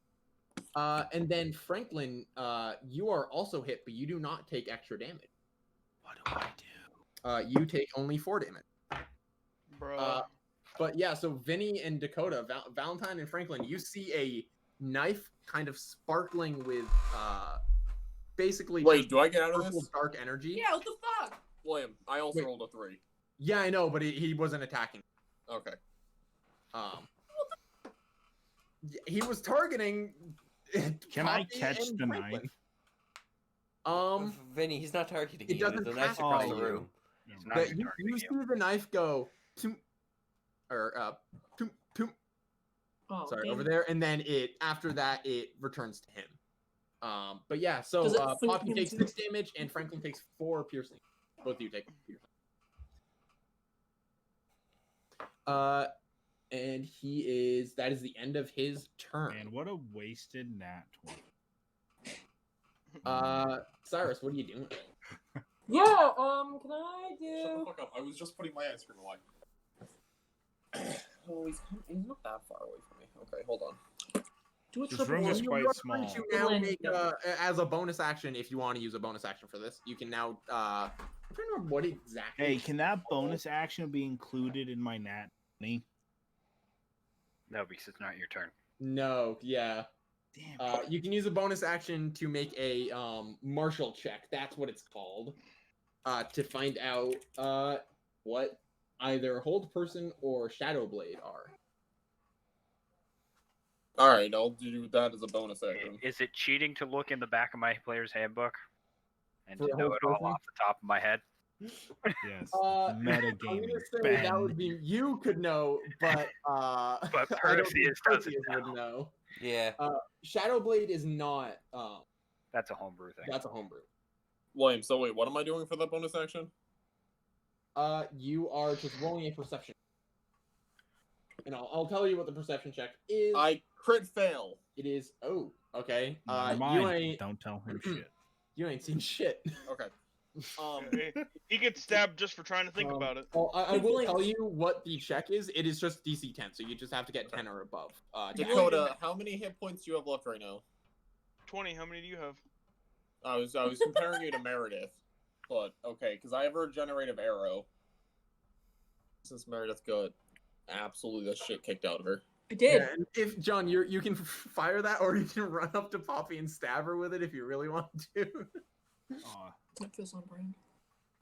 And then Franklin, you are also hit, but you do not take extra damage. What do I do? You take only 4 damage. Bro. But yeah, so Vinny and Dakota, Valentine and Franklin, you see a knife kind of sparkling with basically. Wait, do I get out of purple this? dark energy? Yeah, what the fuck? William, I also Wait. rolled a 3. Yeah, I know, but he wasn't attacking. Okay. He was targeting. Can I Poppy catch and the Franklin. knife? Vinny, he's not targeting It you. doesn't The knife's have across to the be you. room. It's not But even you targeting see you. the knife go to, or to, Oh, sorry, damn over it. there, and then after that it returns to him. But yeah, so Does it flick Poppy him takes too? 6 damage and Franklin takes 4 piercing. Both of you take piercing. And that is the end of his turn. Man, what a wasted nat 20. Cyrus, what are you doing? Yeah, can I Shut the do... fuck up. I was just putting my ice cream away. Oh, he's not that far away from me. Okay, hold on. Do a This triple room is one? quite You're small. going to now Blend make, them. as a bonus action, if you want to use a bonus action for this, you can now, I'm trying to remember what exactly. Hey, can that bonus action be included in my nat 20? No, because it's not your turn. No, yeah. Damn. You can use a bonus action to make a martial check. That's what it's called. To find out what either hold person or shadow blade are. Alright, I'll do that as a bonus action. Is it cheating to look in the back of my player's handbook and For to a know whole it all person? off the top of my head? Yes. I'm Metagaming. gonna say Ben. that would be you could know, but I don't think Perseus doesn't Perseus would know. know. Yeah. Shadow blade is not. That's a homebrew thing. That's a homebrew. William, so wait, what am I doing for that bonus action? You are just rolling a perception. And I'll tell you what the perception check is. I crit fail. It is. Oh, okay. Never You mind. ain't. Don't tell him shit. You ain't seen shit. Okay. He gets stabbed just for trying to think about it. Well, I Good will point. tell you what the check is. It is just DC 10, so you just have to get 10 or above. Dakota, how many hit points do you have left right now? 20. How many do you have? I was comparing you to Meredith, but okay, because I have a regenerative arrow. Since Meredith got absolutely the shit kicked out of her. I did. Yeah, and if John, you can fire that, or you can run up to Poppy and stab her with it if you really want to. Aw. That feels on brand.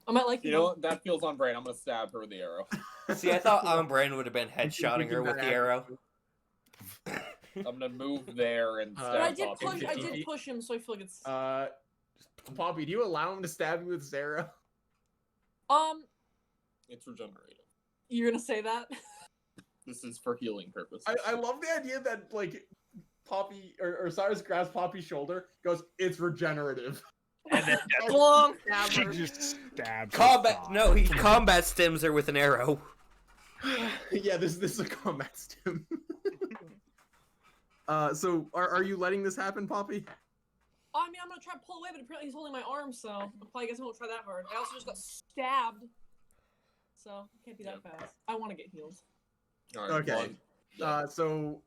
I might like You know what? That feels on brand. I'm gonna stab her with the arrow. See, I thought on brand would have been headshotting her thinking with the that arrow. I'm gonna move there and But stab But I did Poppy. push. I did push him, so I feel like it's. Poppy, do you allow him to stab you with his arrow? It's regenerated. You're gonna say that? This is for healing purposes. I love the idea that like Poppy or Cyrus grabs Poppy's shoulder, goes, "It's regenerative." And then Long. She just stabs. Combat. No, he combat stims her with an arrow. Yeah, this is a combat stim. So are you letting this happen, Poppy? I mean, I'm gonna try to pull away, but apparently he's holding my arm, so I probably guess I won't try that hard. I also just got stabbed, so it can't be that fast. I want to get healed. All right, Okay. one.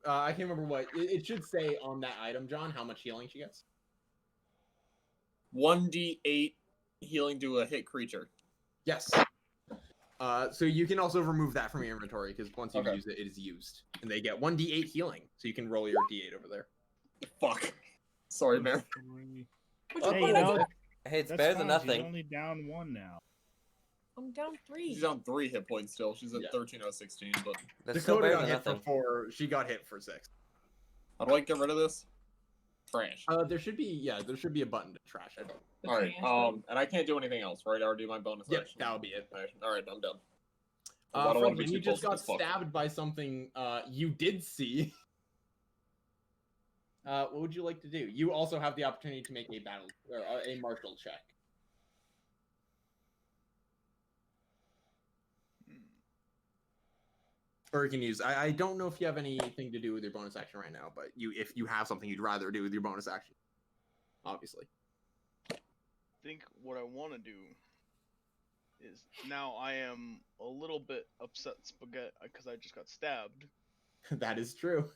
I can't remember what it should say on that item, John. How much healing she gets? 1d8 healing to a hit creature. Yes. So you can also remove that from your inventory because once you Okay. use it, it is used, and they get 1d8 healing. So you can roll your d8 over there. Fuck. Sorry, man. Which Hey, one you I know, did? Hey, it's that's better than fine, she's nothing. only down 1 now. I'm down 3. She's on 3 hit points still. She's at Yeah. 13 out of 16, but That's still Dakota better got than hit for nothing. 4. She got hit for 6. how do I get rid of this? Trash. There should be a button to trash it. Alright, and I can't do anything else, right? I already do my bonus Yep, action. that'll be it. Alright, I'm done. I don't wanna be Franklin, too you just close got to this fucker. stabbed by something you did see. What would you like to do? You also have the opportunity to make a battle or a martial check. Or you can use. I don't know if you have anything to do with your bonus action right now, but if you have something you'd rather do with your bonus action, obviously. I think what I want to do is now I am a little bit upset spaghetti because I just got stabbed. That is true.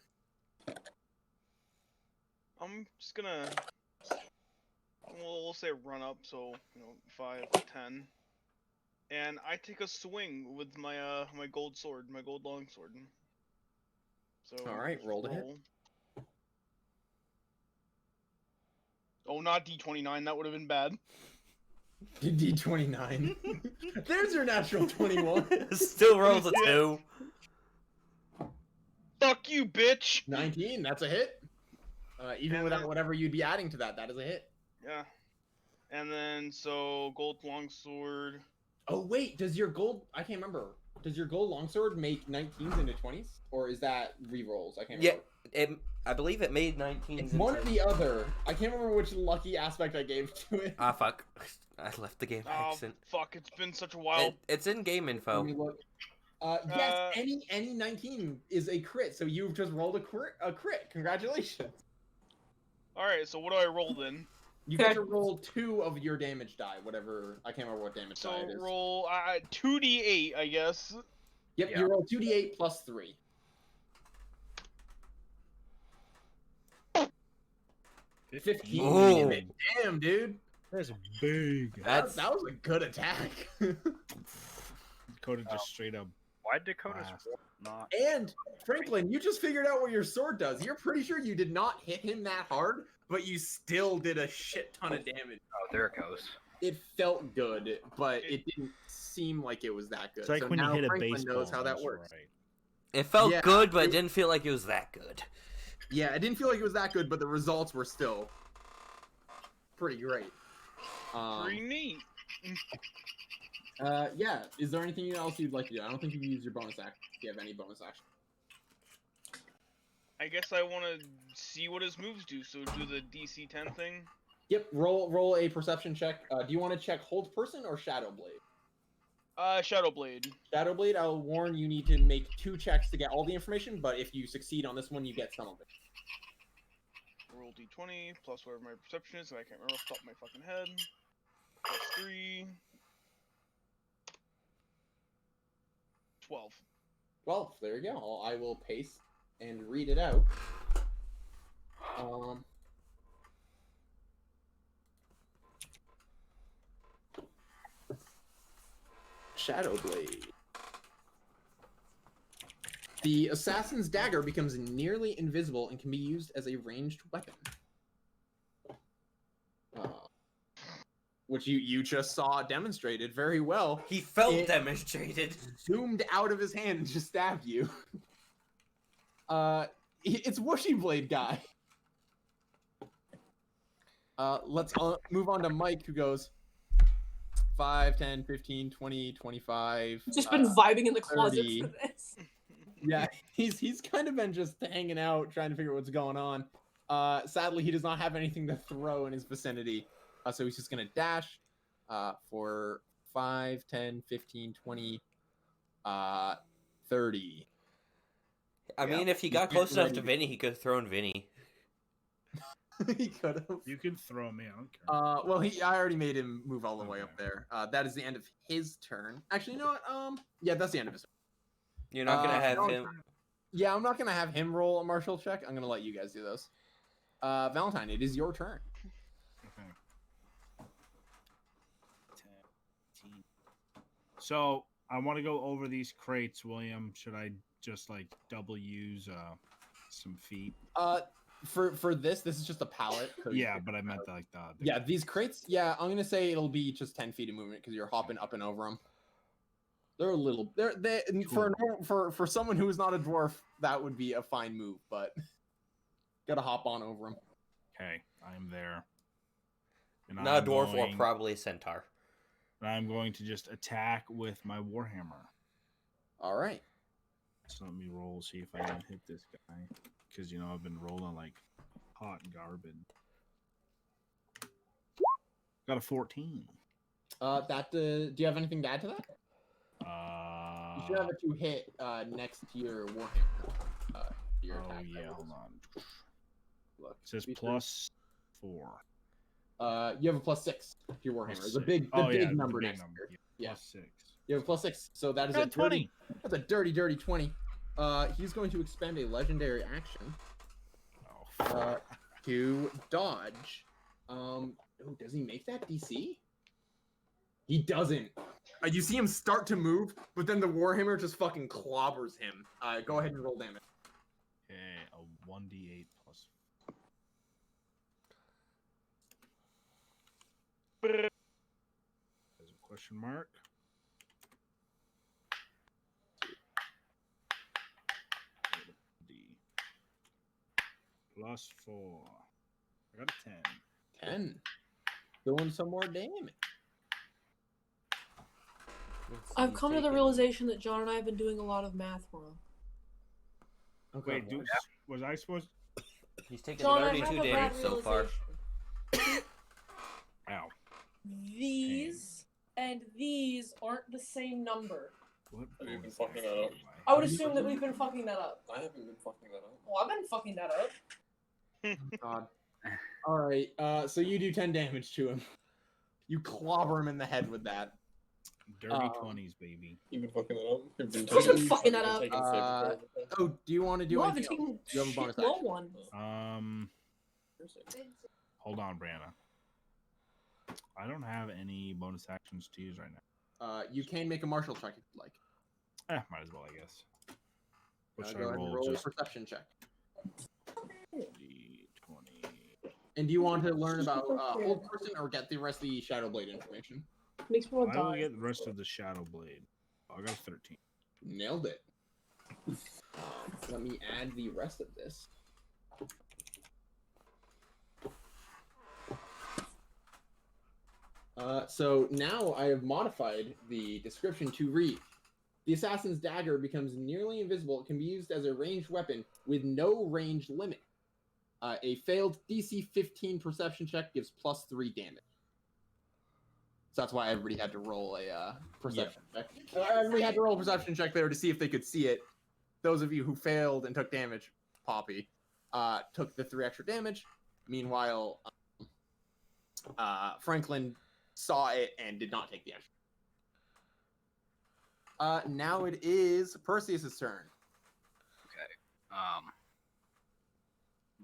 I'm just gonna, we'll say run up, so 5, 10, and I take a swing with my my gold sword, my gold longsword. So All right, roll to hit. Oh, not D29. That would have been bad. D29. There's your natural 21. Still rolls a 2. Fuck you, bitch. 19. That's a hit. Even And without then- whatever you'd be adding to that, that is a hit. Yeah. And then so gold longsword. Oh wait, does your gold? I can't remember. Does your gold longsword make 19s into 20s, or is that re-rolls? I can't Yeah, remember. I believe it made 19s. It's one or the other. I can't remember which lucky aspect I gave to it. Ah, fuck. I left the game by Oh accident. fuck! It's been such a while. It's in game Let info. me look. Yes, any 19 is a crit, so you've just rolled a crit. Congratulations. All right. So what do I roll then? You get to roll 2 of your damage die, whatever. I can't remember what damage So die it is. roll 2d8, I guess. Yep, Yeah. you roll 2d8 plus 3. 15. Oh. Damn, dude. That's big. That's That was a good attack. Dakota just straight up. Why Dakota's Blast. not? And Franklin, you just figured out what your sword does. You're pretty sure you did not hit him that hard, but you still did a shit ton of damage. Oh, there it goes. It felt good, but it didn't seem like it was that good. It's like so when you now hit a Franklin baseball. knows how that that's works. Right. it felt Yeah, good, but it- it didn't feel like it was that good. Yeah, it didn't feel like it was that good, but the results were still pretty great. Pretty neat. Yeah. Is there anything else you'd like to do? I don't think you can use your bonus action. If you have any bonus action. I guess I want to see what his moves do. So do the DC 10 thing. Yep. Roll a perception check. Do you want to check hold person or shadow blade? Shadow Blade. Shadow blade. I'll warn you need to make 2 checks to get all the information, but if you succeed on this one, you get some of it. Roll D20 plus whatever my perception is. And I can't remember off the top of my fucking head. Plus 3. 12. Well, there you go. I will paste and read it out. Shadow Blade. The assassin's dagger becomes nearly invisible and can be used as a ranged weapon. which you just saw demonstrated very well, He felt It- demonstrated. zoomed out of his hand and just stabbed you. It's Whooshy Blade guy. Let's move on to Mike, who goes 5, 10, 15, 20, 25. Just been vibing in the closet 30. for this. Yeah, he's kind of been just hanging out, trying to figure out what's going on. Sadly, he does not have anything to throw in his vicinity, so he's just gonna dash for 5, 10, 15, 20, 30. I Yeah. mean, if he got He's close enough ready to to- Vinny, he could have thrown Vinny. He could have. You can throw me. I don't care. Well, I already made him move all the way up Okay. there. That is the end of his turn. Actually, you know what? Yeah, that's the end of his turn. You're not gonna have Valentine. him. Yeah, I'm not gonna have him roll a martial check. I'm gonna let you guys do those. Valentine, it is your turn. Okay. 10, 15. So I want to go over these crates, William. Should I just like double use some feet? For this is just a pallet. so you Yeah, can- but I meant like the Yeah, these crates. Yeah, I'm gonna say it'll be just 10 feet of movement because you're hopping up and over them. They're a little. They for someone who is not a dwarf, that would be a fine move, but gotta hop on over them. Okay, I'm there. And Not a I'm dwarf or going- probably a centaur. and I'm going to just attack with my warhammer. All right. So let me roll, see if I can hit this guy. Because, you know, I've been rolling like hot garbage. Got a 14. Do you have anything to add to that? You should have Uh, it to hit next to your warhammer. Your oh, attack. yeah, hold on. Look, It says be sure- plus 4. You have a +6 to your warhammer. Plus The 6. big Oh, yeah, big the number big next number. to it. Yeah, Yeah. plus 6. You have a +6, so that is Got a dirty. 20. That's a dirty 20. He's going to expend a legendary action Oh, to dodge. Does he make that DC? He doesn't. You see him start to move, but then the warhammer just fucking clobbers him. Go ahead and roll damage. okay, a 1d8 plus. There's a question mark. D. Plus 4. I got a 10. 10. Doing some more damage. I've come to the realization that John and I have been doing a lot of math wrong. Okay. Wait, was I supposed? He's taken John, I 32 have a bad damage so far. realization. Ow! These and these aren't the same number. What? Have you been bonus fucking action that up? am I would assume that we've been fucking that up. I haven't been fucking that up. Well, I've been fucking that up. God. All right. So you do 10 damage to him. You clobber him in the head with that. Dirty Um, 20s, baby. You've been fucking that up. You've been Who's been taking- fucking that you've up? been taking saving throws. Oh, do you want to do No, I've been anything else? taking You have a bonus shit no action. one. Hold on, Brianna. I don't have any bonus actions to use right now. You can make a martial check if you'd like. Might as well, I guess. What should Go I ahead and roll? roll a Just perception check. D20. And do you want to learn about hold person or get the rest of the Shadow Blade information? Makes me want to I will die. get the rest of the Shadow Blade. I got a 13. Nailed it. Let me add the rest of this. So now I have modified the description to read: the assassin's dagger becomes nearly invisible. It can be used as a ranged weapon with no range limit. A failed DC 15 perception check gives +3 damage. So that's why everybody had to roll a perception check. Everybody had to roll a perception check there to see if they could see it. Those of you who failed and took damage, Poppy, took the 3 extra damage. Meanwhile, Franklin saw it and did not take the extra. Now it is Perseus' turn.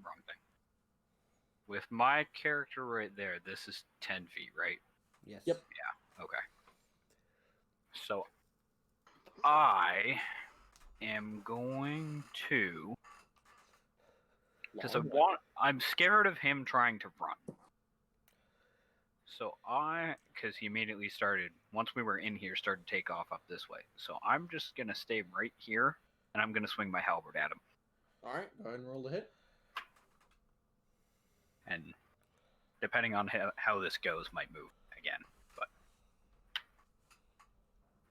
Wrong thing. With my character right there, this is 10 feet, right? Yes. Yep. Okay. So I am going to, because I'm scared of him trying to run. So because he immediately started, once we were in here, started to take off up this way. So I'm just going to stay right here, and I'm going to swing my halberd at him. All right, go ahead and roll the hit. And depending on how this goes, might move again. But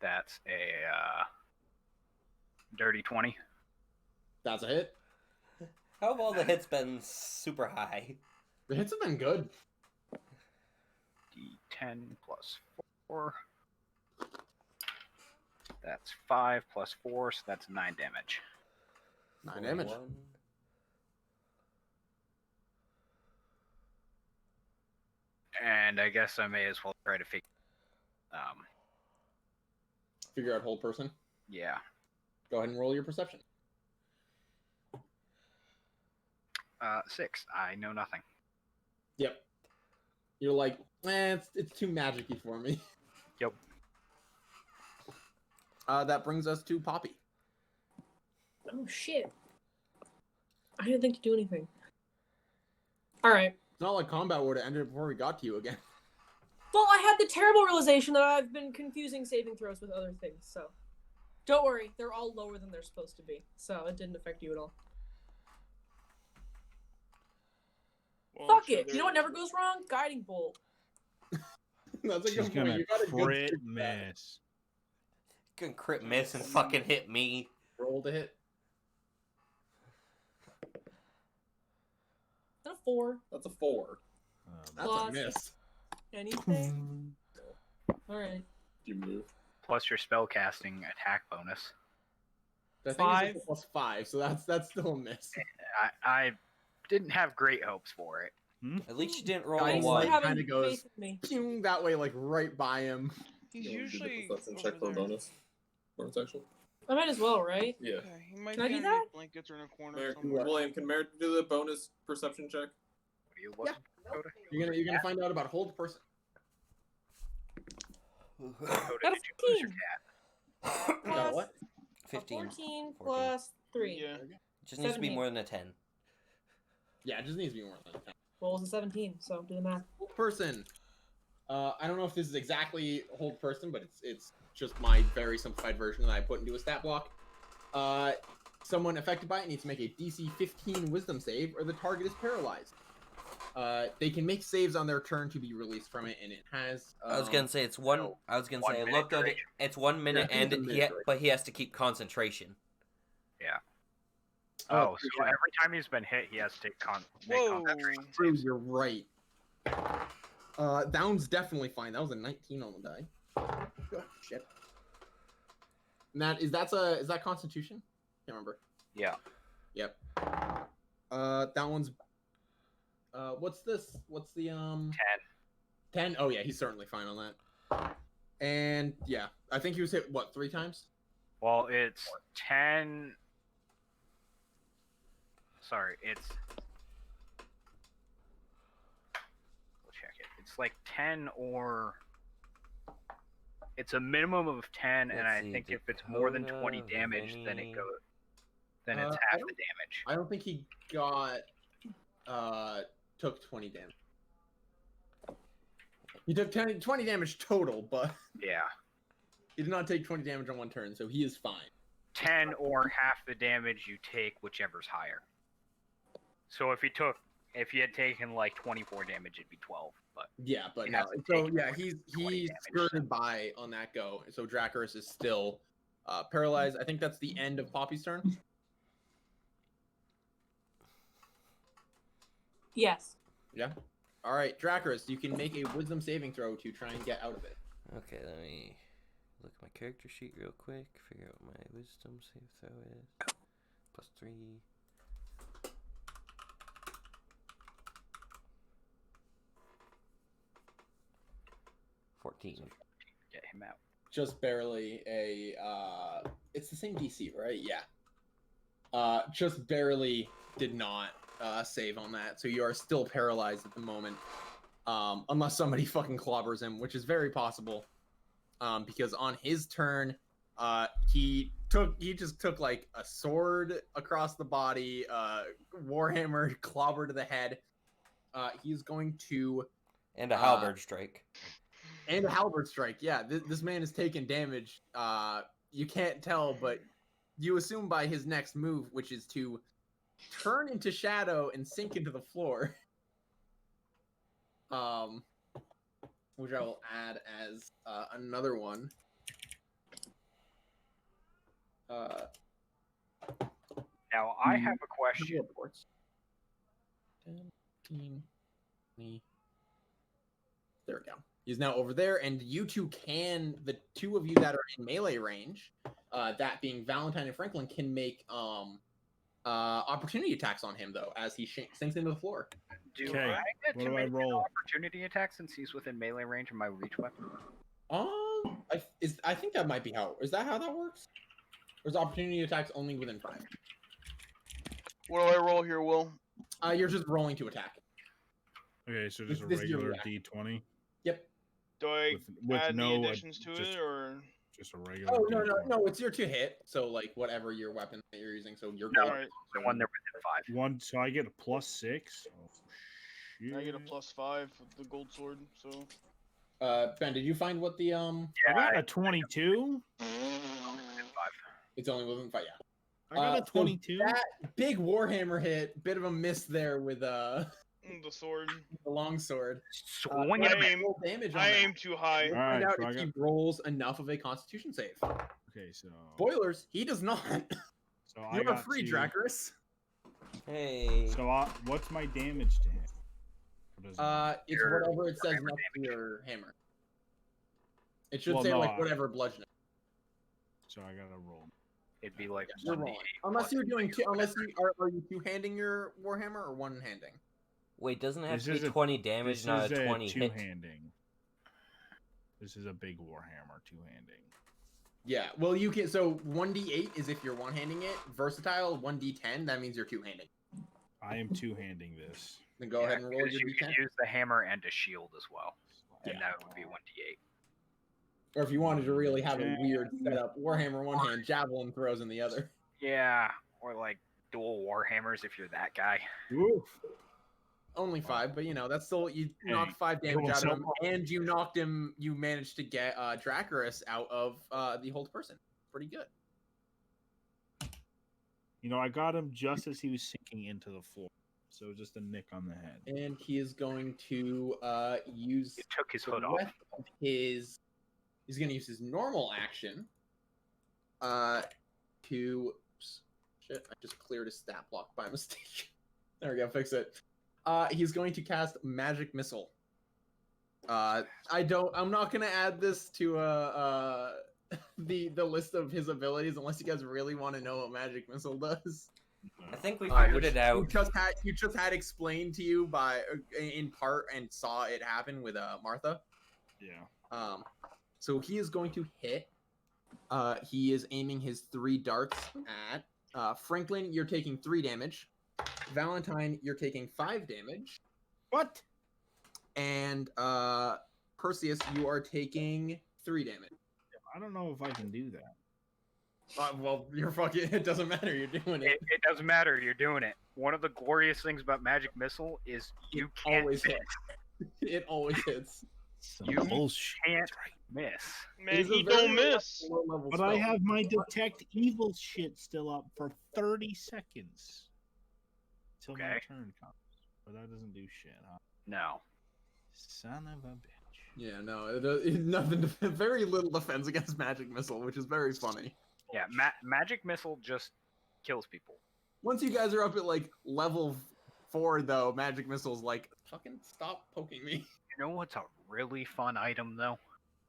that's a dirty 20. That's a hit. How have all the hits been super high? The hits have been good. D10 plus 4. That's 5 plus 4, so that's 9 damage. 9 damage. 41. And I guess I may as well try to figure. Figure out hold person. Yeah. Go ahead and roll your perception. 6. I know nothing. Yep. You're like, it's too magic-y for me. Yep. That brings us to Poppy. Oh shit! I didn't think to do anything. All right. It's not like combat would have ended before we got to you again. Well, I had the terrible realization that I've been confusing saving throws with other things, so don't worry, they're all lower than they're supposed to be, so it didn't affect you at all. Well, Fuck sure it! You know what never goes wrong? Guiding bolt. That's a She's good point. gonna You got a good crit streak with that. miss. Can crit miss and fucking hit me. Roll the hit. Is that a 4? That's a 4. That's Plus- a miss. Anything? Alright. You move. Plus your spellcasting attack bonus. I think 5. it's plus 5, so that's still a miss. I didn't have great hopes for it. At least you didn't roll a Guiding Thanks for light one. having kinda goes- faith in me. Pew, that way, like right by him. He's You wanna do the usually perception over check for a there. bonus. Bonus action. I might as well, right? Yeah. Yeah, he might Can I be do underneath that? blankets or in a corner Merrick, somewhere. William, can Merrick do the bonus perception check? What do you look? Dakota? You're gonna find out about hold person. Dakota, Got a did you lose your 15. cat? You got what? 15. 14 14. plus 3. Yeah. Just needs to be 17. more than a 10. Yeah, it just needs to be more than 10. Rolls a 17, so do the math. Hold person. I don't know if this is exactly hold person, but it's just my very simplified version that I put into a stat block. Someone affected by it needs to make a DC 15 Wisdom save, or the target is paralyzed. They can make saves on their turn to be released from it, and it has. I was gonna say it's one. no, I was gonna 1 say I minute looked at it. duration. It's 1 minute, I think and it's a minute duration. but he has to keep concentration. Oh, so every time he's been hit, he has to make Whoa. concentration True, saves. you're right. That one's definitely fine. That was a 19 on the die. Oh, shit. And is that Constitution? Can't remember. Yeah. Yep. That one's. What's this? What's the 10? Oh yeah, he's certainly fine on that. And yeah, I think he was hit what 3 times? Well, it's 10. Sorry, it's. We'll check it. It's like 10 or. It's a minimum of 10, and Let's I see, think if it's more than 20 Dakota, damage, then it Vinny. goes. Then it's I half don't- the damage. I don't think he got took 20 damage. He took 20 damage total, but Yeah. he did not take 20 damage on one turn, so he is fine. 10 or half the damage you take, whichever's higher. So if he had taken like 24 damage, it'd be 12. But Yeah, but He no. hasn't So taken yeah, 20 he damage, skirted by on that go. So Dracarys is still paralyzed. I think that's the end of Poppy's turn. Yes. Yeah. All right, Dracarys, you can make a Wisdom saving throw to try and get out of it. Okay, let me look at my character sheet real quick. Figure out what my wisdom save throw is. +3. $14. get him out. Just barely a. It's the same DC, right? Yeah. Just barely did not save on that, so you are still paralyzed at the moment. Unless somebody fucking clobbers him, which is very possible. Because on his turn, he just took like a sword across the body, warhammer clobber to the head. He's going to And a halberd strike. And a halberd strike. Yeah, this man is taking damage. You can't tell, but you assume by his next move, which is to turn into shadow and sink into the floor. Which I will add as another one. Now I have a question. Reports. 10, 15, 20. There we go. He's now over there, and you two can, the two of you that are in melee range, that being Valentine and Franklin, can make opportunity attacks on him, though, as he sinks into the floor. Do Okay, I get what to do I make an roll? opportunity attack since he's within melee range of my reach weapon? I think that might be how. Is that how that works? Or is opportunity attacks only within 5? What do I roll here, Will? You're just rolling to attack. Okay, so just a This is your regular reaction. D20 Yep. Do I with add no any additions to just, it, or? just a regular. Oh no D20. no! It's your to hit. So like whatever your weapon that you're using. So you're No. going. Alright, The one they're within 5. One, so I get a +6. Oh, shit. I get a +5 with the gold sword, so. Ben, did you find what the I got a 22. It's only within 5. Yeah. I got a so 22. that big warhammer hit. Bit of a miss there with The sword. the long sword. Swing I it. aim- Roll damage on I that. aim too high. We'll Alright, find out so I if he got- rolls enough of a Constitution save. Okay, so Spoilers: he does not. I You are got free, to- Dracarys. Hey. So what's my damage to him? What is it? It's Your whatever it says hammer next to your hammer. It should Well, say no, like whatever bludgeoning. So I gotta roll. It'd be like You're 1d8 rolling. Unless plus you're doing two. Unless you are you two-handing your warhammer or one-handing? Wait, doesn't it have This to be is a- 20 damage, This not is a 20 hit? two-handing. This is a big warhammer two-handing. Yeah. Well, you can. So 1d8 is if you're one-handing it. Versatile 1d10. That means you're two-handing. I am two-handing this. Then go ahead and roll because your you d10. can use the hammer and a shield as well, and Yeah. that would be 1d8. Or if you wanted to really have a Okay. weird setup, warhammer one hand, javelin throws in the other. Yeah, or like dual warhammers if you're that guy. Oof. Only 5, but you know that's still you knocked 5 damage going out of so him, and you knocked him. You managed to get Dracarys out of the hold person. Pretty good. You know, I got him just as he was sinking into the floor. So just a nick on the head. And he is going to use He took his the hood off. rest of his. He's going to use his normal action. To shit, I just cleared a stat block by mistake. There we go, fix it. He's going to cast Magic Missile. I'm not gonna add this to the list of his abilities unless you guys really want to know what Magic Missile does. I think we Which figured it out. You just had explained to you by in part and saw it happen with Martha. Yeah. So he is going to hit. He is aiming his 3 darts at Franklin. You're taking 3 damage. Valentine, you're taking 5 damage. What? And Perseus, you are taking 3 damage. I don't know if I can do that. Well, you're fucking. It doesn't matter. You're doing it. It doesn't matter. You're doing it. One of the glorious things about Magic Missile is you can't always miss. hits. It always hits. Some You bullshit. can't miss. It Man, is a he very don't miss. low-level But I spell. have my detect evil shit still up for 30 seconds. Till my Okay. turn comes. But that doesn't do shit, huh? No. Son of a bitch. Yeah, no, nothing. Very little defense against Magic Missile, which is very funny. Yeah, Magic Missile just kills people. Once you guys are up at like level 4, though, Magic Missile's like, fucking stop poking me. You know what's a really fun item though?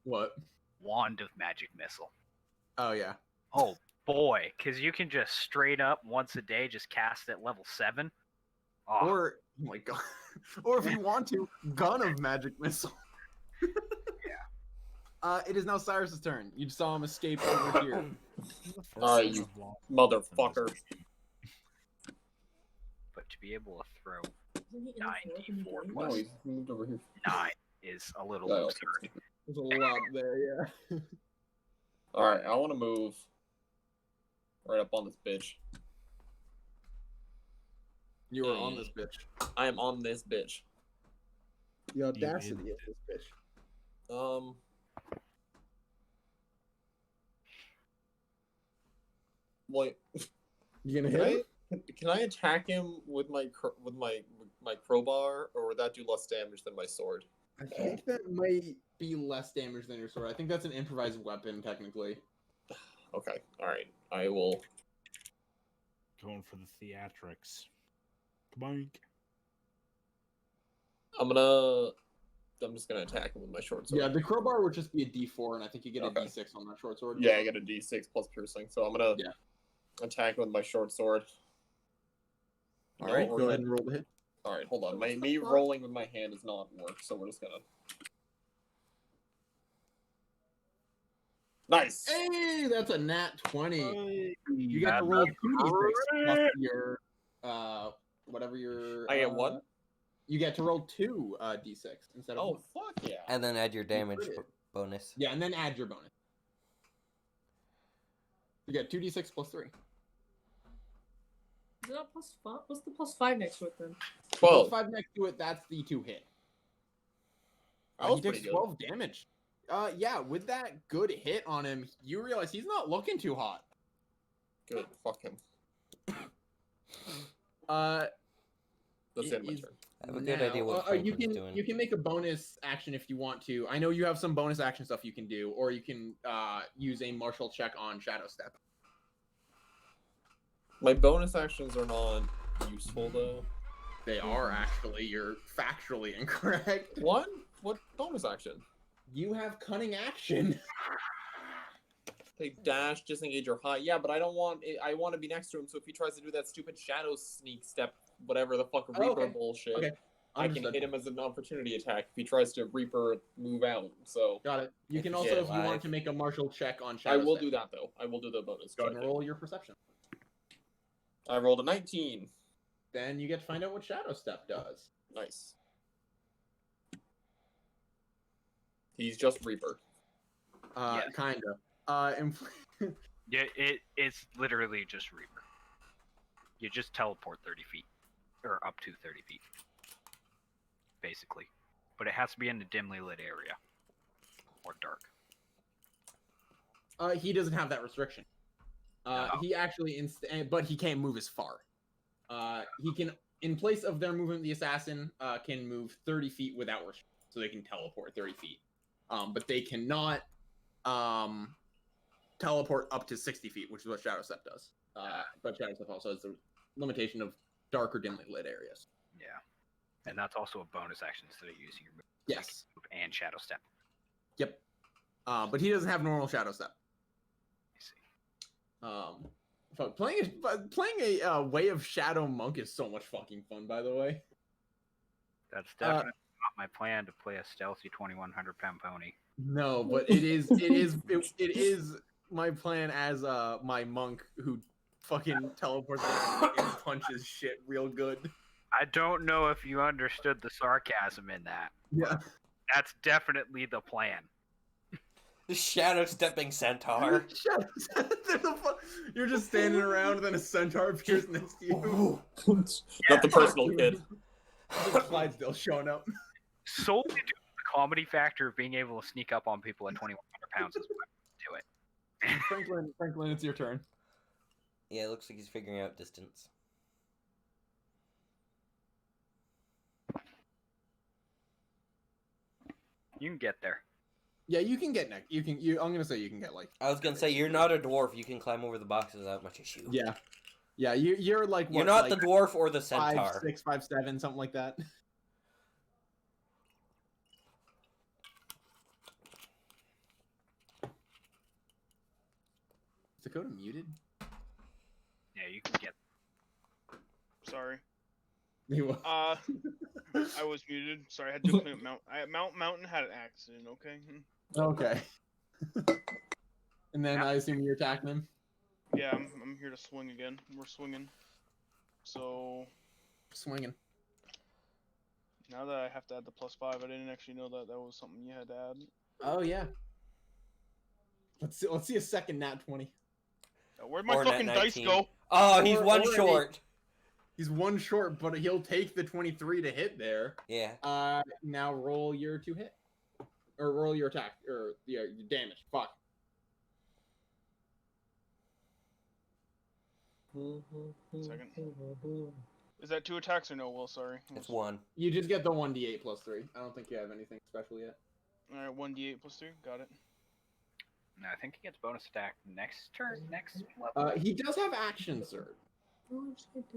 What? Wand of Magic Missile. Oh yeah. Oh boy, because you can just straight up once a day just cast at level 7. Oh, Or oh my god. Or if you want to, Gun of Magic Missile. Yeah. It is now Cyrus's turn. You saw him escape over here. Alright, you motherfucker. but to be able to throw Isn't he in the floor? 9d4 No, plus he's moved over here. 9 is a little Oh. absurd. There's a lot there, yeah. Alright, I want to move right up on this bitch. You are on this bitch. I am on this bitch. The audacity of this bitch. Wait. You gonna Can hit him? can I attack him with my crowbar, or would that do less damage than my sword? I think that might be less damage than your sword. I think that's an improvised weapon, technically. Okay, all right. I will. Going for the theatrics. Boink. I'm just gonna attack him with my short sword. Yeah, the crowbar would just be a D4, and I think you get a Okay. D6 on that short sword. Yeah, I get a D6 plus piercing, so I'm gonna Yeah. attack him with my short sword. All right, go ahead and roll the hit. All right, hold on. Me rolling with my hand does not work, so we're just gonna. Nice. Hey, that's a nat 20. Hey, You get to roll 2d6 plus your whatever your. I get one? You get to roll 2 d6 instead of Oh, 1. fuck yeah. And then add your damage crit. bonus. Yeah, and then add your bonus. You get 2d6 plus 3. Is it not +5? What's the +5 next to it then? 12. 5 next to it, that's the 2 hit. That was He takes pretty good. 12 damage. Yeah, with that good hit on him, you realize he's not looking too hot. Good. Fuck him. Uh, That's it, my is- turn. I have a good idea what you Franklin's can doing. you can make a bonus action if you want to. I know you have some bonus action stuff you can do, or you can use a martial check on Shadow Step. My bonus actions are not useful, though. They are actually. You're factually incorrect. What? What bonus action? You have cunning action. They dash, disengage, or hide. Yeah, but I don't want. I want to be next to him. So if he tries to do that stupid shadow sneak step, whatever the fuck Reaper okay. bullshit, Okay. I can hit him as an opportunity attack if he tries to Reaper move out. So Got it. You If can you also, get if you want alive. to make a martial check on I Shadow will Step, do that though. I will do the bonus. Go ahead check. and roll your perception. I rolled a 19. Then you get to find out what Shadow Step does. Nice. He's just Reaper. Yeah. Kinda. Yeah, it's literally just Reaper. You just teleport 30 feet, or up to 30 feet, basically. But it has to be in a dimly lit area, or dark. He doesn't have that restriction. No. He actually, but he can't move as far. He can, in place of their movement, the assassin can move 30 feet without restriction, so they can teleport 30 feet. But they cannot teleport up to 60 feet, which is what Shadow Step does. But Shadow Step also has the limitation of dark or dimly lit areas. Yeah. And that's also a bonus action instead of using your move. Yes. And Shadow Step. Yep. But he doesn't have normal Shadow Step. I see. But playing a Way of Shadow monk is so much fucking fun, by the way. That's definitely not my plan to play a stealthy 2100 pound pony. No, but it is my plan as my monk who fucking teleports around and punches shit real good. I don't know if you understood the sarcasm in that. Yeah. That's definitely the plan. The shadow stepping centaur. You're just standing around, and then a centaur appears next to you. Not the personal kid. Clydesdale showing up. Solely due to the comedy factor of being able to sneak up on people at 2100 pounds is what I do it. Franklin, it's your turn. Yeah, it looks like he's figuring out distance. You can get there. Yeah, you can get next. I'm gonna say you can get like. I was gonna say you're not a dwarf. You can climb over the boxes without much issue. Yeah, yeah. You're like. You're what, not like the dwarf or the centaur. 5'6", 5'7", something like that. Is Dakota muted? Yeah, you can get Sorry. You are. I was muted. Sorry, I had to clean up Mountain had an accident. Okay. Okay. And then I assume you're attacking him. Yeah, I'm here to swing again. We're swinging. So Swinging. now that I have to add the +5, I didn't actually know that was something you had to add. Oh yeah. Let's see a second nat 20. Where'd my Or nat fucking dice 19. go? Oh, he's Or- one or an short. He's one short, but he'll take the 23 to hit there. Yeah. Now roll your 2 hit. Or roll your attack. Or your damage. Fuck. Second. Is that 2 attacks or no, Will? Sorry. It's 1. You just get the 1d8 plus 3. I don't think you have anything special yet. Alright, 1d8 plus 3. Got it. No, I think he gets bonus attack next turn, next level. He does have action surge.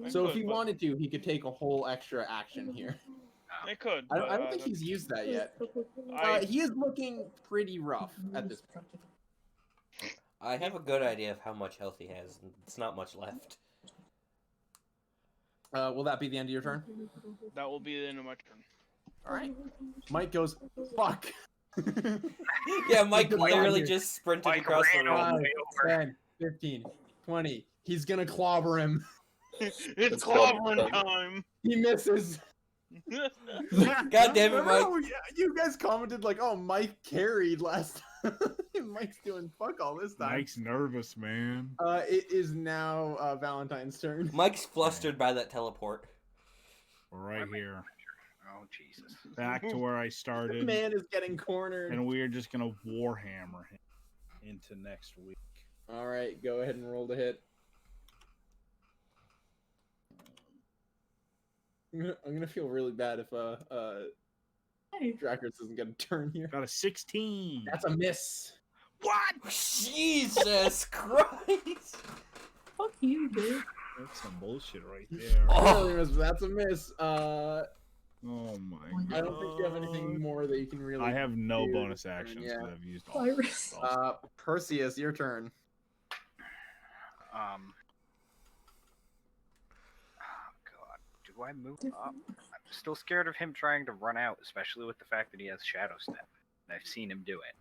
I So if could, he but- wanted to, he could take a whole extra action here. I could. I but, don't think he's used that yet. I- He is looking pretty rough at this point. I have a good idea of how much health he has. And it's not much left. Will that be the end of your turn? That will be the end of my turn. Alright. Mike goes, fuck. Yeah, Mike Get literally here. just sprinted Mike across the ran room. over. 5, 10, 15, 20. He's gonna clobber him. It's clobbering time! He misses. God damn it, Remember Mike. how you guys commented like, oh, Mike carried last time. Mike's doing fuck all this time. Mike's nervous, man. It is now Valentine's turn. Mike's flustered by that teleport. Right here. Oh, Jesus. Back to where I This started. man is getting cornered. And we're just going to Warhammer him into next week. Alright, go ahead and roll the hit. I'm gonna feel really bad if Drackers doesn't get a turn here. Got a 16. That's a miss. What? Jesus Christ! Fuck you, dude. That's some bullshit right there. Oh. Really miss, but that's a miss. Oh my god. I don't think you have anything more that you can really. I have no do. bonus actions Yeah. because I've used all. Virus. Perseus, your turn. Oh god, do I move up? I'm still scared of him trying to run out, especially with the fact that he has Shadow Step. And I've seen him do it.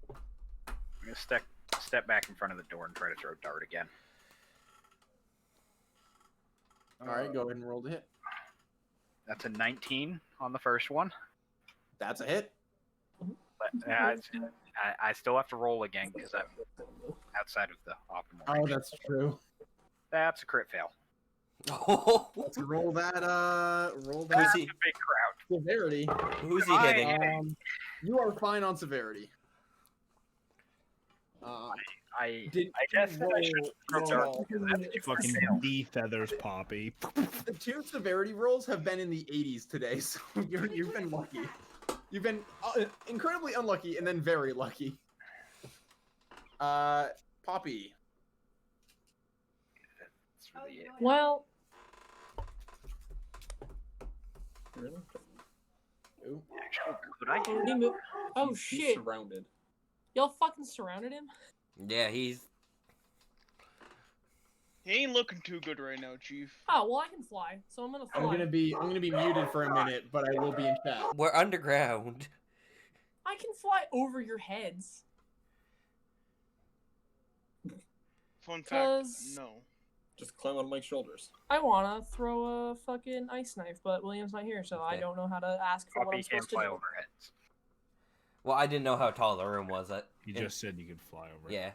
I'm gonna step back in front of the door and try to throw dart again. Alright, go ahead and roll the hit. That's a 19 on the first one, That's a hit. but I still have to roll again because I'm outside of the optimal Oh, range. that's true. That's a crit fail. Oh, Let's roll that. Roll Who's that he? Big crowd. severity. Who's he hitting? You are fine on severity. I Did guess that I should throw dart roll? because that's a Fucking fail. de-feathers Poppy. The 2 severity rolls have been in the 80s today, so you've been lucky. You've been incredibly unlucky and then very lucky. Poppy. That's really it. Well, Ooh. Actually, could I do he moved. Oh He's shit! surrounded. Y'all fucking surrounded him. Yeah, he's. He ain't looking too good right now, Chief. Oh well, I can fly, so I'm gonna fly. I'm gonna be muted for a minute, but I will be in chat. We're underground. I can fly over your heads. Fun fact, 'Cause- no. Just climb on Mike's shoulders. I wanna throw a fucking ice knife, but William's not here, so I Okay. don't know how to ask for what Poppy I'm can't supposed to fly do. overheads. Well, I didn't know how tall the room was. He just said you could fly over. Yeah.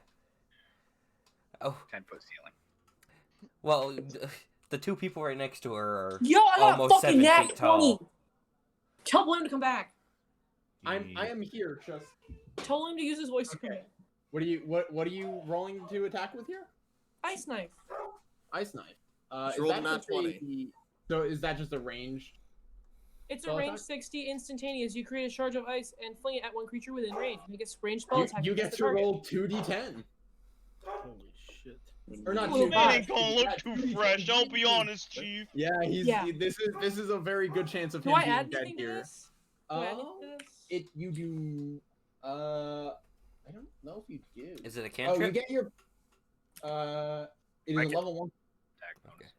Oh, 10-foot ceiling. well, the 2 people right next to her are Yo, I got almost a fucking 7 nat feet tall. 20. Tell William to come back. I am here. Just Tell him to use his voice to come Okay. in. what are you rolling to attack with here? Ice knife. Ice knife. Just Is roll that the nat just 20. so is that just a ranged? It's a Spell range attack? 60 instantaneous. You create a charge of ice and fling it at one creature within range. Make a range spell You, attack. you against get the to target. roll 2d10. Holy shit. Or not Little 2d10. Man ain't gonna look Yeah, too 2d10. fresh. I'll be honest, Chief. Yeah, Yeah. this is a very good chance of Do him I being add dead anything to here. this? Do I add anything to this? You do. I don't know if you do. Is it a Oh, you cantrip? get your. It is I a can- level 1. Attack bonus.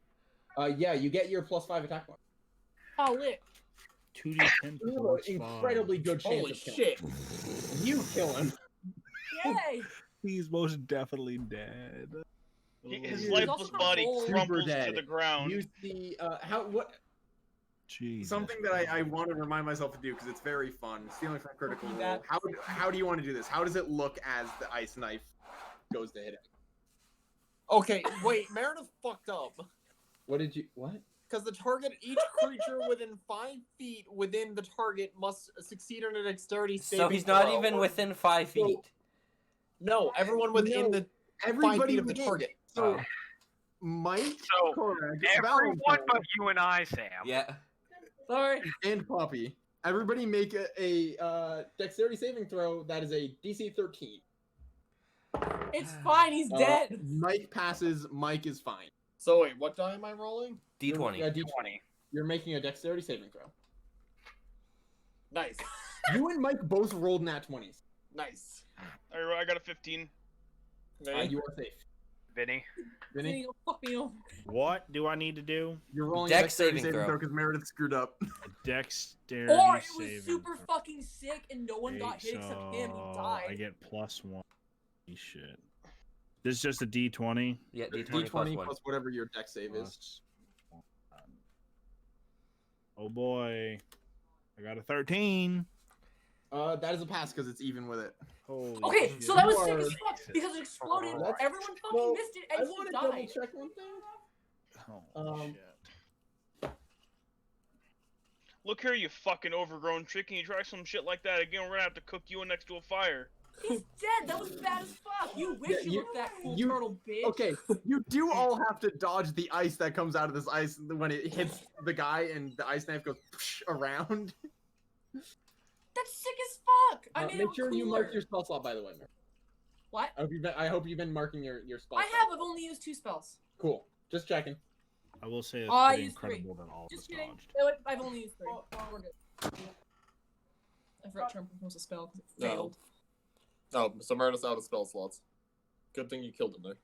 Okay. Yeah, you get your +5 attack bonus. Oh, lit. 2d10 You have plus an 5. incredibly good chance Holy of killing shit! him. You kill him. Yay! He's most definitely dead. His He's lifeless also body cold. Super crumbles to dead. the ground. You see, what? Jesus. Something that I want to remind myself to do because it's very fun. Stealing from critical Do role. that. How do you want to do this? How does it look as the ice knife goes to hit him? Okay, wait, Meredith fucked up. What did you? What? Because the target, each creature within 5 feet within the target must succeed on a dexterity saving So he's not throw. even within 5 feet. No, everyone within the 5 feet of the within- target. So, Mike, So, correct, Everyone Valentine, but you and I, Sam. Yeah. Sorry. and Poppy. Everybody make a dexterity saving throw that is a DC 13. It's fine. He's dead. Mike passes. Mike is fine. So wait, what die am I rolling? D20. Yeah, D20. You're making a dexterity saving throw. Nice. You and Mike both rolled nat 20s. Nice. I got a 15. You are safe. Vinny. Vinny, You'll fuck me over. What do I need to do? you're rolling Dex a dexterity saving saving throw. throw because Meredith screwed up. A dexterity Or it saving was super throw. fucking sick and no one got hit except him. He I died. get +1. Holy shit. This is just a D20. Yeah, D20 plus D20 1. plus whatever your dex save is. +1. Oh boy. I got a 13. That is a pass because it's even with it. Holy Okay, shit. so that was You sick are- as fuck because it exploded. That's- Everyone fucking well, missed it I and want he to double died. check one thing. Holy um, shit. Look here, you fucking overgrown chicken. You try some shit like that again, we're gonna have to cook you in next to a fire. He's dead. That was bad as fuck. You wish Yeah, you you- looked that cool you- turtle, bitch. Okay, you do all have to dodge the ice that comes out of this ice when it hits the guy and the ice knife goes around. That's sick as fuck. I made Make it sure you cooler. mark your spell slot, by the way, Mary. What? I hope you've been marking your spell I slot. have. I've only used 2 spells. Cool. Just checking. I will say it's I pretty used 3. incredible that all of us Just kidding. dodged. No, I've only used 3. We're good. I forgot Trump was a spell because it No. failed. Oh, so Meredith's out of spell slots. Good thing you killed him there.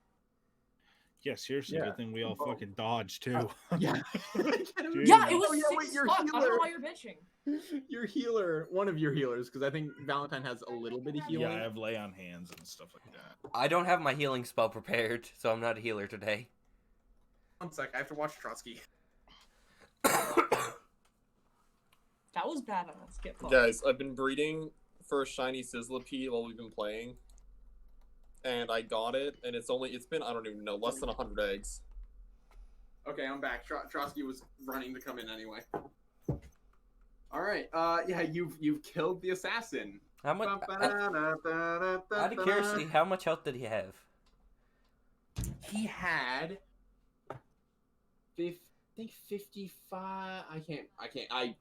Yeah, seriously, Yeah. good thing we all fucking dodged too. Yeah. Dude. Yeah, it was Oh, yeah, sick wait, as your fuck. I don't know healer. why you're bitching. Your healer, one of your healers, because I think Valentine has a little bit of healing. Yeah, I have lay on hands and stuff like that. I don't have my healing spell prepared, so I'm not a healer today. 1 sec, I have to watch Trotsky. That was badass. Get fucked. Guys, I've been breeding for a shiny Sizzlipede while we've been playing. And I got it, and it's been, I don't even know, less than 100 eggs. Okay, I'm back. Trotsky was running to come in anyway. All right. Yeah, you've killed the assassin. How much? Out of curiosity, how much health did he have? He had, I think 55.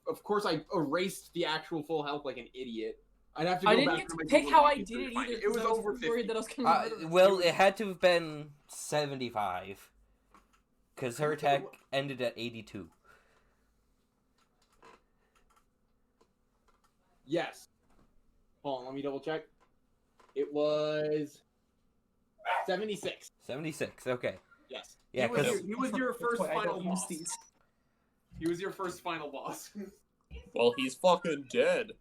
Of course, I erased the actual full health like an idiot. I'd have to go I didn't back get to to my pick Google how I Sheets did to it find either. It was 'cause I was over 50. worried that I was gonna murder Well, it had to have been 75. Because her attack ended at 82. Yes. Hold on, let me double check. It was 76. 76, okay. Yes. Yeah, he was, 'cause- he was your first I final don't use boss. these. He was your first final boss. Well, he's fucking dead.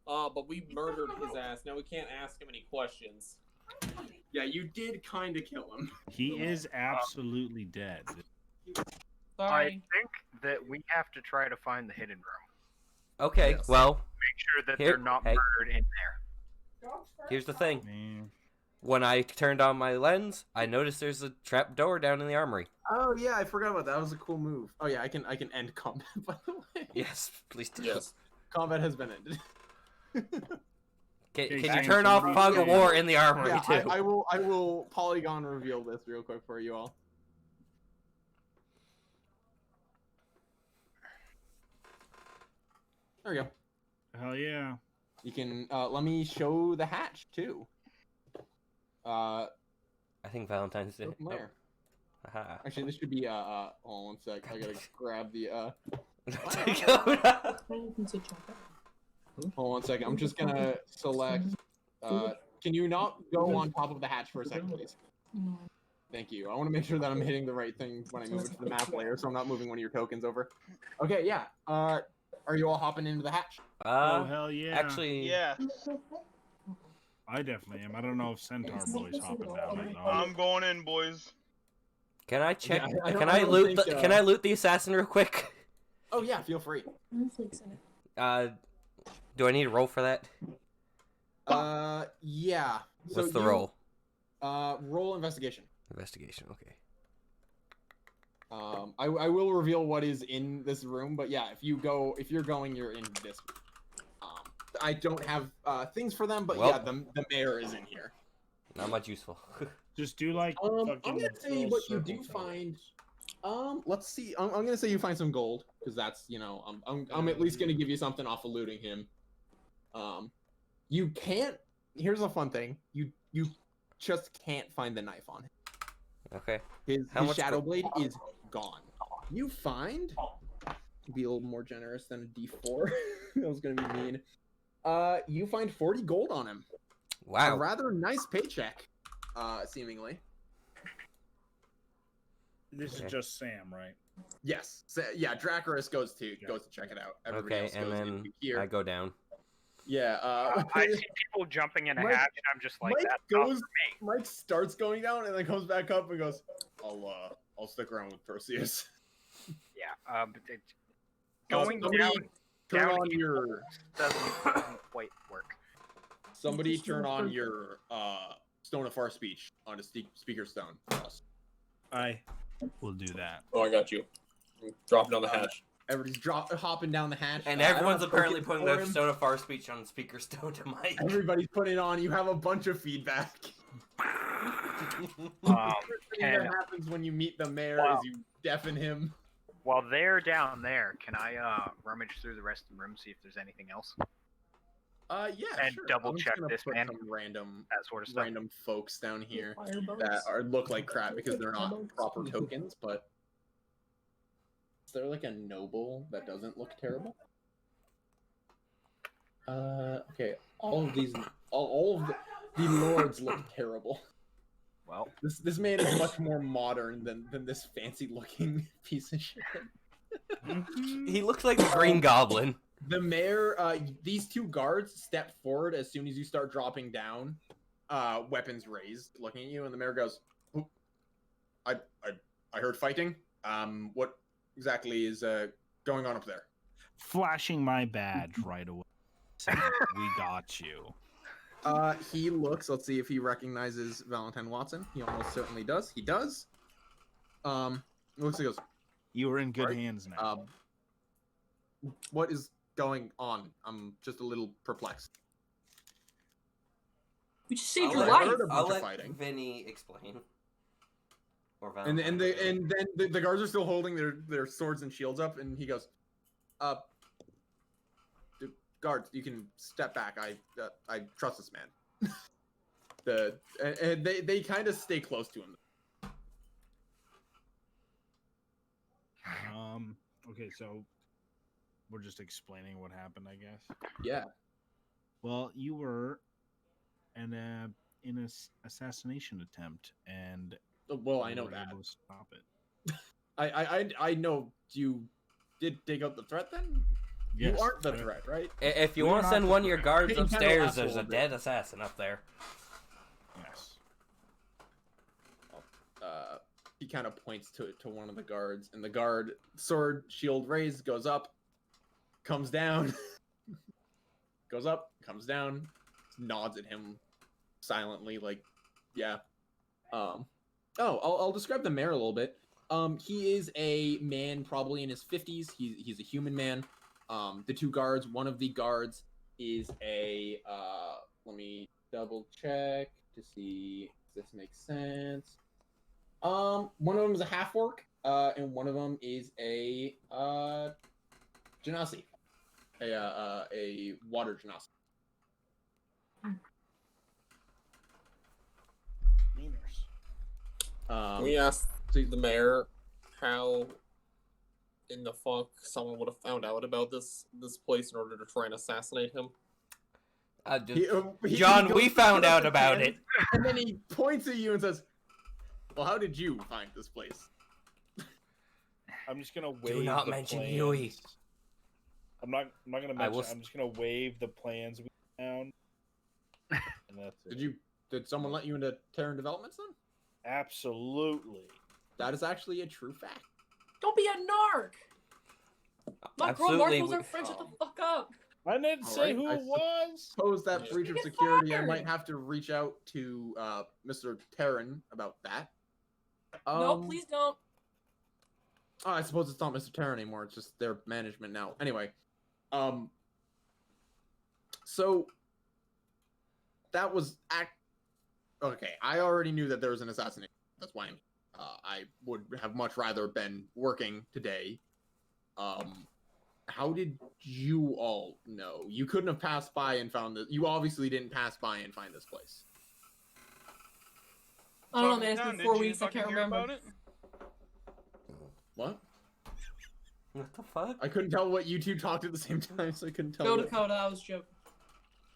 But we murdered his ass. Now we can't ask him any questions. Yeah, you did kind of kill him. He is absolutely dead. I Sorry. think that we have to try to find the hidden room. Okay, Yes. well, Make sure that Here- they're not hey. murdered in there. here's the thing. Man. When I turned on my lens, I noticed there's a trap door down in the armory. Oh yeah, I forgot about that. That was a cool move. Oh yeah, I can end combat by the way. Yes, please do. Yes. Combat has been ended. Can you Thanks, turn off somebody Fog of say- War in the armory, Yeah, too? I will polygon reveal this real quick for you all. There we go. Hell yeah. You can let me show the hatch too. I think Valentine's Day. Go from there. Haha. Actually, this should be hold on 1 sec. I gotta grab the Hold on 1 second. I'm just gonna select. Can you not go on top of the hatch for a second, please? Thank you. I want to make sure that I'm hitting the right thing when I move it to the map layer, so I'm not moving one of your tokens over. Okay, yeah. Are you all hopping into the hatch? Oh, hell yeah. Actually, Yeah, I definitely am. I don't know if Centaur Boy's hopping down it. I'm going in, boys. can I check? Yeah, I don't- can I I don't loot? think, Can I loot the assassin real quick? Oh yeah, feel free. Do I need a roll for that? Yeah. So What's the you, roll? Roll investigation. Investigation. Okay. I will reveal what is in this room, but yeah, if you're going, you're in this room. I don't have things for them, but Well- yeah, the mayor is in here. Not much useful. Just do like. I'm fucking gonna say little what you do circles. find. Let's see. I'm gonna say you find some gold because that's I'm at least gonna give you something off of looting him. You can't. Here's a fun thing. You just can't find the knife on him. Okay. His How much shadow blade is gone. You find. Be a little more generous than a D4. That was gonna be mean. You find 40 gold on him. A Wow. rather nice paycheck, seemingly. This Okay. is just Sam, right? Yes. So, yeah, Dracarys goes to check it out. Everybody Okay, else and goes then into here. I go down. Yeah. I see people jumping in a Mike- hatch, and I'm just like, Mike that's not goes. for me. Mike starts going down and then comes back up and goes, I'll stick around with Perseus. Yeah. But going Somebody down turn down on here your. doesn't quite work. Somebody turn on your Stone of Far speech on a speaker stone. For us. I will do that. Oh, I got you. I'm dropping on the hatch. Everybody's hopping down the hatch. And I don't everyone's have apparently tokens putting for the him. Stone of Far speech on speaker stone to Mike. Everybody's putting it on. You have a bunch of feedback. Um, First thing can, that happens when you meet the mayor Wow. is you deafen him. while they're down there, can I rummage through the rest of the room, see if there's anything else? Yeah, And sure. double I'm just check gonna this put man. some random That stuff. folks down here Fireboats. that look like crap because they're not proper tokens. But is there like a noble that doesn't look terrible? Okay. All of these, all of the lords look terrible. Well, This man is much more modern than this fancy looking piece of shit. He looks like the Green Goblin. The mayor, these two guards step forward as soon as you start dropping down, weapons raised, looking at you, and the mayor goes, "Oh, I heard fighting. What exactly is going on up there?" Flashing my badge right away. Saying, we got you. He looks. Let's see if he recognizes Valentine Watson. He almost certainly does. He does. Looks. He goes, You are in good Right. hands now. "What is going on? I'm just a little perplexed." We just saved I'll your let- life. heard a bunch I'll of let fighting. Vinny explain. Or And Valentine. then the guards are still holding their swords and shields up, and he goes, "The guards, you can step back. I trust this man." And they kind of stay close to him. Okay, so we're just explaining what happened, I guess. Yeah. Well, you were in an assassination attempt, and Well, I we know were that. able to stop it. I know you did dig out the threat. Then you Yes, aren't the I- threat, right? If you We're want to not send the one of your threat. guards Hey, you kinda upstairs, laughed a there's a little dead assassin up there. Yes. He kind of points to one of the guards, and the guard, sword, shield raised, goes up, comes down, goes up, comes down, nods at him silently, like, yeah. I'll describe the mayor a little bit. He is a man probably in his 50s. He's a human man. The two guards, one of the guards is a let me double check to see if this makes sense. One of them is a half orc, and one of them is a genasi, a water genasi. Meaners. We asked the mayor how in the fuck someone would have found out about this place in order to try and assassinate him. John, goes we to found put up out his about hand, it. and then he points at you and says, "Well, how did you find this place?" I'm just gonna wave. not the mention plans. Huey. I'm not gonna I mention. will I'm just gonna wave the plans we found. And that's it. Did someone let you into Terran Developments then? Absolutely. That is actually a true fact. Don't be a narc. My girl Absolutely, Mark was we- our friend. Shut the fuck up. I didn't say Alright, who I it was. Suppose that Yeah. breach of Get security, I fired. might have to reach out to Mr. Terran about that. No, please don't. Oh, I suppose it's not Mr. Terra anymore. It's just their management now. Anyway, so that was okay. I already knew that there was an assassination. That's why I would have much rather been working today. How did you all know? You couldn't have passed by and found this. You obviously didn't pass by and find this place. I don't know, Talk man. it It's down, been 4 did you weeks. I fucking can't hear remember. about it? What? What the fuck? I couldn't tell what you two talked at the same time, so I couldn't tell. Go what- Dakota. I was joking.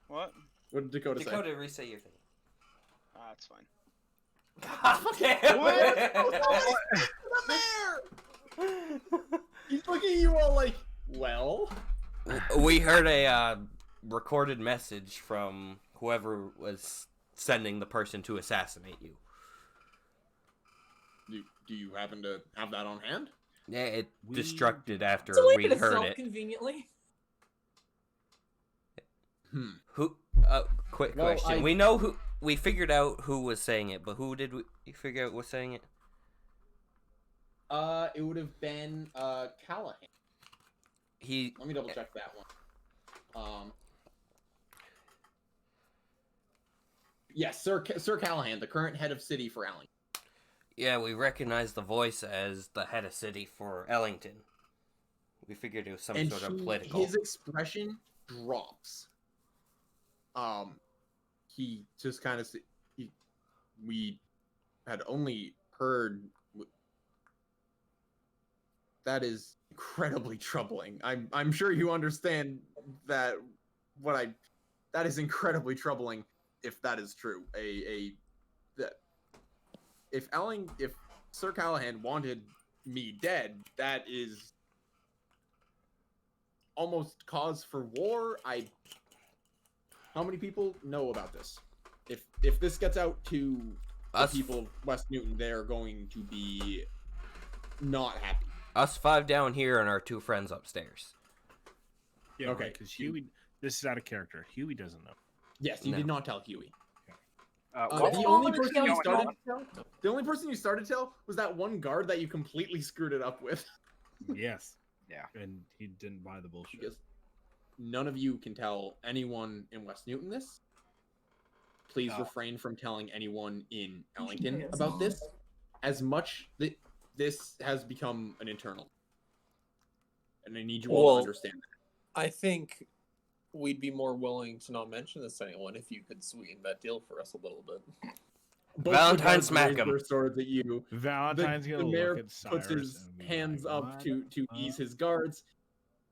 What? What did Dakota, Dakota, reset your thing. Ah, it's fine. God damn What? He's looking at you all like, well. We heard a recorded message from whoever was sending the person to assassinate you. Do you happen to have that on hand? Yeah, it destructed after Deleted we heard itself it. conveniently. Who? Quick Well, question. We know who. We figured out who was saying it, but who did we figure out was saying it? It would have been Callahan. Let me double check that one. Yes, Sir Callahan, the current head of city for Ellington. Yeah, we recognized the voice as the head of city for Ellington. We figured it was some sort of political. His expression drops. He just kind of we had only heard. That is incredibly troubling. I'm sure you understand that. That is incredibly troubling if that is true. If Sir Callahan wanted me dead, that is almost cause for war. How many people know about this? If this gets out to the people of West Newton, they're going to be not happy. Us 5 down here and our 2 friends upstairs. Yeah, okay. Because Huey, this is out of character. Huey doesn't know. Yes, you did not tell Huey. The only person you started to tell was that one guard that you completely screwed it up with. Yes. Yeah. And he didn't buy the bullshit. Because none of you can tell anyone in West Newton this. Please refrain from telling anyone in Ellington about this. As much that this has become an internal. And I need you all to understand that. I think we'd be more willing to not mention this to anyone if you could sweeten that deal for us a little bit. Valentine smack him. Swords at you. Valentine's the gonna mayor look at Cyrus puts his and be hands like, up to ease his guards.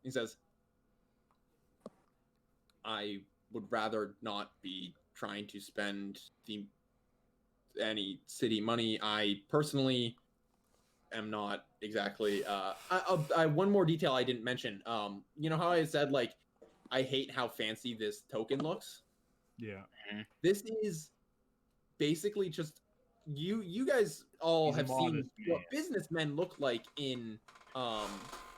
He says, I would rather not be trying to spend any city money. I personally am not exactly one more detail I didn't mention. You know how I said like I hate how fancy this token looks? Yeah. This is basically just you guys all have seen what businessmen look like in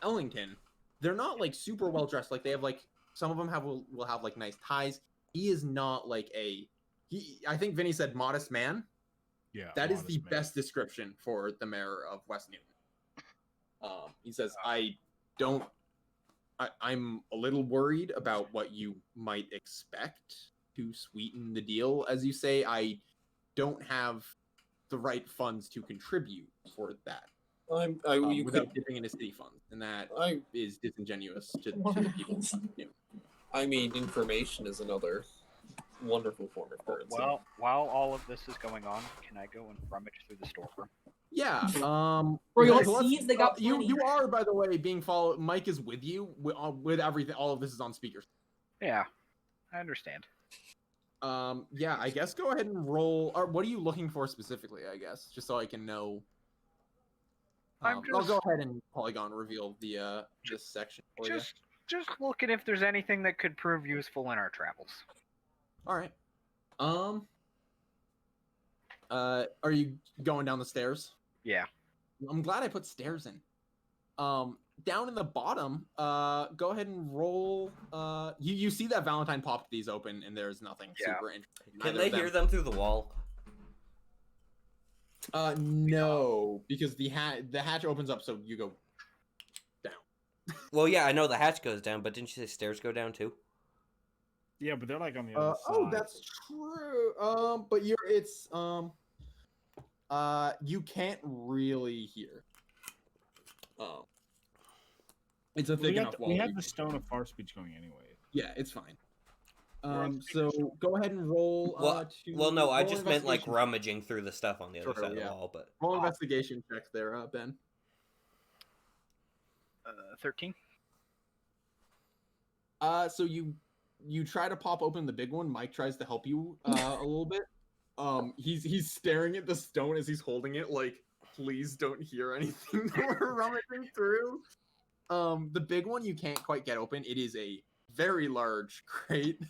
Ellington. They're not like super well dressed. Like they have like some of them will have like nice ties. He is not like I think Vinny said modest man. Yeah. That is the best description for the mayor of West Newton. He says, I'm a little worried about what you might expect to sweeten the deal. As you say, I don't have the right funds to contribute for that. Without dipping into city funds, and that is disingenuous to the people of West Newton. I mean, information is another wonderful form of currency. Well, while all of this is going on, can I go and rummage through the storeroom? Yeah. For your seeds, they got plenty. You are, by the way, being followed. Mike is with you with everything. All of this is on speakers. Yeah, I understand. Yeah. I guess go ahead and roll. Or what are you looking for specifically? I guess just so I can know. I'll go ahead and Polygon reveal the this section for you. Just looking if there's anything that could prove useful in our travels. All right. Are you going down the stairs? Yeah. I'm glad I put stairs in. Down in the bottom, go ahead and roll. You see that Valentine popped these open, and there's nothing super interesting. Can they hear them through the wall? No, because the hatch opens up, so you go down. Well, yeah, I know the hatch goes down, but didn't you say stairs go down too? Yeah, but they're like on the other side. Oh, that's true. But you can't really hear. It's a thick enough wall. We have the Stone of Far Speech going anyway. Yeah, it's fine. So go ahead and roll. Well, no, I roll just meant like investigation. rummaging through the stuff on the other True, side of yeah. the wall. But Roll investigation check there, Ben. 13. So you try to pop open the big one. Mike tries to help you a little bit. He's staring at the stone as he's holding it, like, please don't hear anything that we're rummaging through. The big one you can't quite get open. It is a very large crate.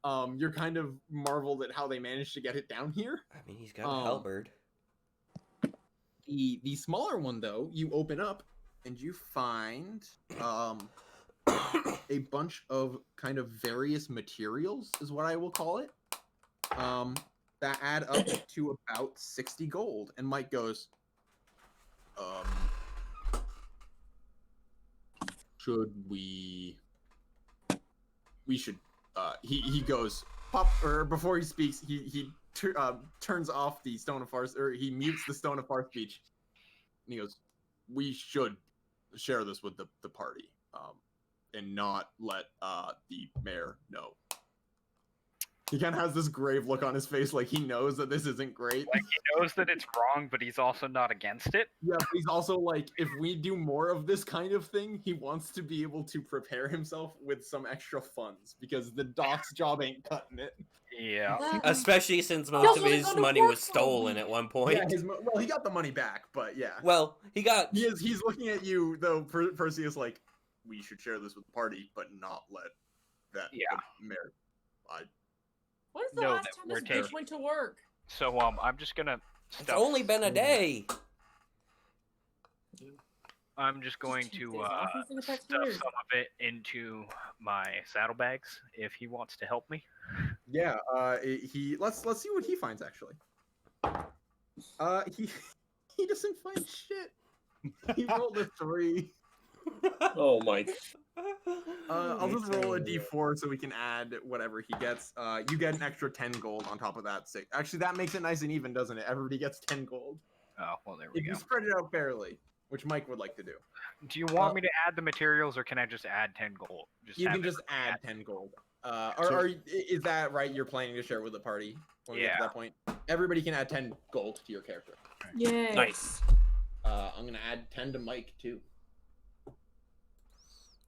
You're kind of marveled at how they managed to get it down here. I mean, he's got a halberd. The smaller one, though, you open up and you find a bunch of kind of various materials, is what I will call it, that add up to about 60 gold. And Mike goes, should we should, he goes, pop, or before he speaks, he turns off the Stone of Farce, or he mutes the Stone of Farce speech, and he goes, we should share this with the party, and not let the mayor know. He kind of has this grave look on his face, like he knows that this isn't great. Like he knows that it's wrong, but he's also not against it. Yeah, but he's also like, if we do more of this kind of thing, he wants to be able to prepare himself with some extra funds, because the doc's job ain't cutting it. Yeah. Especially since most of his money was stolen at one point. Yeah, well, he got the money back, but yeah. Well, He's looking at you, though. Percy is like, we should share this with the party, but not let that the mayor. When's the last time this bitch went to work? So I'm just gonna. It's only been a day. I'm just going to stuff some of it into my saddlebags if he wants to help me. Yeah. Let's see what he finds actually. He doesn't find shit. He rolled a 3. Oh my. I'll just roll a d4 so we can add whatever he gets. You get an extra 10 gold on top of that. Actually, that makes it nice and even, doesn't it? Everybody gets 10 gold. Oh, well, there we if go. You spread it out fairly, which Mike would like to do. Do you want me to add the materials, or can I just add 10 gold? You can just add 10 gold. Is that right? You're planning to share with the party when we get to that point? Everybody can add 10 gold to your character. Yeah. Nice. I'm gonna add 10 to Mike too.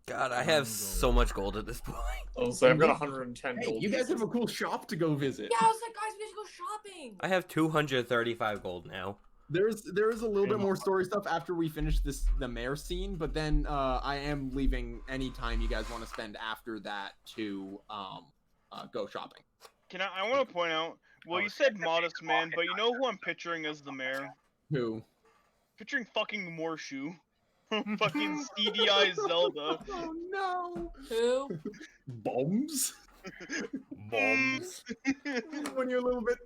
God, I have so much gold at this point. Oh, so I've got 110 Hey, gold. you guys have a cool shop to go visit. Yeah, I was like, guys, we should go shopping. I have 235 gold now. There is a little bit more story stuff after we finish the mayor scene, but then I am leaving any time you guys want to spend after that to go shopping. I want to point out, well, you said modest man, but you know who I'm picturing as the mayor? Who? Picturing fucking Morshu. Fucking CDI Zelda. Oh no! Who? Bombs? Bombs. When you're a little bit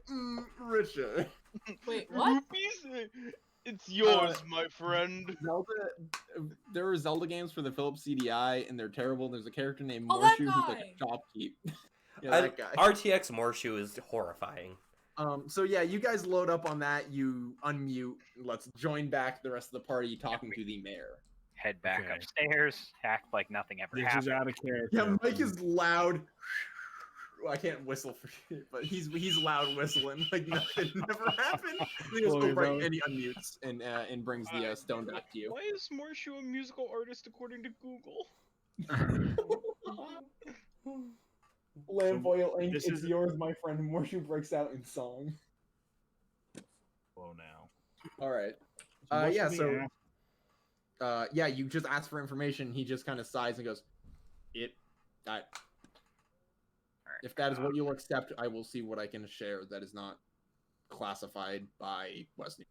richer. Wait, what? Rupees? It's yours, my friend. Zelda. There were Zelda games for the Philips CDI, and they're terrible. There's a character named Oh, that Morshu who's like guy! a shopkeep. Yeah, that guy. RTX Morshu is horrifying. So yeah, you guys load up on that. You unmute. Let's join back the rest of the party talking to the mayor. Head back upstairs, act like nothing ever This happened. is out of character. Yeah, Mike is loud. Well, I can't whistle for shit, but he's loud whistling like nothing never happened. He goes, oh, right, and he unmutes and brings the stone back to you. Why is Morshu a musical artist according to Google? Lamboil Inc. This It's is- yours, my friend. Morshu breaks out in song. Whoa, now. All right. what Yeah. should we So. ask? Yeah. You just ask for information. He just kind of sighs and goes, If that is what you'll accept, I will see what I can share that is not classified by West New.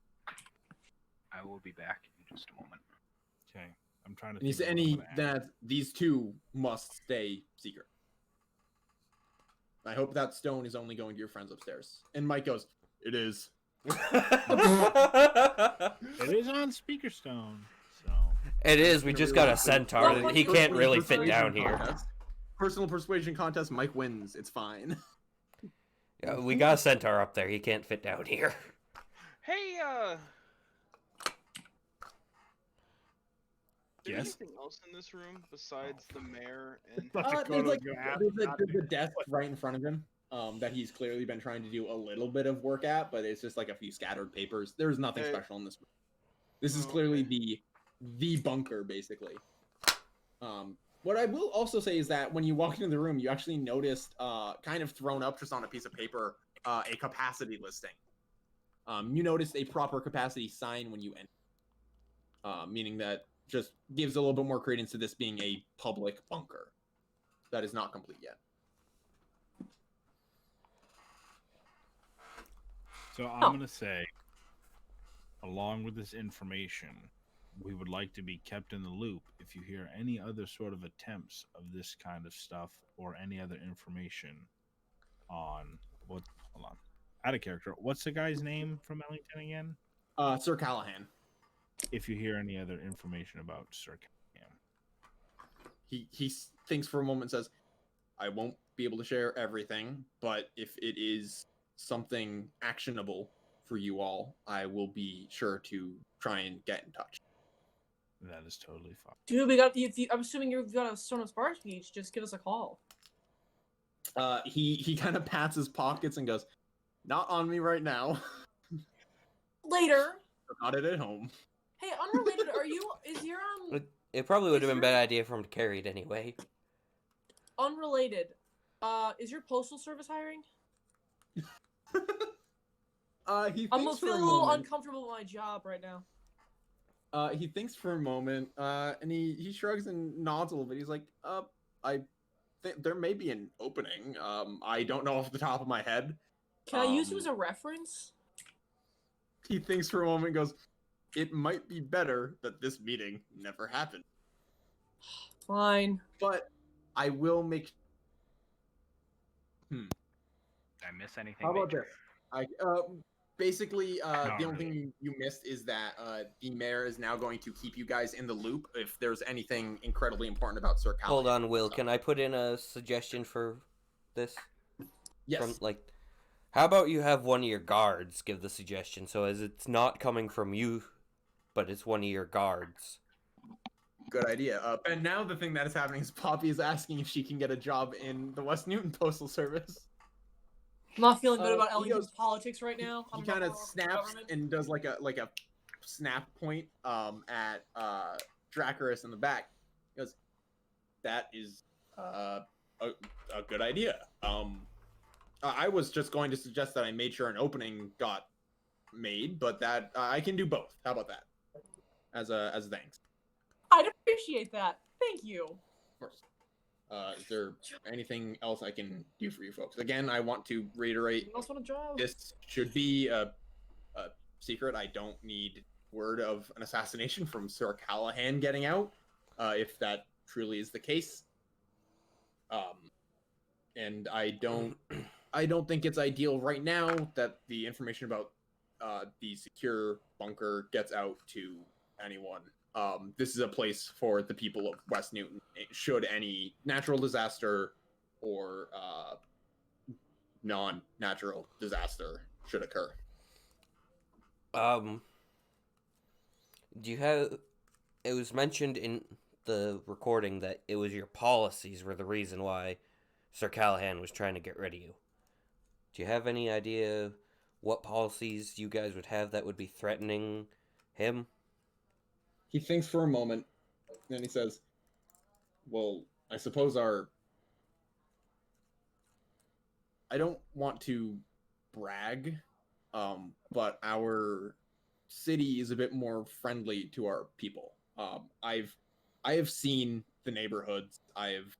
I will be back in just a moment. Okay, I'm trying to. And he said, think of what I'm gonna ask. that these two must stay secret. I hope that stone is only going to your friends upstairs. And Mike goes, it is. It is on speaker stone, so It is. We just got a centaur. Well, He can't really fit Persuasion down here. contest. Personal persuasion contest. Mike wins. It's fine. Yeah, we got a centaur up there. He can't fit down here. Hey, is there Yes? anything else in this room besides the mayor and? Such a There's, Kodo like, gonna ask there's not a desk right in front of him that he's clearly been trying to do a little bit of work at, but it's just like a few scattered papers. There's nothing Hey. special in this room. This is Oh, clearly okay. the bunker, basically. What I will also say is that when you walk into the room, you actually noticed, kind of thrown up just on a piece of paper, a capacity listing. You noticed a proper capacity sign when you enter, meaning that just gives a little bit more credence to this being a public bunker. That is not complete yet. So I'm gonna say, along with this information, we would like to be kept in the loop if you hear any other sort of attempts of this kind of stuff or any other information on what. Hold on, out of character. What's the guy's name from Ellington again? Sir Callahan. If you hear any other information about Sir Cam. He thinks for a moment and says, I won't be able to share everything, but if it is something actionable for you all, I will be sure to try and get in touch. That is totally fine. Dude, we got. I'm assuming you've got a Stone of Sparks speech. Just give us a call. He kind of pats his pockets and goes, not on me right now. Later. Got it at home. Hey, unrelated. Is your It probably would have been a bad idea for him to carry it anyway. unrelated? Is your postal service hiring? He I'm thinks for feeling a a little moment. uncomfortable with my job right now. He thinks for a moment, and he shrugs and nods a little bit. He's like, I think there may be an opening. I don't know off the top of my head. Can I use you as a reference? He thinks for a moment and goes, it might be better that this meeting never happened. Fine. But I will make... Did I miss anything? How about major? this? Basically, Not the only really. thing you missed is that the mayor is now going to keep you guys in the loop if there's anything incredibly important about Sir Callahan. Hold on, Will. Can I put in a suggestion for this? Yes. How about you have one of your guards give the suggestion, so as it's not coming from you, but it's one of your guards. Good idea. And now the thing that is happening is Poppy is asking if she can get a job in the West Newton Postal Service. I'm not feeling good about he Ellington's goes- politics right now. He I'm kind not of for snaps government. and does like a snap point at Dracarys in the back. He goes, that is a good idea. I was just going to suggest that I made sure an opening got made, but that I can do both. How about that? As thanks. I'd appreciate that. Thank you. Of course. Is there anything else I can do for you folks? Again, I want to reiterate, Anyone else want a job? this should be a secret. I don't need word of an assassination from Sir Callahan getting out, if that truly is the case. And I don't think it's ideal right now that the information about the secure bunker gets out to anyone. This is a place for the people of West Newton. Should any natural disaster or non-natural disaster should occur. Do you have... It was mentioned in the recording that it was your policies were the reason why Sir Callahan was trying to get rid of you. Do you have any idea what policies you guys would have that would be threatening him? He thinks for a moment, then he says, well, I suppose I don't want to brag, but our city is a bit more friendly to our people. I have seen the neighborhoods. I have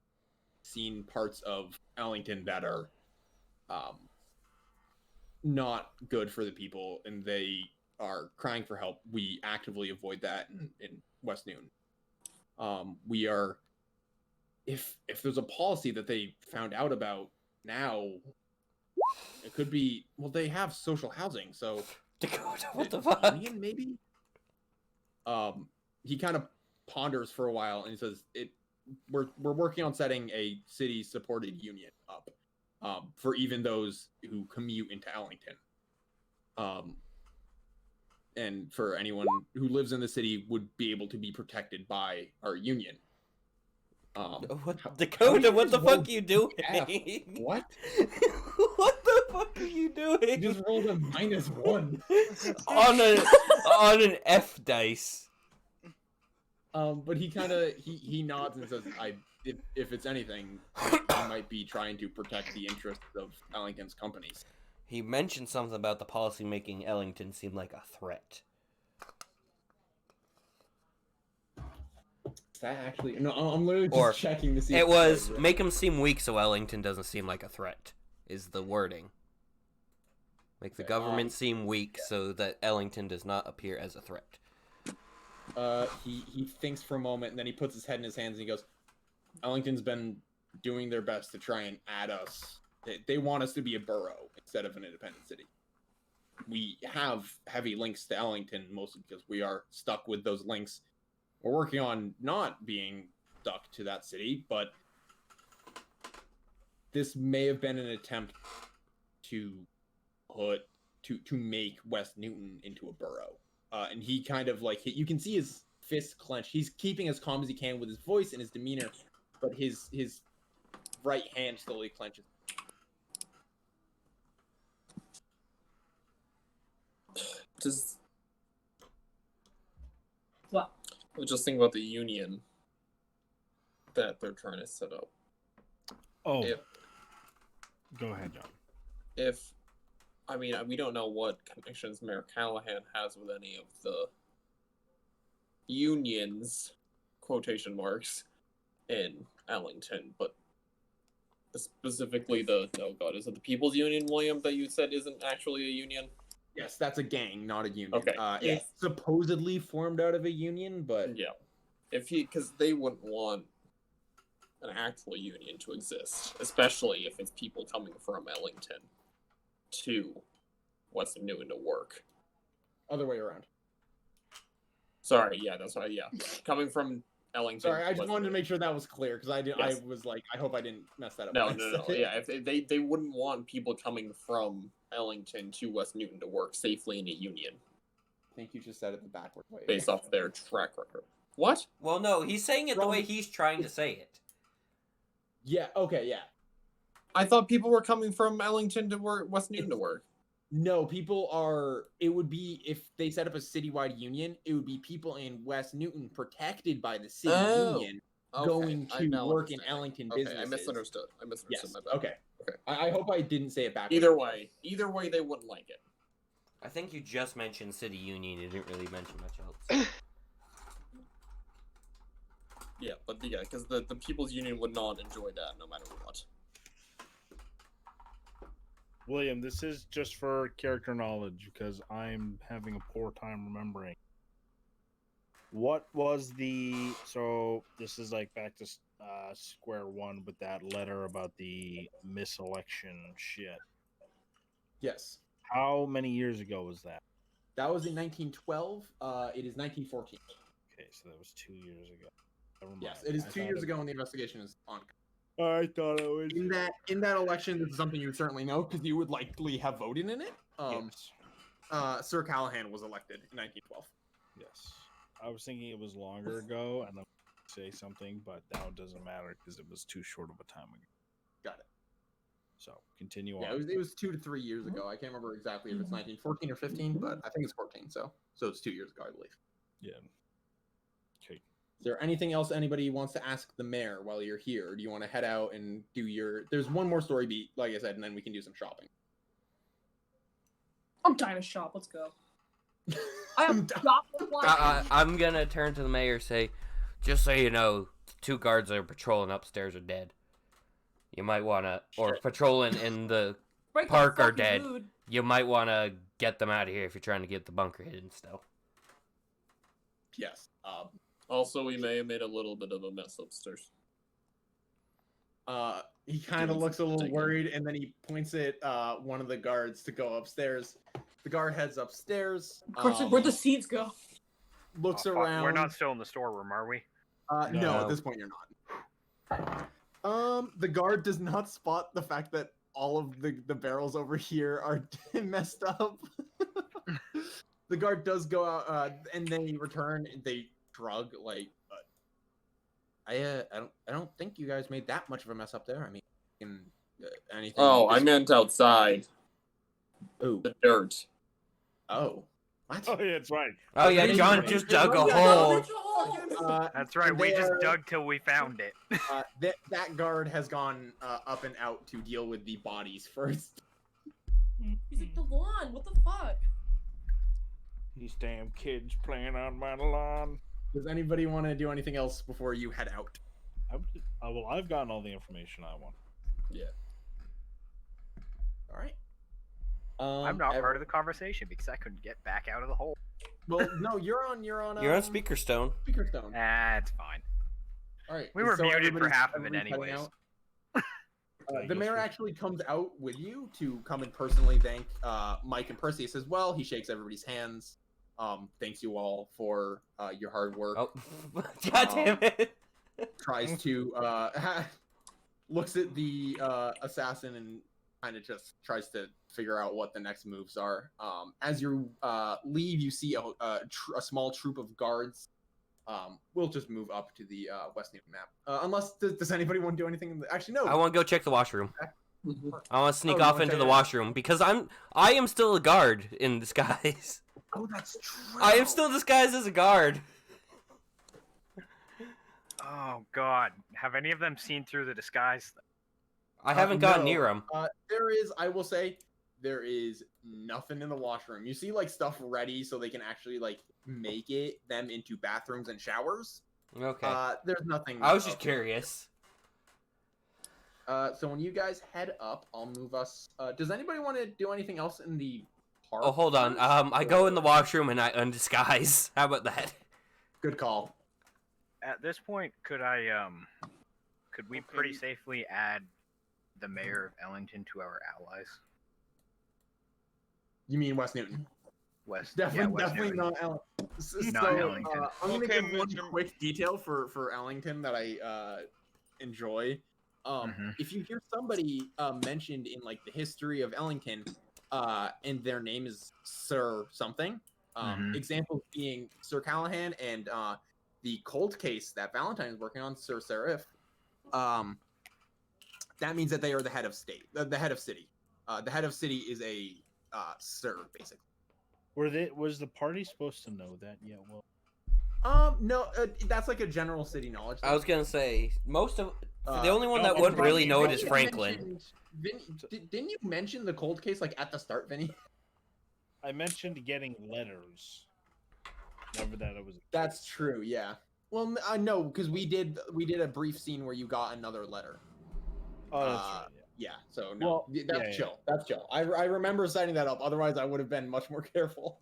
seen parts of Ellington that are not good for the people, and they are crying for help. We actively avoid that in West Newton. We are, if there's a policy that they found out about now, it could be, well, they have social housing, so Dakota, what the fuck? Union, maybe. He kind of ponders for a while and he says, We're working on setting a city-supported union up, for even those who commute into Ellington. And for anyone who lives in the city would be able to be protected by our union. Dakota, what the fuck are you doing? What? What the fuck are you doing? You just rolled a -1. on an F dice. But he kind of he nods and says, if it's anything, he might be trying to protect the interests of Ellington's companies." He mentioned something about the policy making Ellington seem like a threat. Is that actually? No, I'm literally just Or checking to see. It if was right. make him seem weak so Ellington doesn't seem like a threat, is the wording. Make the Okay, government seem weak so that Ellington does not appear as a threat. He thinks for a moment and then he puts his head in his hands and he goes, "Ellington's been doing their best to try and add us. They want us to be a borough instead of an independent city. We have heavy links to Ellington, mostly because we are stuck with those links. We're working on not being stuck to that city, but this may have been an attempt to make West Newton into a borough." And he kind of like, you can see his fists clenched. He's keeping as calm as he can with his voice and his demeanor, but his right hand slowly clenches. Just What? I was just thinking about the union that they're trying to set up. Oh, If go ahead, John. I mean, we don't know what connections Mayor Callahan has with any of the unions, quotation marks, in Ellington, but specifically is it the People's Union, William, that you said isn't actually a union? Yes, that's a gang, not a union. Okay, It's supposedly formed out of a union, but Yeah. Because they wouldn't want an actual union to exist, especially if it's people coming from Ellington to West Newton to work. other way around. Sorry, yeah, that's right, yeah. Coming from Ellington. Sorry, I just West wanted to Newton. make sure that was clear because Yes. I was like, I hope I didn't mess that up. No, when I no, said it. yeah. If they wouldn't want people coming from Ellington to West Newton to work safely in a union I think you just said it the backward way. based off their track record. What? Well, no, he's saying it the way he's trying to say it. Yeah. Okay. Yeah. I thought people were coming from Ellington to work West Newton to work. No, people are. It would be if they set up a citywide union. It would be people in West Newton protected by the city union going I to now work in understand. Ellington Okay, businesses. I misunderstood. Yes. My bad. Okay. Okay. I hope I didn't say it backwards. Either way, they wouldn't like it. I think you just mentioned City Union. You didn't really mention much else. Yeah, but because the People's Union would not enjoy that no matter what. William, this is just for character knowledge because I'm having a poor time remembering. What was so this is like back to square one with that letter about the miselection shit. Yes. How many years ago was that? That was in 1912. It is 1914. Okay, so that was 2 years ago. Never mind. Yes, it is I 2 thought years it- ago, and the investigation is on. I thought it was In that election, this is something you would certainly know because you would likely have voted in it. yes. Sir Callahan was elected in 1912. Yes. I was thinking it was longer ago, and I'm say something, but now it doesn't matter because it was too short of a time ago. Got it. So continue Yeah, on. it was 2 to 3 years ago. I can't remember exactly if it's 1914 or 15, but I think it's 14. So it's 2 years ago, I believe. Yeah. Okay. Is there anything else anybody wants to ask the mayor while you're here? Or do you want to head out and do your? There's one more story beat, like I said, and then we can do some shopping. I'm dying to shop. Let's go. I am I'm gonna turn to the mayor and say, just so you know, the 2 guards that are patrolling upstairs are dead. You might wanna, or patrolling in the Break park the are fucking dead. mood. You might wanna get them out of here if you're trying to get the bunker hidden still. Yes. Also, we may have made a little bit of a mess upstairs. He kind of Doing looks a little something. worried, and then he points at one of the guards to go upstairs. The guard heads upstairs. Of course, where'd the seats go? Looks Oh, fuck. around. We're not still in the storeroom, are we? No, No. at this point you're not. The guard does not spot the fact that all of the barrels over here are messed up. The guard does go out, and they return. And they shrug like, I don't think you guys made that much of a mess up there. I mean, anything. Oh, I meant outside. Ooh. The dirt. Oh. What? Oh yeah, that's right. Oh yeah, John just dug a hole. That's right. We just dug till we found it. That guard has gone up and out to deal with the bodies first. He's like, the lawn, what the fuck? These damn kids playing on my lawn. Does anybody want to do anything else before you head out? Well, I've gotten all the information I want. Yeah. All right. I'm not part of the conversation because I couldn't get back out of the hole. Well, no, you're on. You're on Speaker Stone. Speakerstone. That's fine. All right. We were so muted for everybody's- half of it everybody's heading anyways. out. The mayor actually comes out with you to come and personally thank Mike and Perseus as well. He shakes everybody's hands. Thanks you all for your hard work. Oh, god damn it! Tries to looks at the assassin and kind of just tries to figure out what the next moves are. As you leave, you see a small troop of guards. We'll just move up to the West Newton map. Unless does anybody want to do anything? Actually, no. I want to go check the washroom. I want to sneak Oh, you off wanna into check the it out? washroom because I am still a guard in disguise. Oh, that's true. I am still disguised as a guard. Oh God! Have any of them seen through the disguise? I haven't gotten no. near him. There is, I will say, there is nothing in the washroom. You see, like, stuff ready so they can actually, like, make them into bathrooms and showers. Okay. There's nothing. I was just up there. curious. So when you guys head up, I'll move us. Does anybody want to do anything else in the park? Oh, hold on. first? I go in the washroom and I undisguise. How about that? Good call. At this point, could we pretty safely add the mayor of Ellington to our allies? You mean West Newton? West, Definitely, West definitely Newton. not Ellington. Not Ellington. I'm gonna Okay, give one Mr. quick detail for Ellington that I enjoy. If you hear somebody mentioned in like the history of Ellington, and their name is Sir something, examples being Sir Callahan and the cold case that Valentine is working on, Sir Seraph. That means that they are the head of state, the head of city. The head of city is a sir, basically. Was the party supposed to know that? Yeah, well. No, that's like a general city knowledge. I was gonna say most of Uh, the only one no, that I'm wouldn't really talking know it about- is Franklin. Didn't you mention the cold case like at the start, Vinny? I mentioned getting letters. Never that it was. That's true. Yeah. Well, no, because we did a brief scene where you got another letter. Oh, that's right. Yeah. So no, Well, that's yeah, chill. That's chill. I remember setting that up. Otherwise, I would have been much more careful.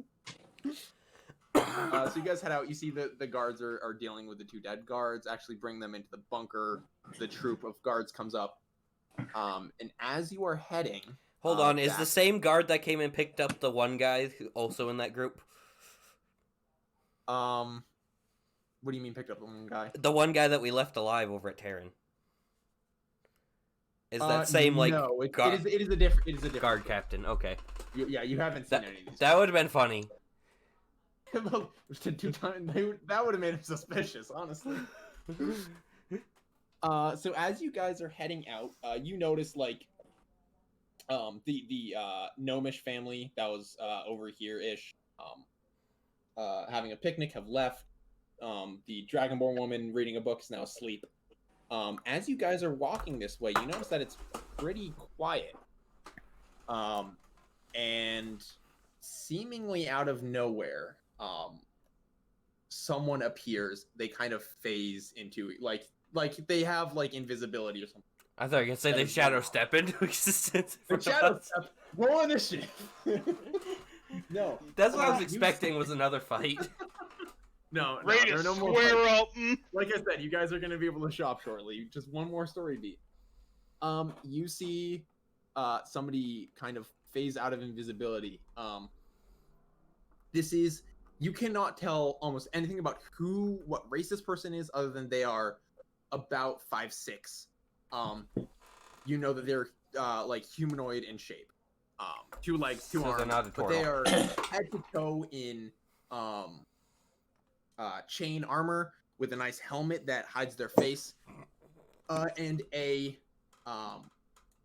So you guys head out. You see the guards are dealing with the two dead guards. Actually, bring them into the bunker. The troop of guards comes up. And as you are heading, Hold on, is back- the same guard that came and picked up the one guy also in that group? what do you mean picked up the one guy? The one guy that we left alive over at Terran. Is that same like no, it guard, is a different guard captain? Okay, you haven't seen any of these. that would have been funny. Two times that would have made him suspicious, honestly. So as you guys are heading out, you notice like the gnomish family that was over here ish having a picnic have left. The Dragonborn woman reading a book is now asleep. As you guys are walking this way, you notice that it's pretty quiet. And seemingly out of nowhere, someone appears. They kind of phase into like they have like invisibility or something. I thought you were gonna say they shadow step into existence. The shadow step. Roll initiative. No, That's what I was you expecting was another fight. No, Ready there to are no more swear fights. up. Like I said, you guys are gonna be able to shop shortly. Just one more story beat. You see somebody kind of phase out of invisibility. this is you cannot tell almost anything about what race this person is, other than they are about 5'6". You know that they're like humanoid in shape. 2 legs, 2 So they're arms, not a but they turtle. are head to toe in chain armor with a nice helmet that hides their face, and a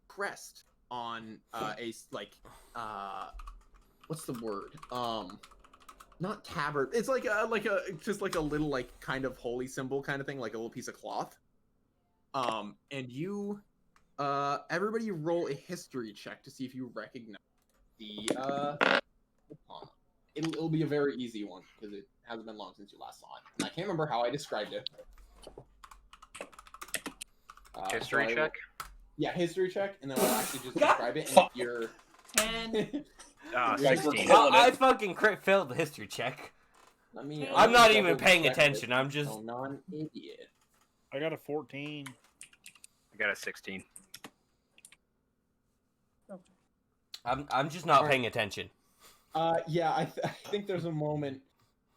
crest on what's the word? Not tabard. It's like a just like a little like kind of holy symbol kind of thing, like a little piece of cloth. And you everybody roll a history check to see if you recognize the it'll be a very easy one because it hasn't been long since you last saw it. And I can't remember how I described it. History so check? Yeah, history check, and then I'll actually just describe it. And if you're 10. Guys, we're 16. killing I it. fucking failed the history check. Let me. I'm not even double paying check attention. this. I'm just. No, non-idiot. I got a 14. I got a 16. I'm just not Alright. paying attention. Yeah, I think there's a moment.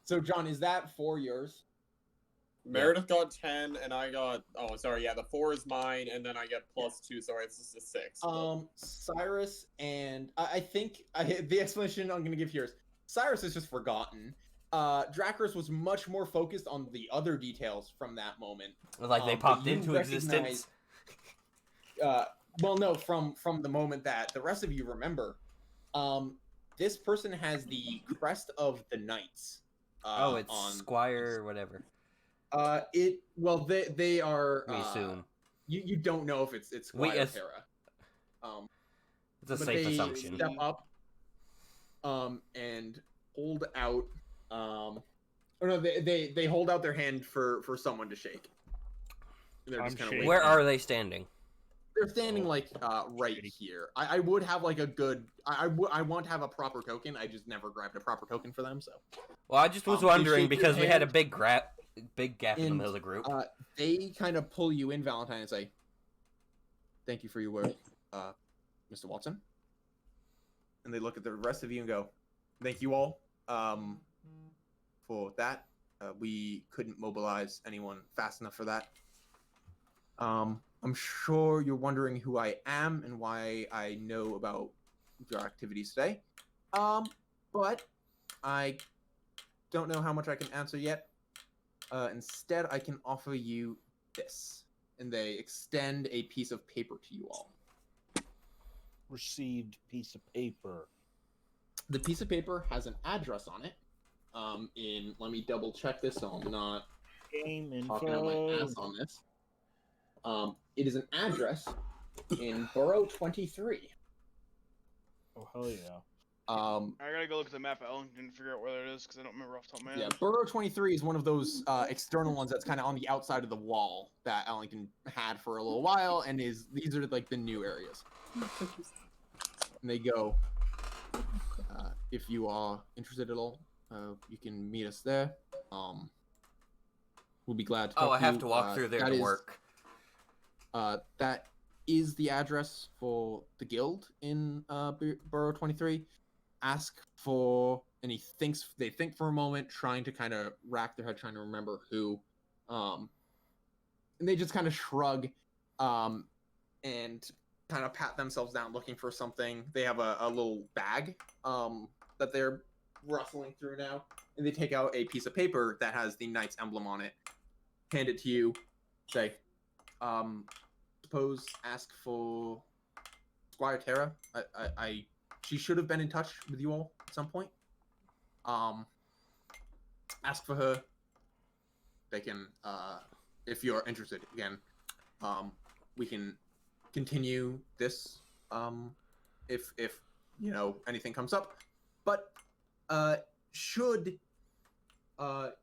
So, John, is that 4 yours? Meredith got 10, and I got. Oh, sorry. Yeah, the 4 is mine, and then I get +2. Sorry, it's just a 6. Cyrus and I think the explanation I'm going to give here is Cyrus is just forgotten. Dracarys was much more focused on the other details from that moment. Like they But popped you into existence. Well, no, from the moment that the rest of you remember. This person has the crest of the knights. Oh, it's on Squire or whatever. They are. We assume. You don't know if it's Squire yes. Terra. It's a but safe they assumption. step up, and hold out. Or no, they hold out their hand for someone to shake. And they're just kind of Where are they standing? They're standing like right here. I would have like a good. I want to have a proper token. I just never grabbed a proper token for them. So. Well, I just was They wondering shake your because we had a hand, big gap in the and, middle of the group. They kind of pull you in, Valentine, and say, "Thank you for your work, Mr. Watson." And they look at the rest of you and go, "Thank you all for that. We couldn't mobilize anyone fast enough for that. I'm sure you're wondering who I am and why I know about your activities today. But I don't know how much I can answer yet. Instead, I can offer you this." And they extend a piece of paper to you all. Received piece of paper. The piece of paper has an address on it. Let me double check this so I'm not Game talking out my info. ass on this. It is an address in Borough 23. Oh, hell yeah. I gotta go look at the map of Ellington and figure out where that is because I don't remember off the top of my head. Yeah, Borough 23 is one of those external ones that's kind of on the outside of the wall that Ellington had for a little while, and these are like the new areas. And they go, if you are interested at all, you can meet us there. We'll be glad to talk Oh, I to have you. to walk through there to work. That is the address for the guild in Borough 23. Ask for, and they think for a moment, trying to kind of rack their head, trying to remember who. And they just kind of shrug, and kind of pat themselves down looking for something. They have a little bag that they're rustling through now, and they take out a piece of paper that has the knight's emblem on it, hand it to you, say, suppose ask for Squire Terra. She should have been in touch with you all at some point. Ask for her. They can, if you're interested, again, we can continue this, if you know anything comes up. But should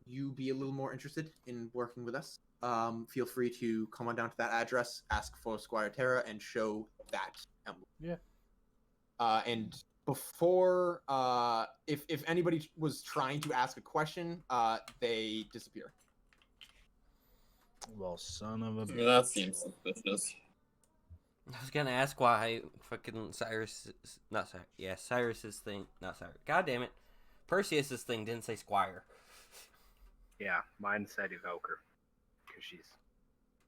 you be a little more interested in working with us, feel free to come on down to that address, ask for Squire Terra, and show that emblem. Yeah. And before, if anybody was trying to ask a question, they disappear. Well, son of a. That seems suspicious. I was gonna ask why fucking Cyrus's thing, not Cyrus. God damn it, Perseus's thing didn't say Squire. Yeah, mine said Evoker. Because she's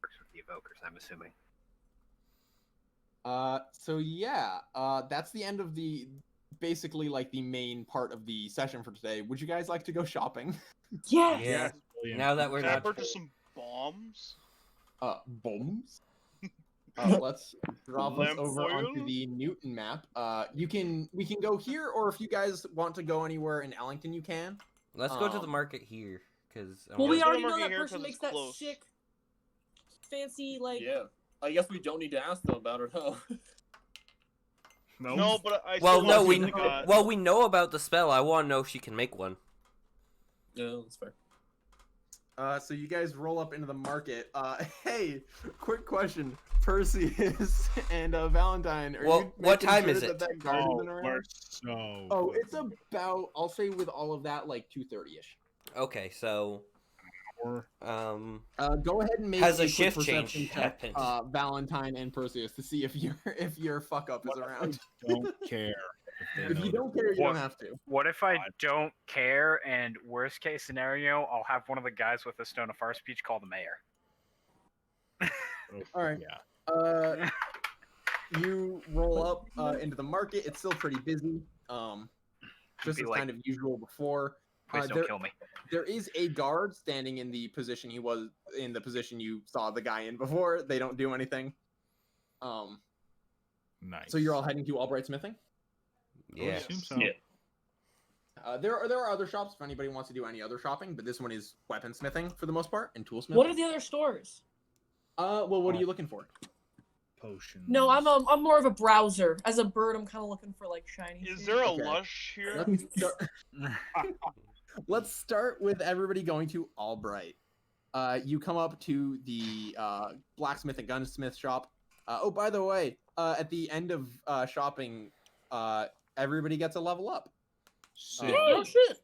works with the Evokers, I'm assuming. So yeah, that's the end of the basically like the main part of the session for today. Would you guys like to go shopping? Yes. Yeah. William. Now that we're Can I not. purchase some bombs? Bombs. Let's drop us over onto Lamfoil? the Newton map. We can go here, or if you guys want to go anywhere in Ellington, you can. Let's go to the Um, market here, because Well, we Let's go to already know market that here person 'cause makes it's that close. sick, fancy like. Yeah. I guess we don't need to ask them about it, huh? No, but I well, still no, want we to see the god. well we know about the spell. I want to know if she can make one. Yeah, that's fair. So you guys roll up into the market. Hey, quick question, Perseus and Valentine. Are Well, you what making time sure is that it? that guard Oh, isn't around? we're so. Oh, it's about, I'll say with all of that, like 2:30ish. Okay, so Or Go ahead and make Has a quick shift perception change check, happened? Valentine and Perseus, to see if your fuck up is around. don't care. If you don't care, you What? don't have to. What if I don't care, and worst case scenario, I'll have one of the guys with the Stone of Far speech call the mayor? All right. Yeah. You roll up into the market. It's still pretty busy. Just Be as like, kind of usual before. please don't there- kill me. There is a guard standing in the position he was in, the position you saw the guy in before. They don't do anything. Nice. So you're all heading to Albright Smithing. I would Yeah. assume so. Yeah. There are other shops if anybody wants to do any other shopping, but this one is weaponsmithing for the most part and toolsmithing. What are the other stores? Well, what are you looking for? Potions. No, I'm more of a browser. As a bird, I'm kind of looking for like shiny. Is things. there a Okay. lush here? Let's start with everybody going to Albright. You come up to the blacksmith and gunsmith shop. Oh, by the way, at the end of shopping, everybody gets a level up. Sick. Oh shit!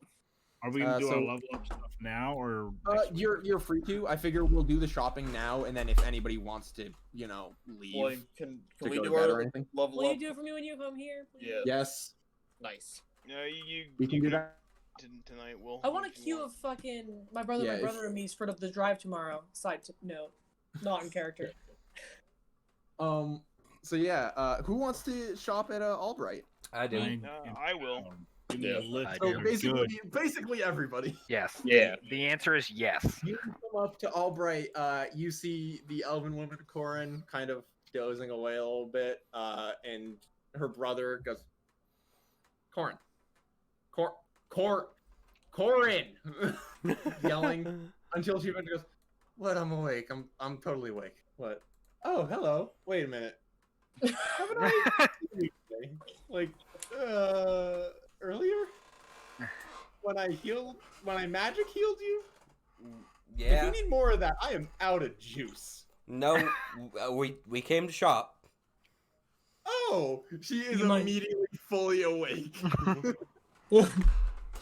Are we gonna do our so- level up stuff now or? next week? You're free to. I figure we'll do the shopping now, and then if anybody wants to, leave Well, can to we go to do bed or our anything. level Will up? you do it for me when you come here? Please? Yeah. Yes, Nice. Yeah, you we can do could- that. tonight. Will I want a if you queue want. of fucking my brother, Yeah, my if- brother and me's for the drive tomorrow. Note, not in character. So yeah, who wants to shop at Albright? I do. I will. Give me Yeah, a list. I of do. So your basically everybody. Yes. Yeah. The answer is yes. You come up to Albright, you see the elven woman Corin kind of dozing away a little bit, and her brother goes, Corin, Corin, yelling until she eventually goes, "What? I'm awake. I'm totally awake. What? Oh, hello. Wait a minute. Haven't I seen you today? Like, earlier when I magic healed you? If Yeah. you need more of that, I am out of juice." No, we came to shop. Oh, she is You might- immediately fully awake.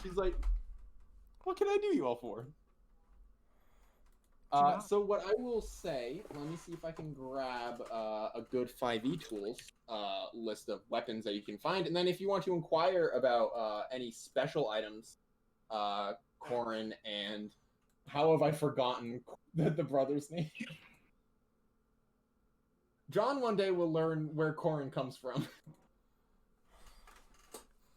She's like, "What can I do you all for?" So what I will say, let me see if I can grab a good 5e tools list of weapons that you can find, and then if you want to inquire about any special items, Corin and how have I forgotten the brother's name? John one day will learn where Corin comes from.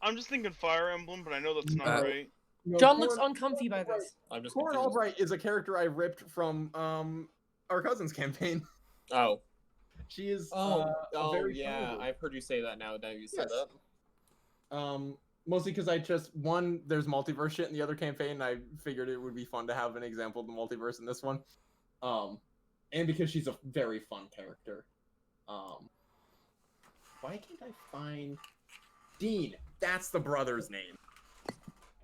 I'm just thinking Fire Emblem, but I know that's not Uh, right. You know, John looks Corin- uncomfy by this. I'm just Corin confused. Albright is a character I ripped from our cousin's campaign. Oh. She is Oh. a very Yeah. fun I've heard you say that now. Now you said Yes. that. Mostly because I just there's multiverse shit in the other campaign, and I figured it would be fun to have an example of the multiverse in this one. And because she's a very fun character. Why can't I find Dean? That's the brother's name.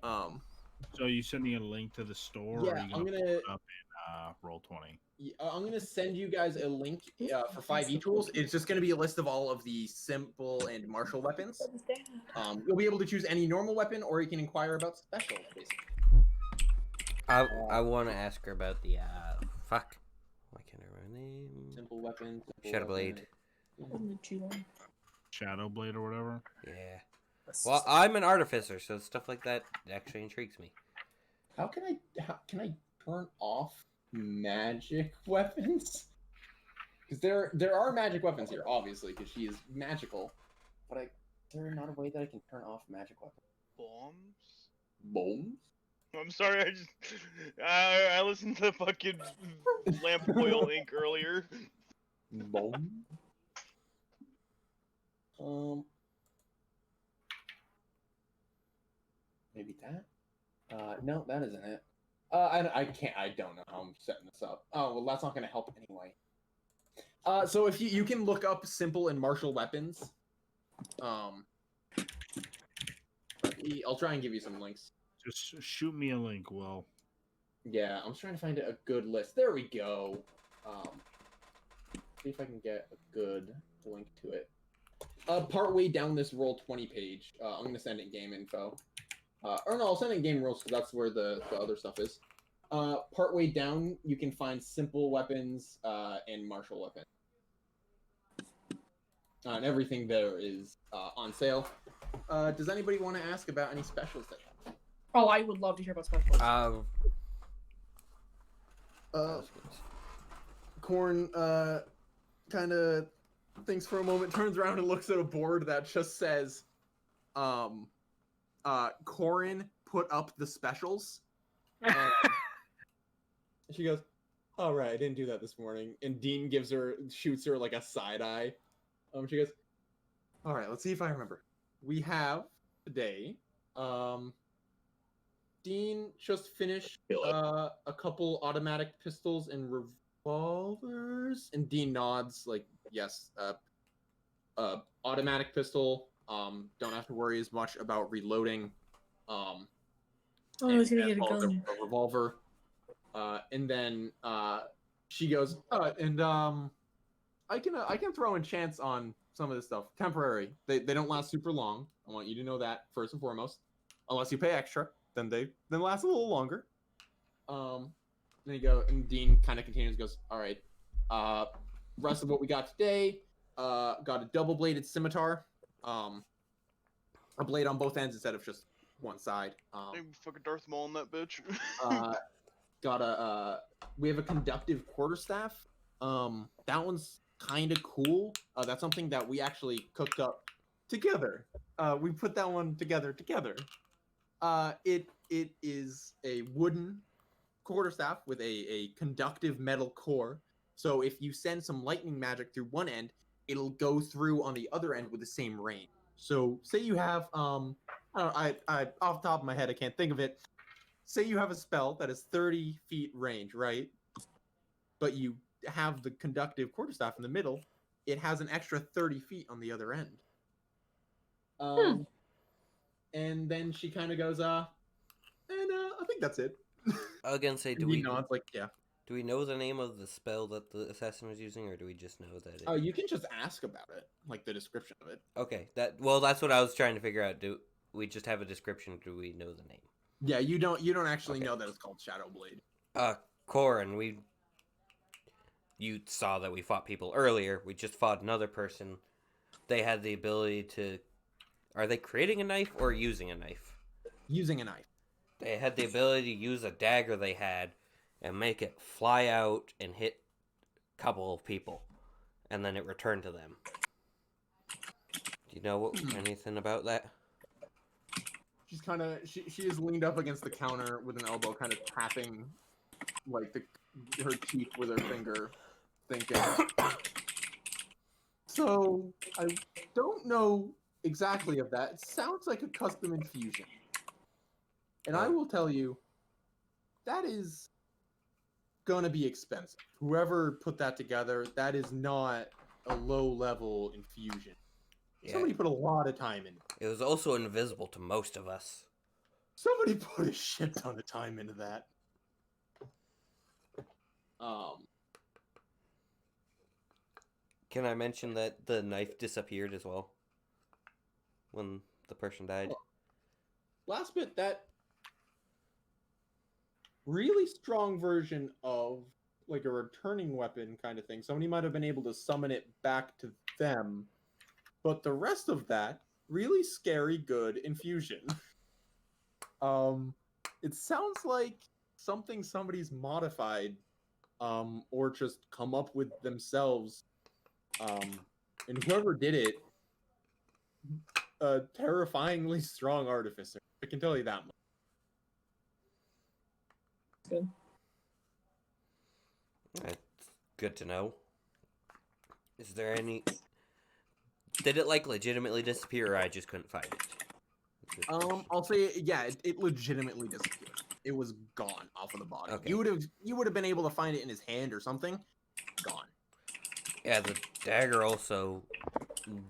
So you sending a link to the store? Or Yeah, are you I'm gonna gonna pull it up in Roll20? I'm gonna send you guys a link for 5e tools. It's just gonna be a list of all of the simple and martial weapons. You'll be able to choose any normal weapon, or you can inquire about special, basically. I want to ask her about the fuck. Why can't I remember the name? Simple weapons. Shadowblade. Shadow Blade or whatever? Yeah. Well, I'm an artificer, so stuff like that actually intrigues me. How can I turn off magic weapons? Because there are magic weapons here, obviously, because she is magical. But is there not a way that I can turn off magic weapons? Bombs? Bombs? I'm sorry, I listened to fucking Lamp Oil Inc. earlier. Bomb? Maybe that? No, that isn't it. I can't. I don't know how I'm setting this up. Oh well, that's not going to help anyway. So if you can look up simple and martial weapons. I'll try and give you some links. Just shoot me a link, Will. Yeah, I'm trying to find a good list. There we go. See if I can get a good link to it. Partway down this Roll20 page, I'm gonna send it game info. Or no, I'll send it game rules because that's where the other stuff is. Partway down, you can find simple weapons and martial weapons. And everything there is on sale. Does anybody want to ask about any specials they have? Oh, I would love to hear about specials. Corn kind of thinks for a moment, turns around and looks at a board that just says, Corin put up the specials. She goes, "All right, I didn't do that this morning." And Dean shoots her like a side eye. She goes, "All right, let's see if I remember. We have today. Dean just finished a couple automatic pistols and revolvers." And Dean nods, like, "Yes, automatic pistol. Don't have to worry as much about reloading. I was gonna get a gun. A revolver." And then she goes, and I can throw in chance on some of this stuff. Temporary. They don't last super long. I want you to know that first and foremost. Unless you pay extra, then they last a little longer. And Dean kind of continues, goes, "All right. Rest of what we got today. Got a double-bladed scimitar. A blade on both ends instead of just one side. Fucking Darth Maul in that bitch. We have a conductive quarterstaff. That one's kind of cool. That's something that we actually cooked up together. We put that one together. It is a wooden quarterstaff with a conductive metal core. So if you send some lightning magic through one end, it'll go through on the other end with the same range. So say you have I off the top of my head I can't think of it. Say you have a spell that is 30 feet range, right? But you have the conductive quarterstaff in the middle. It has an extra 30 feet on the other end. And then she kind of goes, I think that's it. I was gonna say, Do we know? It's like, yeah. Do we know the name of the spell that the assassin was using, or do we just know that? Oh, you can just ask about it, like the description of it. Okay, that's what I was trying to figure out. Do we just have a description, or do we know the name? Yeah, you don't actually know that it's called Shadow Blade. Corin, you saw that we fought people earlier. We just fought another person. They had the ability to. Are they creating a knife or using a knife? Using a knife. They had the ability to use a dagger they had and make it fly out and hit a couple of people, and then it returned to them. Do you know anything about that? She's kind of she is leaned up against the counter with an elbow, kind of tapping like her teeth with her finger, thinking. So I don't know exactly of that. It sounds like a custom infusion, and I will tell you that is gonna be expensive. Whoever put that together, that is not a low-level infusion. Yeah. Somebody put a lot of time in it. It was also invisible to most of us. Somebody put a shit ton of time into that. Can I mention that the knife disappeared as well when the person died? Last bit, that really strong version of like a returning weapon kind of thing. Somebody might have been able to summon it back to them, but the rest of that really scary good infusion. It sounds like something somebody's modified, or just come up with themselves. And whoever did it, a terrifyingly strong artificer. I can tell you that much. Good. That's good to know. Is there any... Did it, like, legitimately disappear, or I just couldn't find it? I'll say, yeah, it legitimately disappeared. It was gone off of the body. Okay. You would have been able to find it in his hand or something. Gone. Yeah, the dagger also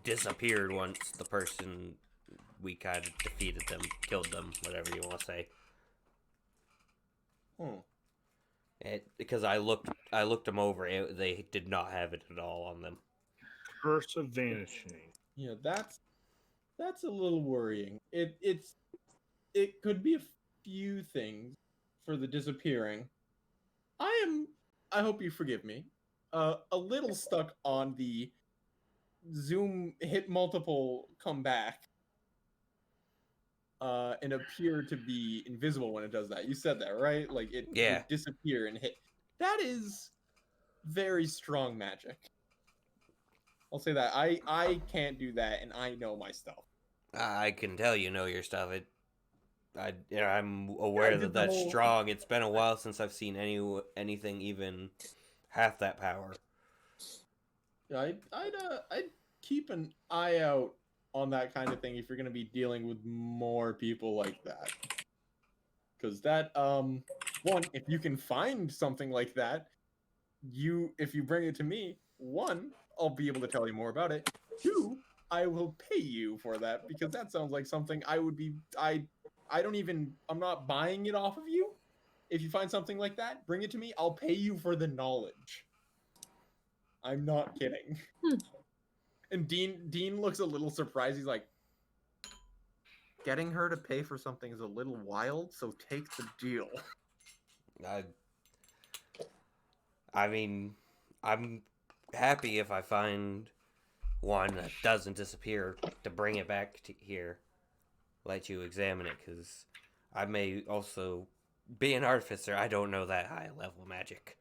disappeared once the person we kind of defeated them, killed them, whatever you want to say. Because I looked them over, they did not have it at all on them. Curse of vanishing. Yeah, that's a little worrying. It could be a few things for the disappearing. I hope you forgive me. A little stuck on the zoom hit multiple come back. And appear to be invisible when it does that. You said that, right? Like it Yeah. would disappear and hit. That is very strong magic. I'll say that. I can't do that, and I know my stuff. I can tell you know your stuff. I'm aware Yeah, that the that's whole- strong. It's been a while since I've seen anything even half that power. I'd keep an eye out on that kind of thing if you're going to be dealing with more people like that. Because that one, if you can find something like that, if you bring it to me, one, I'll be able to tell you more about it. Two, I will pay you for that because that sounds like something I'm not buying it off of you. If you find something like that, bring it to me. I'll pay you for the knowledge. I'm not kidding. And Dean looks a little surprised. He's like, getting her to pay for something is a little wild, so take the deal. I mean, I'm happy if I find one that doesn't disappear to bring it back to here, let you examine it, because I may also be an artificer. I don't know that high level magic.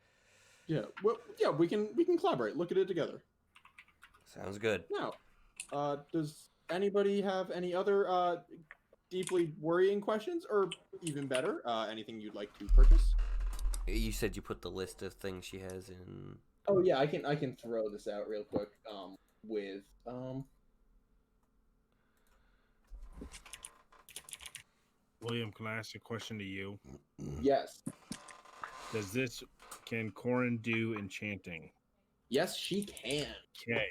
Yeah, well, yeah, we can collaborate. Look at it together. Sounds good. Now, does anybody have any other deeply worrying questions, or even better, anything you'd like to purchase? You said you put the list of things she has in. Oh yeah, I can throw this out real quick. With William, can I ask a question to you? yes, Can Corin do enchanting? yes, she can. Okay.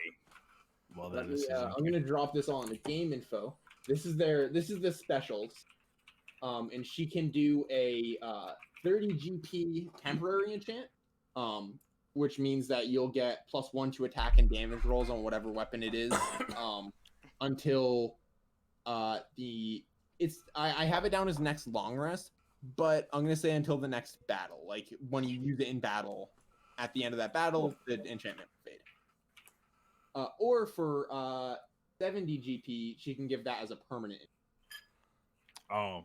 Well, then this is. I'm gonna drop this on the game info. This is the specials. And she can do a 30 GP temporary enchant, which means that you'll get +1 to attack and damage rolls on whatever weapon it is, until I have it down as next long rest, but I'm gonna say until the next battle. Like when you use it in battle, at the end of that battle, the enchantment will fade. Or for 70 GP, she can give that as a permanent. Oh,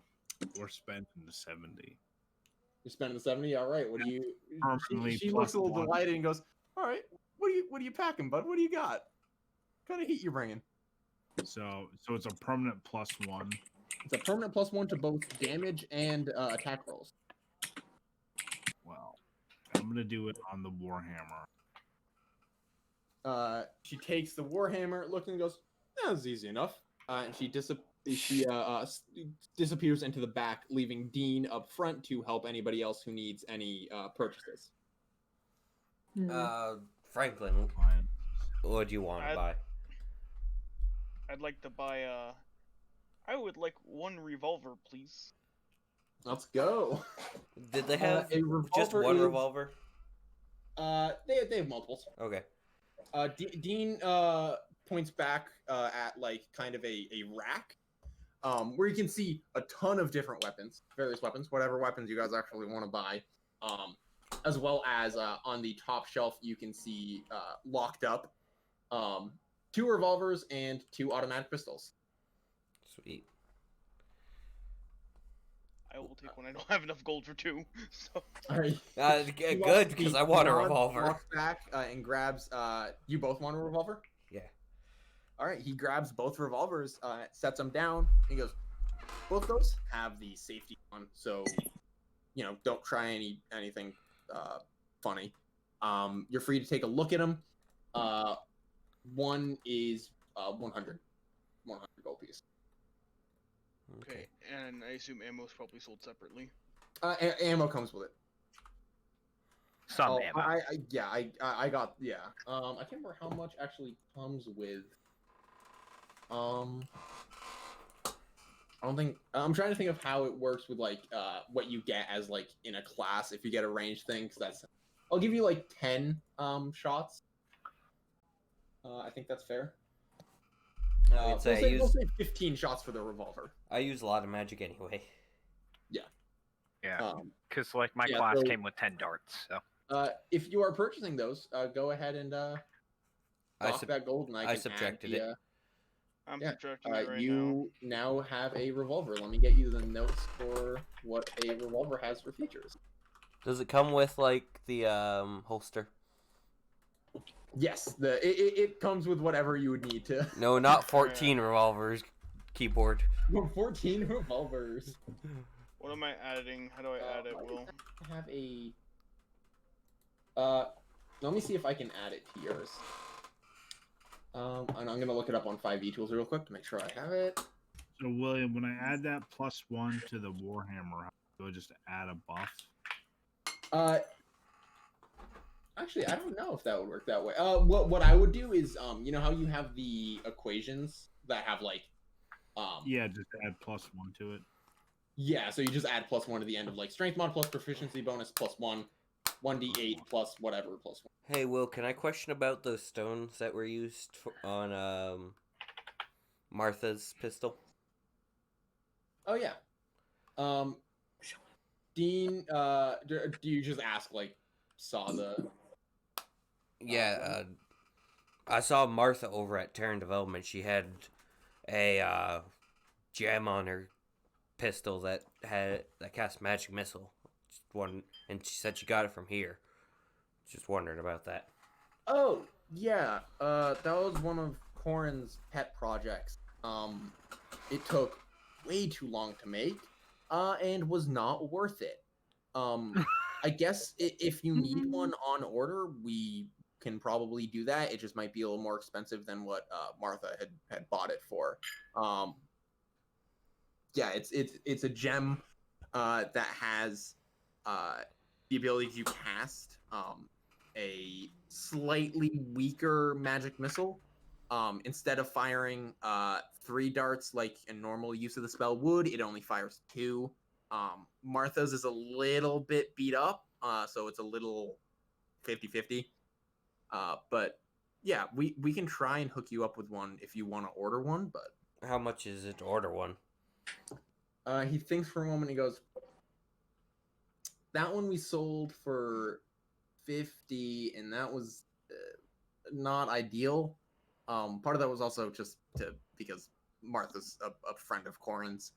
we're spending the 70. You're spending the 70. All right. What do you? Permanently She looks a little +1. delighted and goes, "All right. What are you packing, bud? What do you got? What kind of heat you bringing?" So it's a permanent +1. It's a permanent +1 to both damage and attack rolls. Well, I'm gonna do it on the Warhammer. She takes the warhammer, looks and goes, "That was easy enough." And she disappears into the back, leaving Dean up front to help anybody else who needs any purchases. Franklin, what do you want to buy? I'd like to buy I would like one revolver, please. Let's go. Did they have a revolver just one is- revolver? They have multiples. Okay. Dean points back at like kind of a rack, where you can see a ton of different weapons, various weapons, whatever weapons you guys actually want to buy, as well as on the top shelf you can see locked up 2 revolvers and 2 automatic pistols. Sweet. I will take one. I don't have enough gold for 2. So All right. Good, because I want a Nod revolver. walks back and grabs. You both want a revolver? Yeah. All right. He grabs both revolvers, sets them down, and he goes, "Both those have the safety on, so don't try anything funny. You're free to take a look at them. One is 100 gold piece. okay, and I assume ammo is probably sold separately. Ammo comes with it. Some ammo. I got I can't remember how much actually comes with. I don't think I'm trying to think of how it works with like what you get as like in a class if you get a ranged thing, because that's I'll give you like 10 shots. I think that's fair. I'd say we'll say 15 shots for the revolver. I use a lot of magic anyway. Yeah, because like my class came with 10 darts. So if you are purchasing those, go ahead and dock that gold, and I subtracted it. I'm subtracting it right you now have a revolver. Let me get you the notes for what a revolver has for features. Does it come with like the holster? Yes, it comes with whatever you would need to. No, not 14 revolvers. Keyboard. 14 revolvers. What am I adding? How do I add it, Will? I have a... let me see if I can add it to yours. And I'm going to look it up on 5e tools real quick to make sure I have it. So, William, when I add that +1 to the Warhammer, do I just add a buff? Actually, I don't know if that would work that way. What I would do is, you know how you have the equations that have like... yeah, just add +1 to it. Yeah, so you just add +1 to the end of like strength mod plus proficiency bonus +1, 1d8 plus whatever +1. Hey, Will, can I question about those stones that were used on Martha's pistol? Oh yeah. Dean, do you just ask like saw the? Yeah, I saw Martha over at Terran Development. She had a gem on her pistol that cast magic missile. Just one, and she said she got it from here. Just wondering about that. Oh yeah, that was one of Corin's pet projects. It took way too long to make, and was not worth it. I guess if you need one on order, we can probably do that. It just might be a little more expensive than what Martha had bought it for. Yeah, it's a gem that has the ability to cast a slightly weaker magic missile. Instead of firing 3 darts like a normal use of the spell would, it only fires 2. Martha's is a little bit beat up, so it's a little 50-50. But yeah, we can try and hook you up with one if you want to order one, but... How much is it to order one? He thinks for a moment, he goes, that one we sold for 50, and that was not ideal. Part of that was also just because Martha's a friend of Corin's.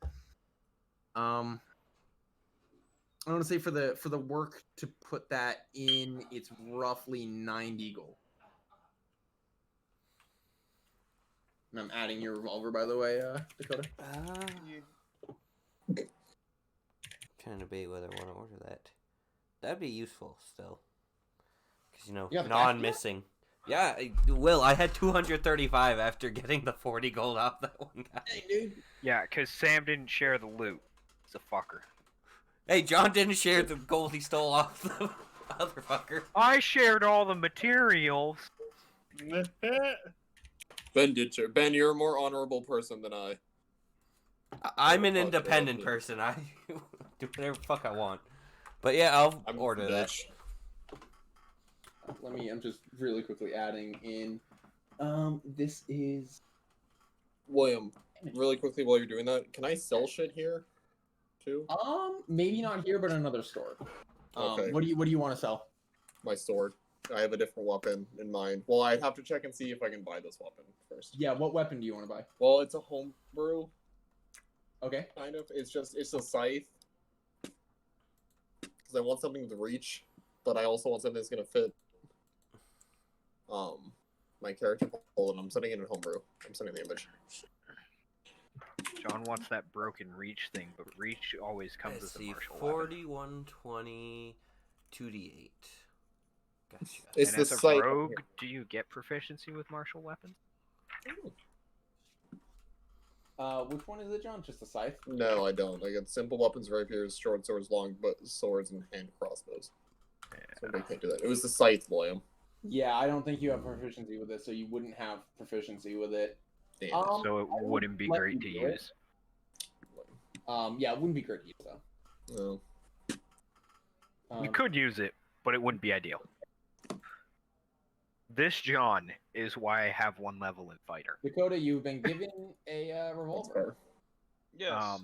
I want to say for the work to put that in, it's roughly 90 gold. And I'm adding your revolver, by the way, Dakota. Trying to debate whether I want to order that. That'd be useful still, because Yeah, non-missing. Yeah, I had 235 after getting the 40 gold off that one guy. Hey, dude. yeah, because Sam didn't share the loot. He's a fucker. Hey, John didn't share the gold he stole off the other fucker. I shared all the materials. Ben did share. Ben, you're a more honorable person than I. I'm an independent person. I do whatever the fuck I want. But yeah, I'll order that. I'm just really quickly adding in. This is... William, really quickly while you're doing that, can I sell shit here too? Maybe not here, but in another store. Okay. What do you want to sell? My sword. I have a different weapon in mind. Well, I'd have to check and see if I can buy this weapon first. Yeah, what weapon do you want to buy? Well, it's a homebrew, Okay. Kind of. It's a scythe. Because I want something with reach, but I also want something that's gonna fit my character pool, and I'm sending it in homebrew. I'm sending the image. John wants that broken reach thing, but reach always comes Let's as a see, martial 40, 120, 2d8. Gotcha. It's weapon. the And as a scythe. rogue, do you get proficiency with martial weapons? Which one is it, John? Just the scythe? No, I don't. I get simple weapons, rapiers, short swords, long swords, and hand crossbows. So I can't do that. It was the scythe, William. Yeah, I don't think you have proficiency with it, so you wouldn't have proficiency with it. Damn it. So it I would wouldn't be let great you to do it. use. Yeah, it wouldn't be great to use though. No. You could use it, but it wouldn't be ideal. This John is why I have 1 level in fighter. Dakota, you've been given a That's revolver. fair. Yes.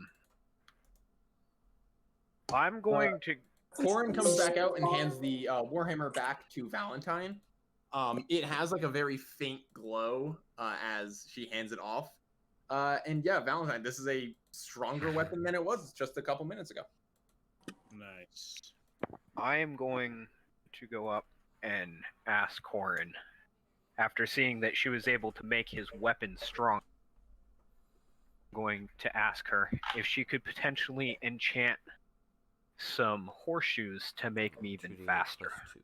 I'm going to. Corin comes back out and hands the Warhammer back to Valentine. It has like a very faint glow as she hands it off. And yeah, Valentine, this is a stronger weapon than it was just a couple minutes ago. Nice. I am going to go up and ask Corin, after seeing that she was able to make his weapon strong, I'm going to ask her if she could potentially enchant some horseshoes to make me even 2d8 faster. plus 2.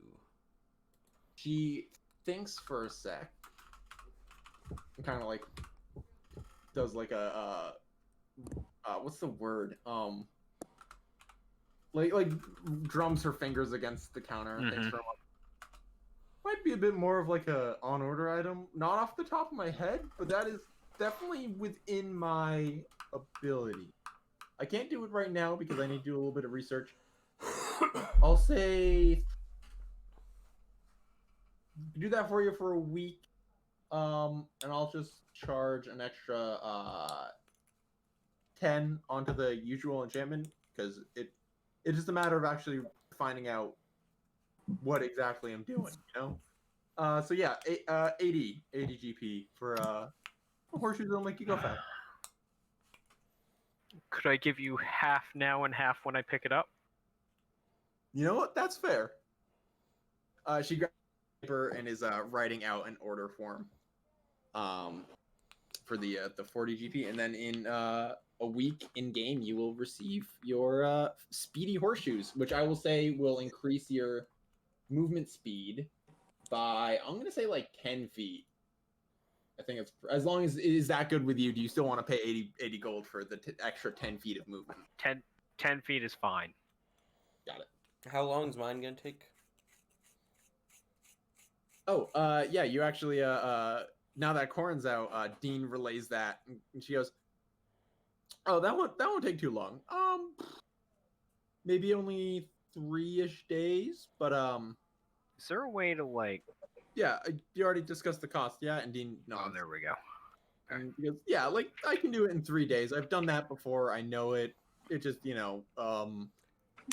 She thinks for a sec. Kind of like does like a what's the word? Like drums her fingers against the counter and thinks for a moment. Might be a bit more of like a on order item. Not off the top of my head, but that is definitely within my ability. I can't do it right now because I need to do a little bit of research. I'll say do that for you for a week. And I'll just charge an extra 10 onto the usual enchantment because it's just a matter of actually finding out what exactly I'm doing, you know? So yeah, 80 GP for horseshoes that'll make you go fast. Could I give you half now and half when I pick it up? You know what? That's fair. She grabs paper and is writing out an order form for the 40 GP, and then in a week in game you will receive your speedy horseshoes, which I will say will increase your movement speed by, I'm gonna say, like 10 feet. I think it's as long as it is that good with you. Do you still want to pay 80 gold for the extra 10 feet of movement? 10 feet is fine. Got it. How long is mine gonna take? Oh, yeah, you actually now that Corin's out, Dean relays that, and she goes, "Oh, that won't take too long. Maybe only 3-ish days, but Is there a way to like? yeah, you already discussed the cost, yeah." And Dean Oh, nods. there we go. And he goes, "Yeah, like I can do it in 3 days. I've done that before. I know it. It just,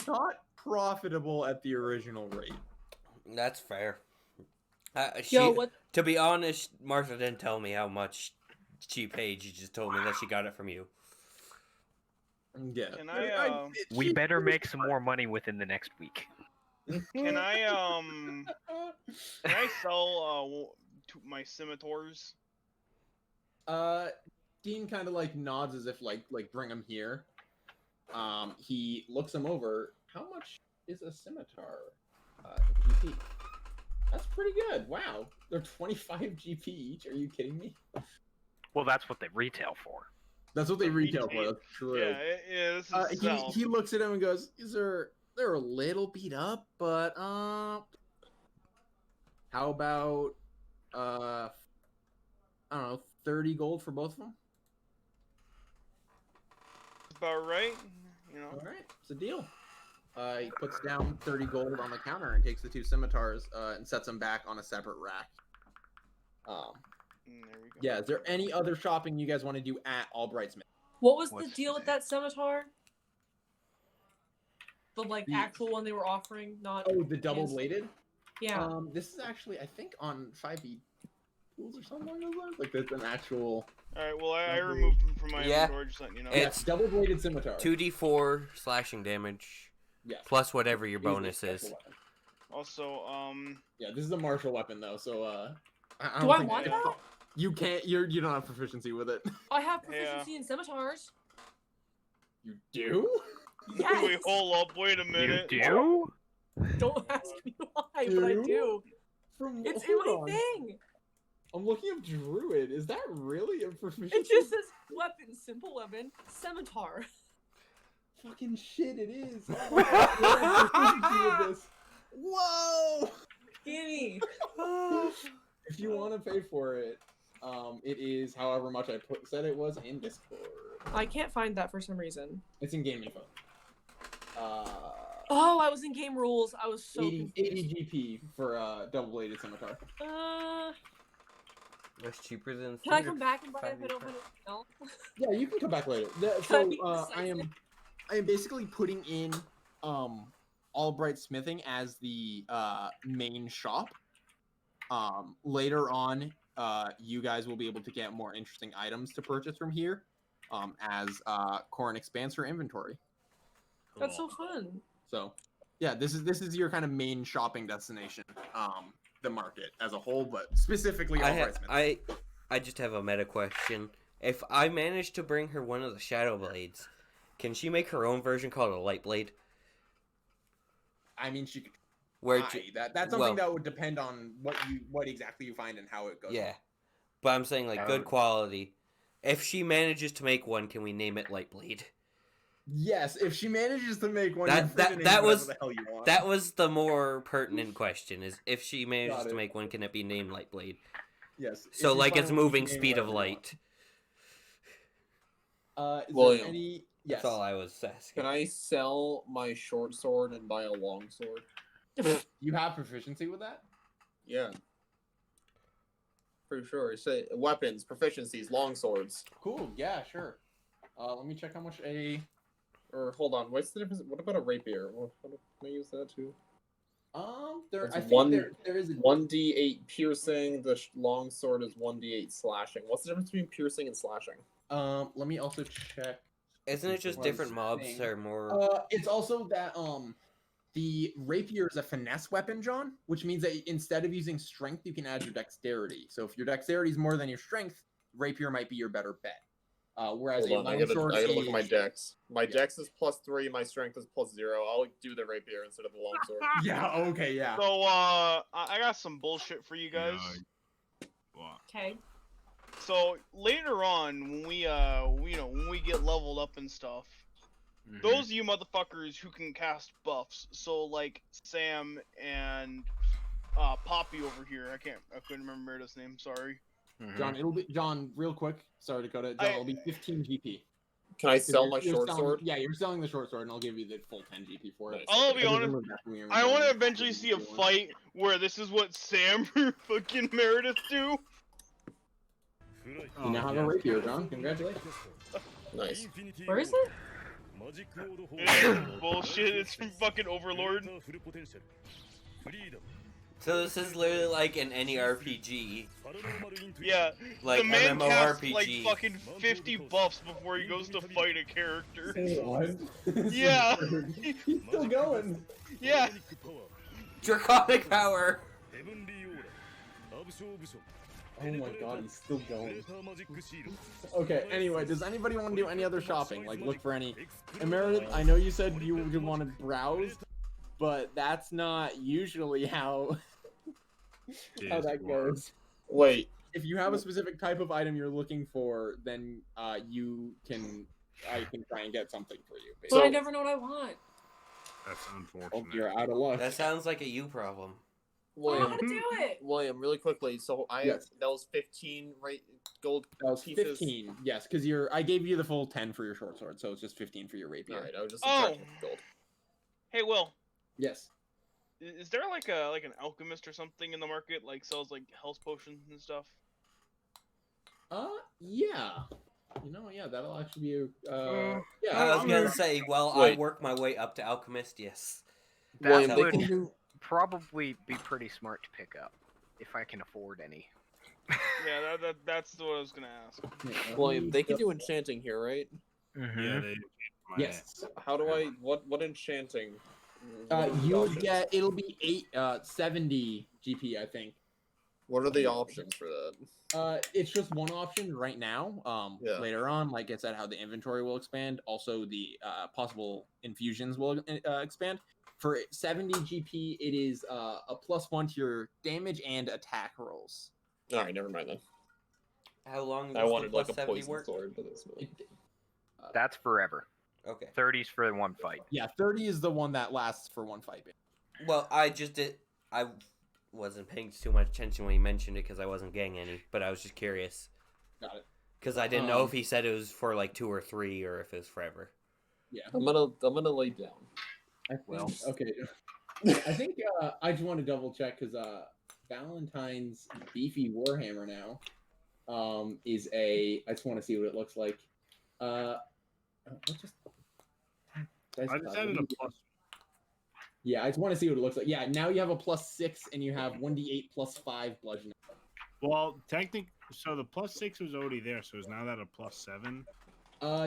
not profitable at the original rate." That's fair. Yo, what? To be honest, Martha didn't tell me how much she paid. She just told me that she got it from you. Yeah. Can I, We better make some more money within the next week. Can I sell my scimitars? Dean kind of like nods as if like bring him here. He looks him over. How much is a scimitar? GP. That's pretty good. Wow, they're 25 GP each. Are you kidding me? Well, that's what they retail for. That's what they retail for. That's true. Yeah, this is sell. He looks at him and goes, they're a little beat up, but how about I don't know, 30 gold for both of them? About right, All right, it's a deal. He puts down 30 gold on the counter and takes the 2 scimitars and sets them back on a separate rack. There we go. Yeah, is there any other shopping you guys want to do at Albright's Smith? What was the What's deal with that scimitar? The The- actual one they were offering, not. Oh, the double bladed? Yeah. This is actually, I think, on 5e. tools or something like that? Like that's an actual. All right. Well, I removed them from my Yeah. inventory. Just letting you know. It's double bladed scimitar. 2d4 slashing damage Yes. plus whatever your It is a bonus special is. weapon. Also, Yeah, this is a martial weapon though, so I Do don't I think want that? you can't. You don't have proficiency with it. I have proficiency in scimitars. You do? Yes. wait, hold up. Wait a You minute. do? Don't ask me why, but I Do? do. From It's in hold my on. thing. I'm looking up druid. Is that really a proficiency? It just says weapon, simple weapon, scimitar. Fucking shit. It is. Oh my God, what a proficiency with this. Whoa! Gimme. If you want to pay for it, it is however much I said it was in Discord. I can't find that for some reason. It's in game info. Oh, I was in game rules. I was so 80 confused. GP for double-bladed scimitar. That's cheaper than. Can I come back and buy it if I 5d4. don't find it? No. Yeah, you can come back later. Can I be I am basically putting in Albright Smithing as the main shop. Later on, you guys will be able to get more interesting items to purchase from here as Corin expands her inventory. That's so fun. So, yeah, this is your kind of main shopping destination. The market as a whole, but specifically Albright Smithing. I just have a meta question. If I manage to bring her one of the Shadow Blades, can she make her own version called a Light Blade? I mean, she could Where try. That's something that would depend on what exactly you find and how it goes. Yeah, but I'm saying like good quality. If she manages to make one, can we name it Light Blade? Yes, if she manages to make one, That you're free to that name that whatever was the hell you want. that was the more pertinent question. Is if she manages Got to it. make one, can it be named Light Blade? Yes. if So you like find it's one, you moving can name speed of whatever you want. light. Is William. there any? Yes. That's all I was asking. Can I sell my short sword and buy a long sword? You have proficiency with that? Yeah. Pretty sure. Say weapons, proficiencies, long swords. Cool. Yeah. Sure. Let me check how much a. Or hold on, what's the difference? What about a rapier? Can I use that too? There. It's I think one- there is a. 1d8 piercing. The long sword is 1d8 slashing. What's the difference between piercing and slashing? Let me also check. Isn't it just was different mobs thing. are more? It's also that the rapier is a finesse weapon, John, which means that instead of using strength, you can add your dexterity. So if your dexterity is more than your strength, rapier might be your better bet. Whereas Hold on, I a gotta longsword look at my is- dex. My dex is +3, my strength is +0. I'll do the rapier instead of the longsword. Yeah. Okay. Yeah. So, I got some bullshit for you guys. Okay. So later on, when we when we get leveled up and stuff, those of you motherfuckers who can cast buffs, so like Sam and Poppy over here, I couldn't remember his name. Sorry. John, it'll be John. Real quick, sorry Dakota. John, it'll be 15 GP. Can I sell my You're short selling- sword? Yeah, you're selling the short sword, and I'll give you the full 10 GP for it. Nice. I'll be Because honest. we're back when we were I want to doing eventually see a GP one. fight where this is what Sam or fucking Meredith do. You now have a rapier, John. Congratulations. Nice. Where is it? It's bullshit. It's from fucking Overlord. So this is literally like an any RPG, Yeah, like the man casts MMORPG. like fucking 50 buffs before he goes to fight a character. What? Yeah. He's still going. Yeah. Draconic power. Oh my god, he's still going. Okay, anyway, does anybody want to do any other shopping? Like, look for any... And Meredith, I know you said you want to browse, but that's not usually how that goes. Wait, If you have a specific type of item you're looking for, then I can try and get something for you. But I never know what I want. That's Oh, unfortunate. you're out of luck. That sounds like a you problem. I don't know William, how to do it. William, really quickly. So Yes. that was 15 gold That was pieces. 15, yes, because I gave you the full 10 for your short sword, so it's just 15 for your rapier. All right, I was just Oh. subtracting gold. Hey, Will. Yes. Is there like an alchemist or something in the market like sells like health potions and stuff? Yeah. You know, yeah, that'll actually be a, yeah. I was I'm gonna gonna- say, well, I Wait. work my way up to alchemist. Yes. That William, they would can do- probably be pretty smart to pick up if I can afford any. Yeah, that's what I was gonna ask. Yeah, William, they can do enchanting here, right? Yeah, they Yes. How do I what enchanting? You would get it'll be 70 GP, I think. What are the options for that? It's just one option right now. Yeah. Later on, like I said, how the inventory will expand. Also, the possible infusions will expand. For 70 GP, it is a +1 to your damage and attack rolls. All right, never mind then. How long I does the wanted plus like a 70 poison work? sword, but that's not. That's forever. Okay. 30's for one fight. Yeah, 30 is the one that lasts for one fight. Well, I wasn't paying too much attention when he mentioned it because I wasn't getting any, but I was just curious. Got it. Because I didn't know if he said it was for like 2 or 3 or if it was forever. Yeah. I'm gonna lay down. Well, okay. I think I just want to double check because Valentine's beefy Warhammer now is a. I just want to see what it looks like. I just added a plus. Yeah, I just want to see what it looks like. Yeah, now you have a +6 and you have 1d8 +5 bludgeoning. Well, so the +6 was already there, so is now that a +7?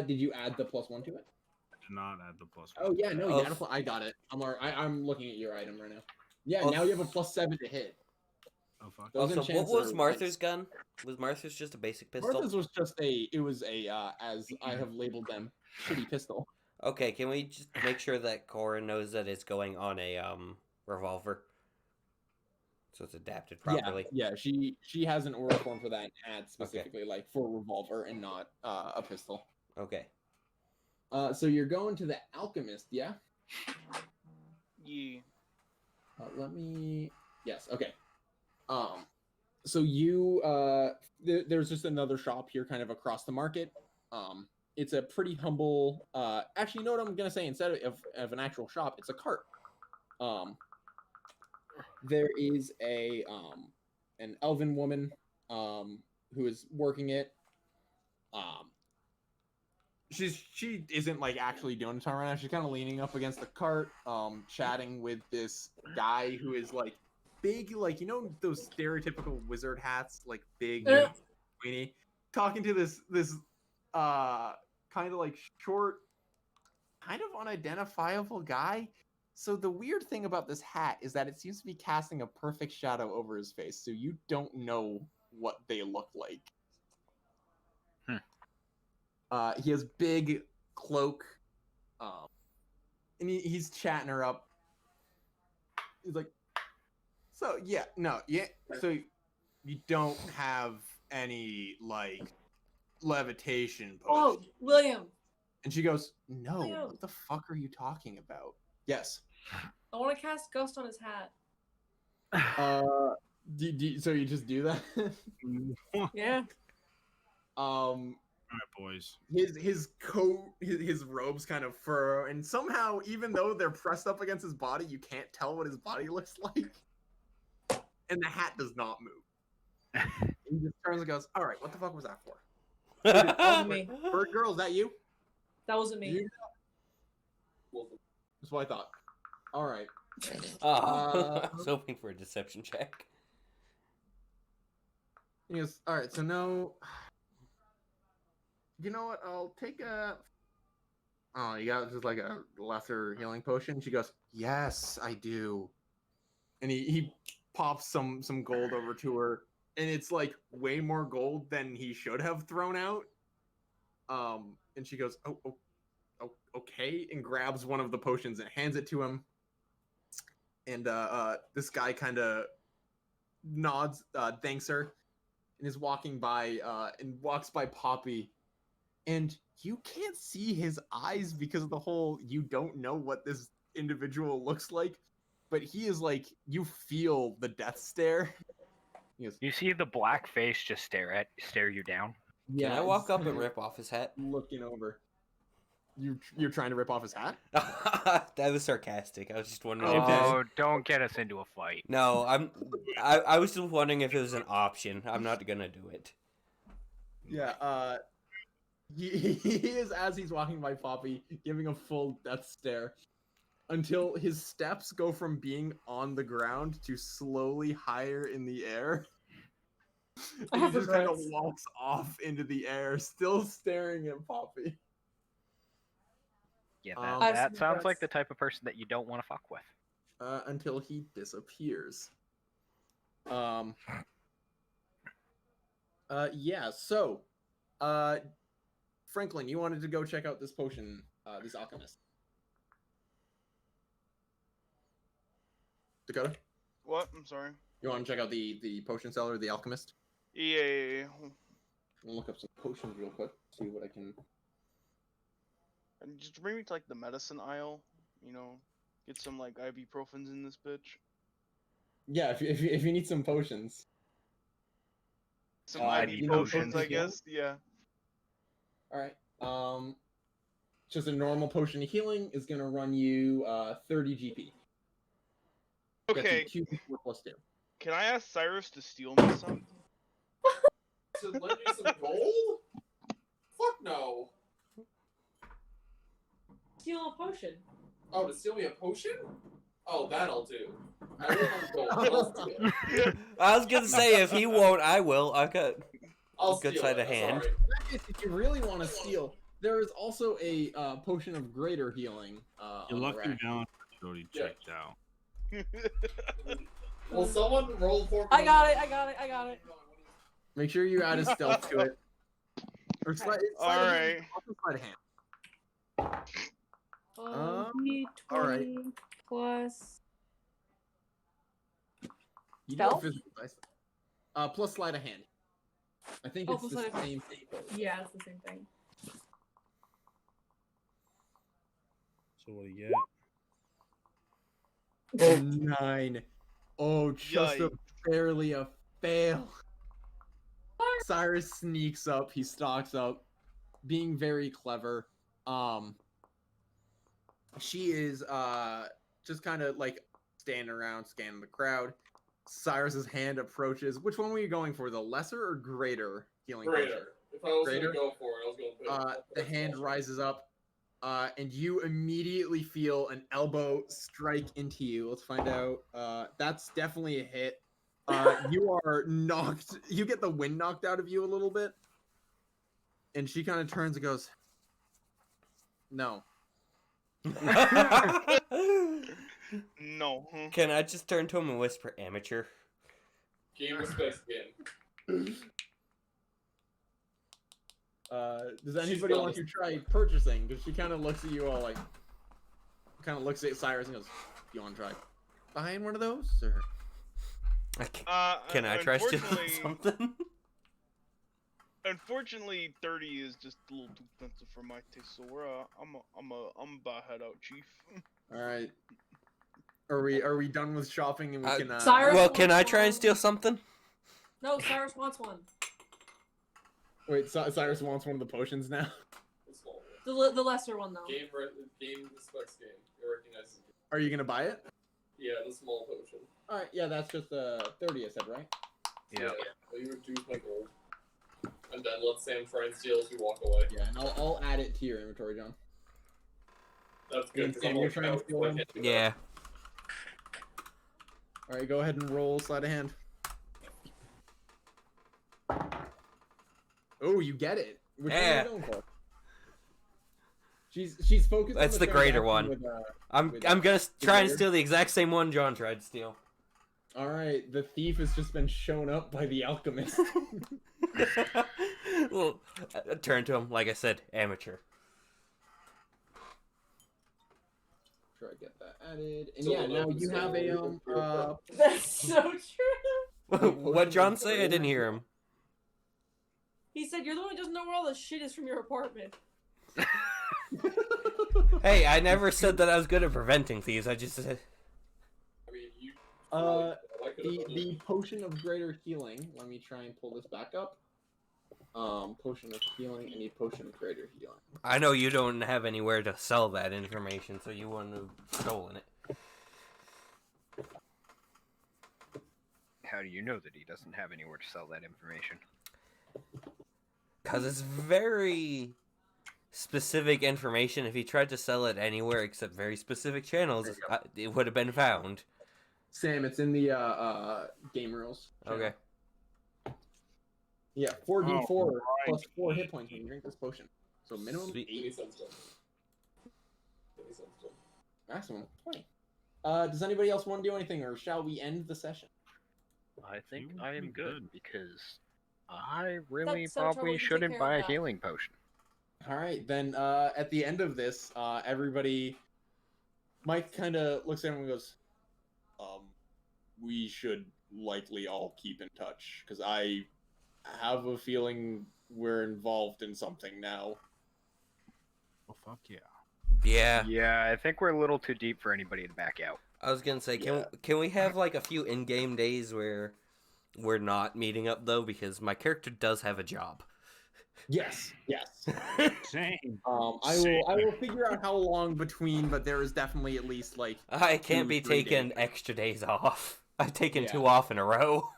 Did you add the +1 to it? I did not add the +1. Oh yeah, no, Oh. you got I got it. I'm looking at your item right now. Yeah, Oh. now you have a +7 to hit. Oh fuck. Those Also, what enchants was are Martha's gun? Was Martha's just a basic pistol? Martha's was just as I have labeled them, shitty pistol. Okay, can we just make sure that Cora knows that it's going on a revolver? So it's adapted properly. Yeah, she has an order form for that and adds specifically like for a revolver and not a pistol. Okay. So you're going to the alchemist, yeah? Yeah. Let me. Yes. Okay. So you there's just another shop here, kind of across the market. It's a pretty humble. Actually, you know what I'm gonna say? Instead of an actual shop, it's a cart. There is an elven woman who is working it. She isn't like actually doing a ton right now. She's kind of leaning up against the cart, chatting with this guy who is like big, like those stereotypical wizard hats, like big, weenie, talking to this kind of like short, kind of unidentifiable guy. So the weird thing about this hat is that it seems to be casting a perfect shadow over his face, so you don't know what they look like. He has big cloak, and he's chatting her up. He's like, so so you don't have any like levitation Oh, potion. William, And she goes, no, William. what the fuck are you talking about? Yes. I want to cast Ghost on his hat. So you just do that? Yeah. All right, boys. His coat, his robes kind of furrow, and somehow, even though they're pressed up against his body, you can't tell what his body looks like. And the hat does not move. He just turns and goes, "All right, what the fuck was that for?" That wasn't me. Bird girl, is that you? That wasn't me. That's what I thought. All right. I was hoping for a deception check. He goes, all right, so no. You know what? I'll take a. Oh, you got just like a lesser healing potion? She goes, yes, I do. And he pops some gold over to her, and it's like way more gold than he should have thrown out. And she goes, oh, okay, and grabs one of the potions and hands it to him. And this guy kind of nods, thanks her, and is walking by, and walks by Poppy. And you can't see his eyes because of the whole, you don't know what this individual looks like, but he is like, you feel the death stare. He goes, You see the black face just stare you down. Can I walk up and it's rip off his hat? looking over. You're trying to rip off his hat? That was sarcastic. I was just wondering if Oh, don't get us into a fight. No, I was just wondering if it was an option. I'm not gonna do it. Yeah, he is, as he's walking by Poppy, giving a full death stare until his steps go from being on the ground to slowly higher in the air. I He have just kind of regrets. walks off into the air, still staring at Poppy. Yeah, Um, that, I have that some sounds like regrets. the type of person that you don't want to fuck with. Until he disappears. Yeah, so, Franklin, you wanted to go check out this potion, this alchemist. Dakota, What? I'm sorry. you want to check out the potion seller, the alchemist? Yeah. I'm gonna look up some potions real quick, see what I can. And just bring me to like the medicine aisle. You know, get some like ibuprofens in this bitch. Yeah, if you need some potions. Some IV IV potions. potions, I guess. Yeah. All right. Just a normal potion of healing is gonna run you 30 GP. Okay. Gets you 2 plus 2. Can I ask Cyrus to steal me some? To lend you some gold? Fuck no. Steal a potion. Oh, to steal me a potion? Oh, that I'll do. I will have gold. I'll steal. I was gonna say if he won't, I will. I got I'll good steal side it. of That's hand. alright. In that case, if you really want to steal, there is also a potion of greater healing. Your On the lucky rack. balance is already checked out. Will someone roll for me? I got it. Make sure you add a stealth to it. Or slide, All of hand. right. Also sleight of hand. D20 alright. plus. You do have Stealth? physical dice. Plus sleight of hand. I think Oh, it's plus the sleight of hand. same thing. Yeah, it's the same thing. So what do you get? 9. Oh, just Yikes. barely a fail. Cyrus sneaks up. He stalks up, being very clever. She is just kind of like standing around, scanning the crowd. Cyrus's hand approaches. Which one were you going for? The lesser or greater healing potion? Greater. If I was Greater? gonna go for it, I was going big. The hand rises up, and you immediately feel an elbow strike into you. Let's find out. That's definitely a hit. You are knocked. You get the wind knocked out of you a little bit, and she kind of turns and goes, "No." No. Can I just turn to him and whisper, "Amateur"? Game respects game. Does anybody want to try purchasing? Because she kind of looks at you all like, kind of looks at Cyrus and goes, "You want to try buying one of those?" Or Can I try stealing unfortunately- something? Unfortunately, 30 is just a little too expensive for my taste, so I'm about to head out, Chief. all right, are we done with shopping and we can? Cyrus Well, can I wants try and one. steal something? No, Cyrus wants one. Wait, Cyrus wants one of the potions now. The small one. The lesser one though. Game respects game. It recognizes game. Are you gonna buy it? Yeah, the small potion. All right, yeah, that's just 30. I said, right? Yeah. Well, you reduce my gold. And then let Sam try and steal as we walk away. Yeah, and I'll add it to your inventory, John. That's good. And 'cause Sam, I'm you're looking trying to out, steal so I one? can't do that. Yeah. All right, go ahead and roll sleight of hand. Oh, you get it. Which one are Yeah. you going for? She's focused. That's on the greater transaction one. With, I'm with, gonna try and greater? steal the exact same one John tried to steal. All right, the thief has just been shown up by the alchemist. Well, I turn to him like I said, amateur. Sure, I get that added. And So yeah, the now left you is have a That's so true. What John say? I didn't hear him. He said you're the one who doesn't know where all the shit is from your apartment. Hey, I never said that I was good at preventing thieves. I just said I mean, you. Uh, I could have done the it. potion of greater healing. Let me try and pull this back up. Potion of healing. I need potion of greater healing. I know you don't have anywhere to sell that information, so you wouldn't have stolen it. How do you know that he doesn't have anywhere to sell that information? Because it's very specific information. If he tried to sell it anywhere except very specific channels, it would have been found. Sam, it's in the game rules. channel. Okay. Yeah, 4d4 Oh, plus 4 hit points when you drink this potion. So minimum Sweet. 8, maximum 20. Does anybody else want to do anything, or shall we end the session? I think You would I be am good good. because I really That's so trouble, probably you take shouldn't care buy of a that. healing potion. All right, then at the end of this, everybody, Mike kind of looks at him and goes, we should likely all keep in touch, because I have a feeling we're involved in something now. Oh fuck yeah. Yeah. Yeah, I think we're a little too deep for anybody to back out. I was gonna say, Yeah. can we have like a few in-game days where we're not meeting up though, because my character does have a job. Yes. Same. I will figure out how long between, but there is definitely at least like I can't 2, be 3 taking days. extra days off. I've taken Yeah. 2 off in a row.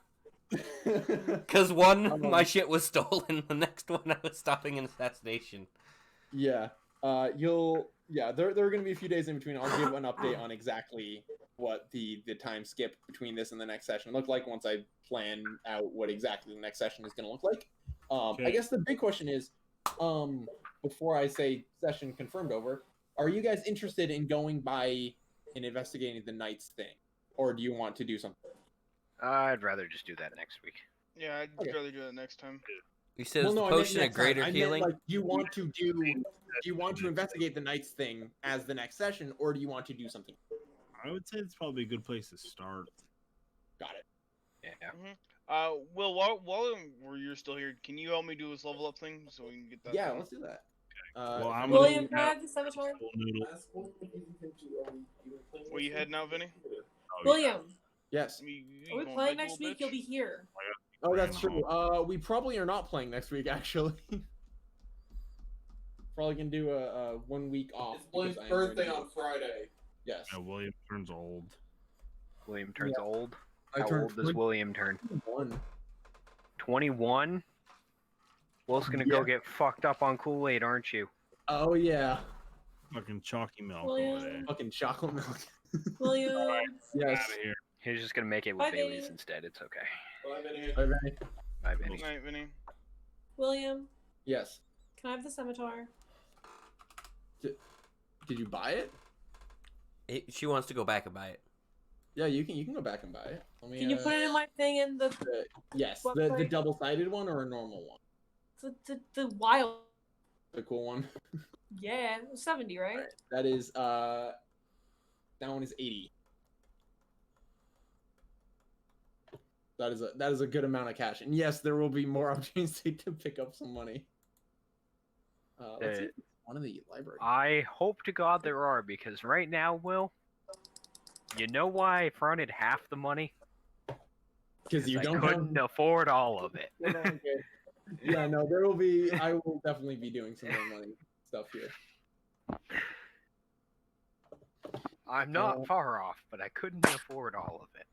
Cause one, my Um, shit was stolen. The next one, I was stopping an assassination. Yeah. There are going to be a few days in between. I'll give an update on exactly what the time skip between this and the next session look like once I plan out what exactly the next session is going to look like. I Okay. guess the big question is, before I say session confirmed over, are you guys interested in going by and investigating the Knights thing, or do you want to do something? I'd rather just do that next week. Yeah, I'd Okay. rather do that next time. You said Well, was no, the I meant potion of next time. greater I meant healing? like, do you want to investigate the Knights thing as the next session, or do you want to do something? I would say it's probably a good place to start. Got it. Yeah. Will, while you're still here, can you help me do this level up thing so we can get that? Yeah, done? let's do that. Well, I'm William, gonna can I have the Scimitar? Where you heading now, Vinny? William, Yes. You are we going playing big, next little week? You'll bitch? be here. Oh, that's true. We probably are not playing next week, actually. Probably gonna do a 1 week off. It's William's because I am going birthday to- on Friday. Yes. Yeah, William turns old. William turns Yeah. old. I How turned old does William turn? 21. 21? Will's gonna go get fucked up on Kool-Aid, aren't you? Oh yeah. Fucking chalky milk William. over there. Fucking chocolate milk. William. Yes. Out of here. He's just gonna make it Bye, with Bailey's Vinny. instead. It's okay. Bye, Vinny. Bye, Vinny. Bye, Vinny. Good night, Vinny. William, Yes. can I have the Scimitar? Did you buy it? She wants to go back and buy it. Yeah, you can go back and buy it. Let me, Can you put it in my thing in the yes, What the price? double-sided one or a normal one? the wild? The cool one. Yeah, 70, right? That is that one is 80. That is a good amount of cash, and yes, there will be more opportunities to pick up some money. Let's see if it's one of the library. I hope to God there are, because right now, Will, you know why I fronted half the money? Because you I don't couldn't afford all of it. Okay. Yeah, no, there will be. I will definitely be doing some more money stuff here. I'm not far off, but I couldn't afford all of it.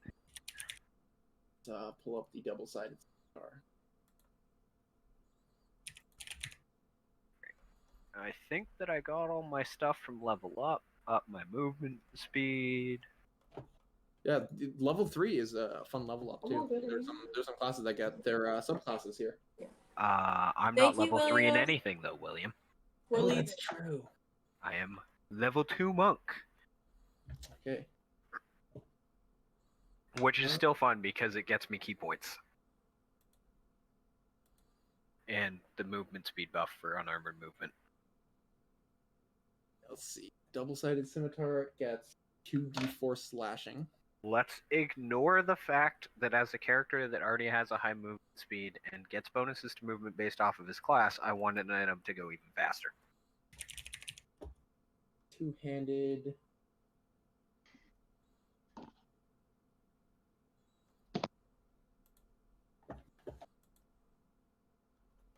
Pull up the double-sided star. I think that I got all my stuff from level up my movement speed. Yeah, level 3 is a fun level up too. Oh, goody. There's some classes that get their subclasses here. I'm Thank not you, level 3 in William. anything though, William. We're Oh, leaving. that's true. I am level 2 monk, Okay. which is still fun because it gets me key points. And the movement speed buff for unarmored movement. Let's see. Double-sided scimitar gets 2d4 slashing. Let's ignore the fact that as a character that already has a high movement speed and gets bonuses to movement based off of his class, I wanted an item to go even faster. Two-handed.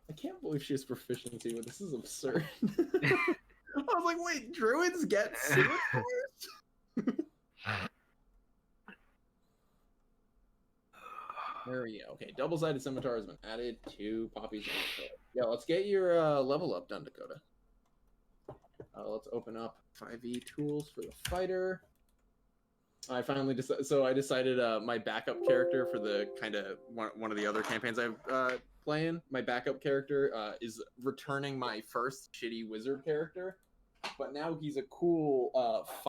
I can't believe she has proficiency with this. Is absurd. I was like, wait, druids get scimitars? There we go. Okay, double-sided scimitar has been added to Poppy's inventory. Yeah, let's get your level up done, Dakota. Let's open up 5e tools for the fighter. I finally decided. So I decided my backup character for the kind of one of the other campaigns I'm playing. My backup character is returning my first shitty wizard character, but now he's a cool